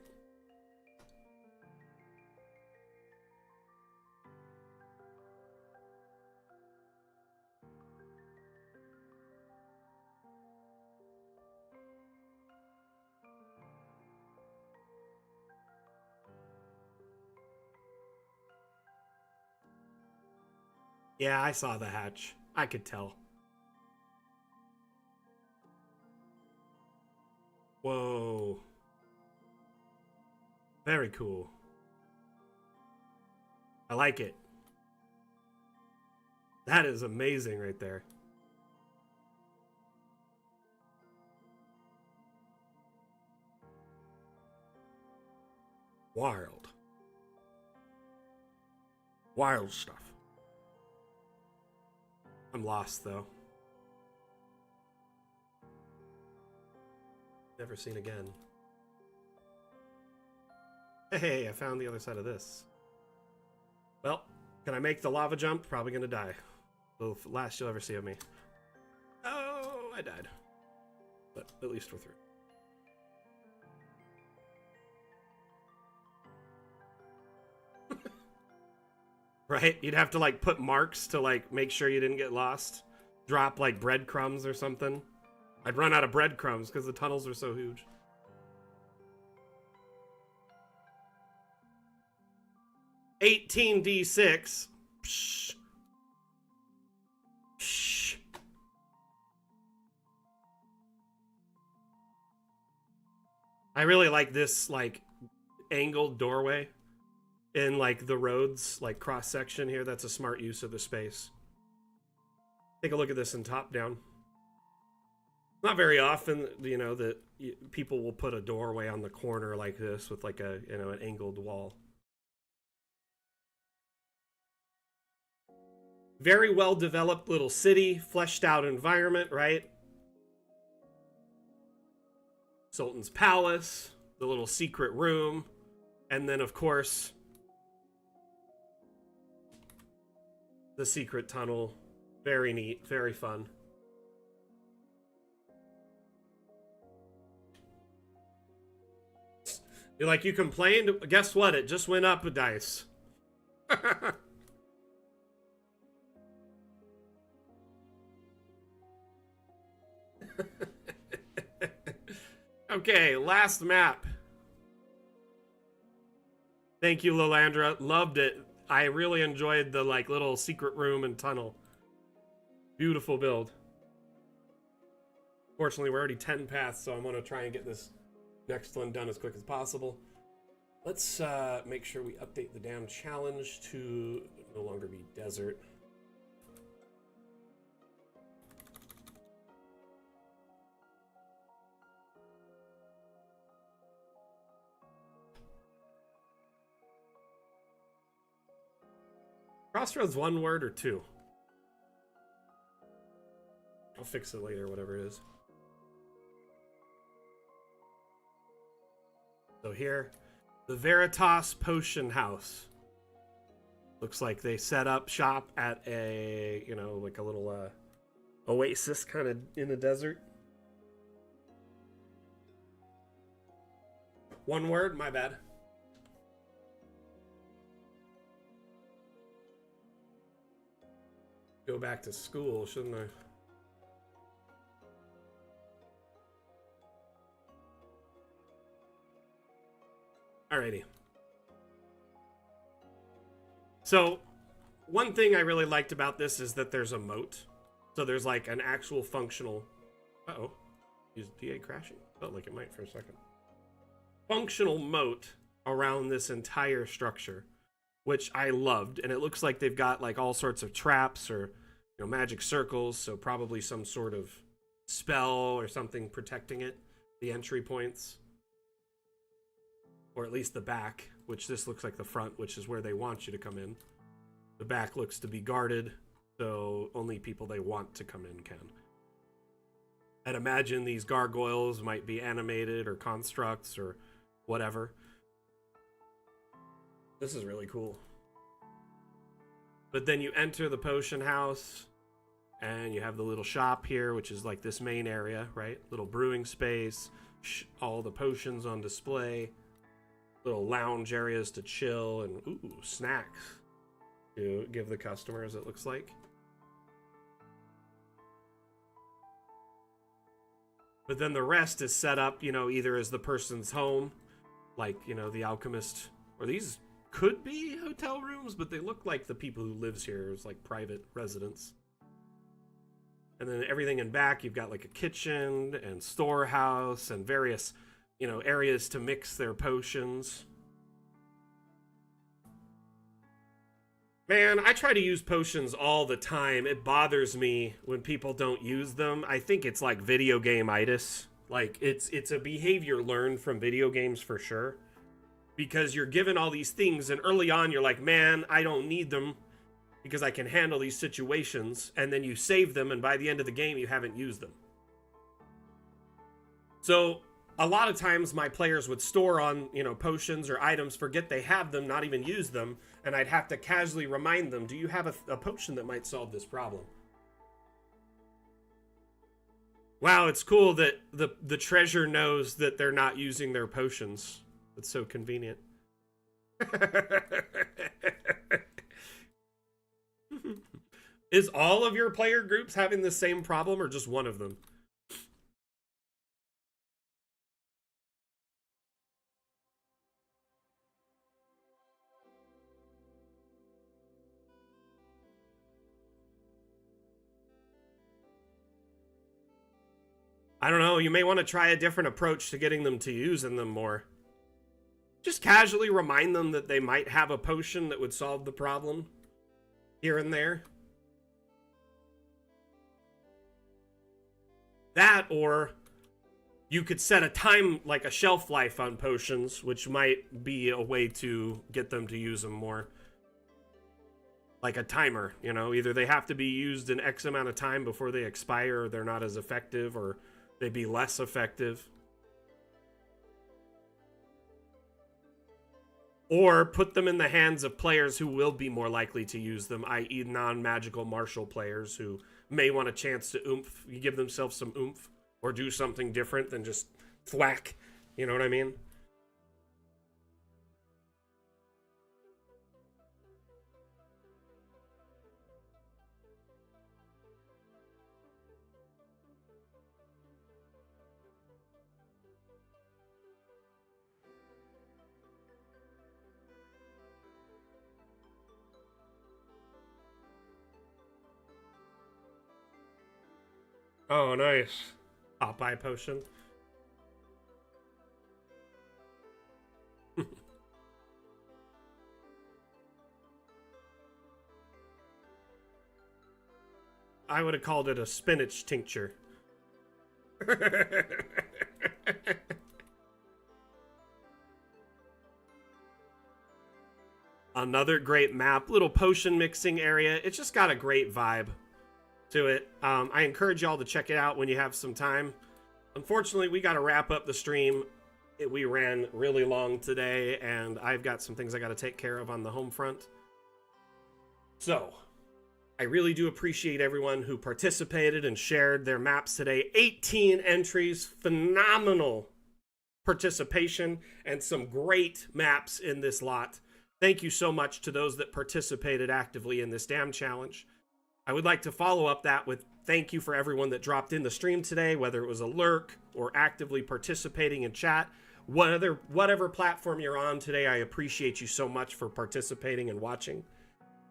Yeah, I saw the hatch. I could tell. Whoa. Very cool. I like it. That is amazing right there. Wild. Wild stuff. I'm lost, though. Never seen again. Hey, I found the other side of this. Well, can I make the lava jump? Probably gonna die. The last you'll ever see of me. Oh, I died. But at least we're through. Right? You'd have to, like, put marks to, like, make sure you didn't get lost. Drop, like, breadcrumbs or something. I'd run out of breadcrumbs because the tunnels are so huge. $18d6. Psh. Psh. I really like this, like, angled doorway in, like, the roads, like, cross-section here. That's a smart use of the space. Take a look at this in top-down. Not very often, you know, that people will put a doorway on the corner like this with, like, a, you know, an angled wall. Very well-developed little city, fleshed-out environment, right? Sultan's palace, the little secret room, and then, of course, the secret tunnel. Very neat, very fun. You're like, you complained? Guess what? It just went up a dice. Okay, last map. Thank you, Lolandra. Loved it. I really enjoyed the, like, little secret room and tunnel. Beautiful build. Fortunately, we're already 10 paths, so I'm going to try and get this next one done as quick as possible. Let's make sure we update the damn challenge to no longer be desert. Crossroads, one word or two? I'll fix it later, whatever it is. So here, the Veritas Potion House. Looks like they set up shop at a, you know, like a little oasis kind of in the desert. One word? My bad. Go back to school, shouldn't I? Alrighty. So, one thing I really liked about this is that there's a moat. So there's like an actual functional... Uh-oh. Is DA crashing? Felt like it might for a second. Functional moat around this entire structure, which I loved. And it looks like they've got like all sorts of traps or, you know, magic circles. So probably some sort of spell or something protecting it. The entry points. Or at least the back, which this looks like the front, which is where they want you to come in. The back looks to be guarded, so only people they want to come in can. I'd imagine these gargoyles might be animated or constructs or whatever. This is really cool. But then you enter the potion house, and you have the little shop here, which is like this main area, right? Little brewing space, all the potions on display. Little lounge areas to chill, and ooh, snacks to give the customers, it looks like. But then the rest is set up, you know, either as the person's home, like, you know, the alchemist, or these could be hotel rooms, but they look like the people who lives here is like private residence. And then everything in back, you've got like a kitchen and storehouse and various, you know, areas to mix their potions. Man, I try to use potions all the time. It bothers me when people don't use them. I think it's like video game-itis. Like, it's a behavior learned from video games for sure. Because you're given all these things, and early on you're like, man, I don't need them because I can handle these situations. And then you save them, and by the end of the game, you haven't used them. So a lot of times my players would store on, you know, potions or items, forget they have them, not even use them, and I'd have to casually remind them, do you have a potion that might solve this problem? Wow, it's cool that the treasure knows that they're not using their potions. It's so convenient. Is all of your player groups having the same problem, or just one of them? I don't know, you may want to try a different approach to getting them to using them more. Just casually remind them that they might have a potion that would solve the problem here and there. That, or you could set a time, like a shelf life on potions, which might be a way to get them to use them more. Like a timer, you know, either they have to be used in X amount of time before they expire, or they're not as effective, or they be less effective. Or put them in the hands of players who will be more likely to use them, i.e. non-magical martial players who may want a chance to oomph, you give themselves some oomph, or do something different than just thwack, you know what I mean? Oh, nice. Popeye potion. I would have called it a spinach tincture. Another great map, little potion mixing area. It's just got a great vibe to it. I encourage y'all to check it out when you have some time. Unfortunately, we got to wrap up the stream. We ran really long today, and I've got some things I got to take care of on the home front. So, I really do appreciate everyone who participated and shared their maps today. 18 entries, phenomenal participation and some great maps in this lot. Thank you so much to those that participated actively in this dam challenge. I would like to follow up that with thank you for everyone that dropped in the stream today, whether it was a lurk or actively participating in chat. Whatever platform you're on today, I appreciate you so much for participating and watching.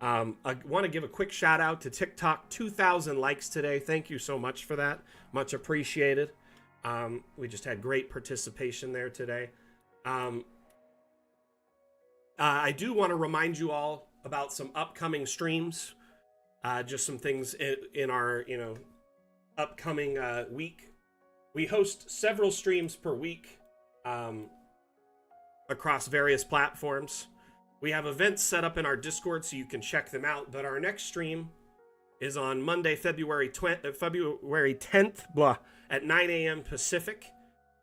I want to give a quick shout out to TikTok. 2,000 likes today. Thank you so much for that. Much appreciated. We just had great participation there today. I do want to remind you all about some upcoming streams. Just some things in our, upcoming week. We host several streams per week across various platforms. We have events set up in our Discord so you can check them out, but our next stream is on Monday, February 10th, at 9 a.m. Pacific.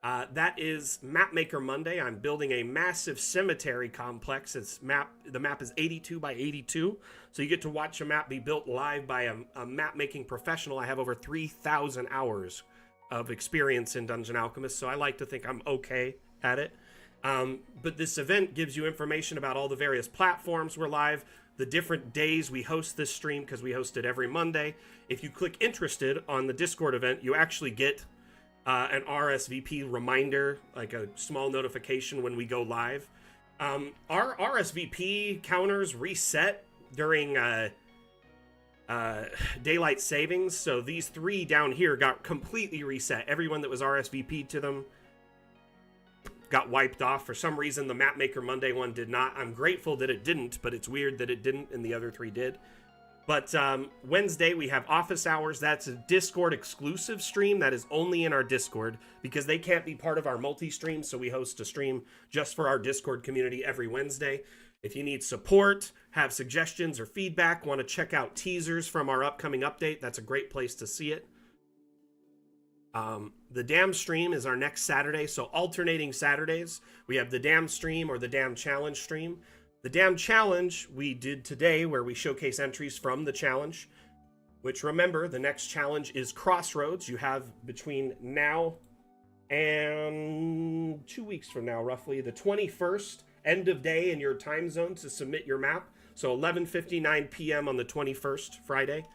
That is Mapmaker Monday. I'm building a massive cemetery complex. The map is 82 by 82, so you get to watch a map be built live by a map-making professional. I have over 3,000 hours of experience in Dungeon Alchemist, so I like to think I'm okay at it. But this event gives you information about all the various platforms we're live, the different days we host this stream, because we host it every Monday. If you click interested on the Discord event, you actually get an RSVP reminder, like a small notification when we go live. Our RSVP counters reset during daylight savings, so these 3 down here got completely reset. Everyone that was RSVP'd to them got wiped off. For some reason, the Mapmaker Monday one did not. I'm grateful that it didn't, but it's weird that it didn't and the other 3 did. But Wednesday, we have office hours. That's a Discord exclusive stream that is only in our Discord because they can't be part of our multi-stream, so we host a stream just for our Discord community every Wednesday. If you need support, have suggestions or feedback, want to check out teasers from our upcoming update, that's a great place to see it. The Dam stream is our next Saturday, so alternating Saturdays, we have the Dam stream or the Dam challenge stream. The Dam challenge we did today, where we showcase entries from the challenge, which, remember, the next challenge is Crossroads. You have between now and 2 weeks from now, roughly, the 21st, end of day in your time zone to submit your map. So 11:59 p.m. on the 21st, Friday.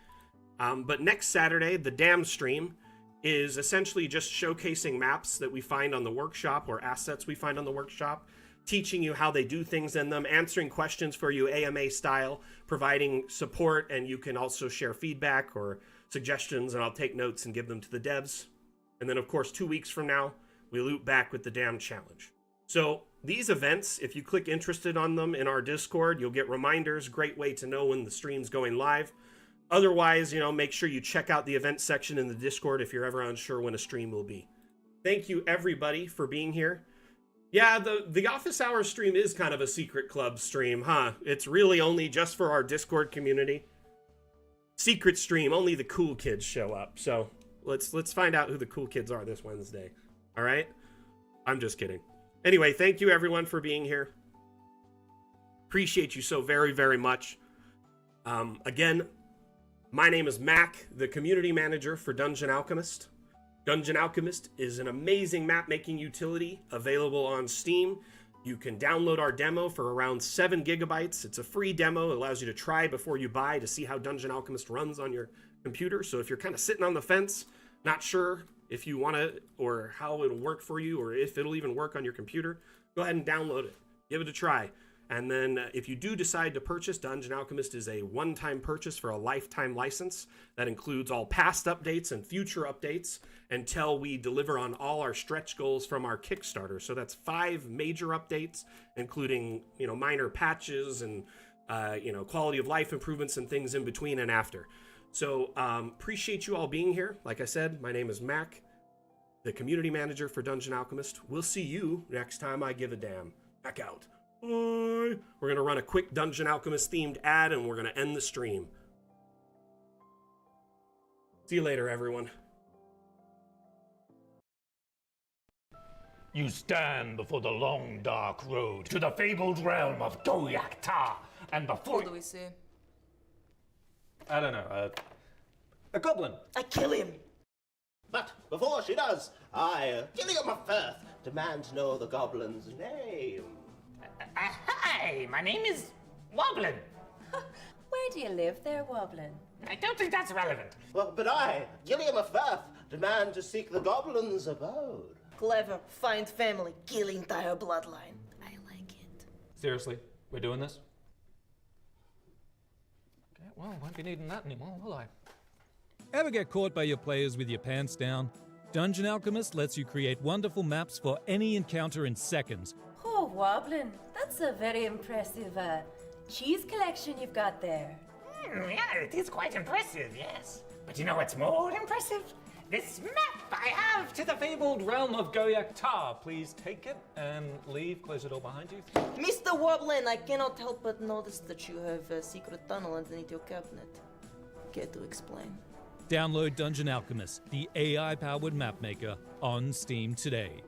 But next Saturday, the Dam stream is essentially just showcasing maps that we find on the workshop or assets we find on the workshop, teaching you how they do things in them, answering questions for you AMA style, providing support, and you can also share feedback or suggestions, and I'll take notes and give them to the devs. And then, of course, 2 weeks from now, we loop back with the Dam challenge. So these events, if you click interested on them in our Discord, you'll get reminders. Great way to know when the stream's going live. Otherwise, make sure you check out the event section in the Discord if you're ever unsure when a stream will be. Thank you, everybody, for being here. Yeah, the office hours stream is kind of a secret club stream, huh? It's really only just for our Discord community. Secret stream, only the cool kids show up. So let's find out who the cool kids are this Wednesday. All right? I'm just kidding. Anyway, thank you, everyone, for being here. Appreciate you so very, very much. Again, my name is Mac, the community manager for Dungeon Alchemist. Dungeon Alchemist is an amazing map-making utility available on Steam. You can download our demo for around 7 gigabytes. It's a free demo. It allows you to try before you buy to see how Dungeon Alchemist runs on your computer. So if you're kind of sitting on the fence, not sure if you want to or how it'll work for you or if it'll even work on your computer, go ahead and download it. Give it a try. And then if you do decide to purchase, Dungeon Alchemist is a one-time purchase for a lifetime license. That includes all past updates and future updates until we deliver on all our stretch goals from our Kickstarter. So that's 5 major updates, including, minor patches and, quality of life improvements and things in between and after. So appreciate you all being here. Like I said, my name is Mac, the community manager for Dungeon Alchemist. We'll see you next time I give a damn. Back out. Bye. We're going to run a quick Dungeon Alchemist themed ad and we're going to end the stream. See you later, everyone. You stand before the long, dark road to the fabled realm of Doyak-Ta, and before What do we see? I don't know, a goblin. I kill him! But before she does, I, Gilliam of Firth, Demand to know the goblin's name. Hi, my name is Woblin. Where do you live there, Woblin? I don't think that's relevant. Well, but I, Gilliam of Firth, demand to seek the goblin's abode. Clever, find family, kill entire bloodline. I like it. Seriously, we're doing this? Okay, well, won't be needing that anymore, will I? Ever get caught by your players with your pants down? Dungeon Alchemist lets you create wonderful maps for any encounter in seconds. Oh, Woblin, that's a very impressive cheese collection you've got there. Yeah, it is quite impressive, yes. But you know what's more impressive? This map I have to the fabled realm of Goyaktar, please take it and leave. Close the door behind you. Mr. Woblin, I cannot help but notice that you have a secret tunnel underneath your cabinet. Care to explain? Download Dungeon Alchemist, the AI-powered map maker, on Steam today.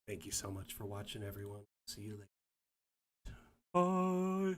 Thank you so much for watching, everyone. See you later. Bye.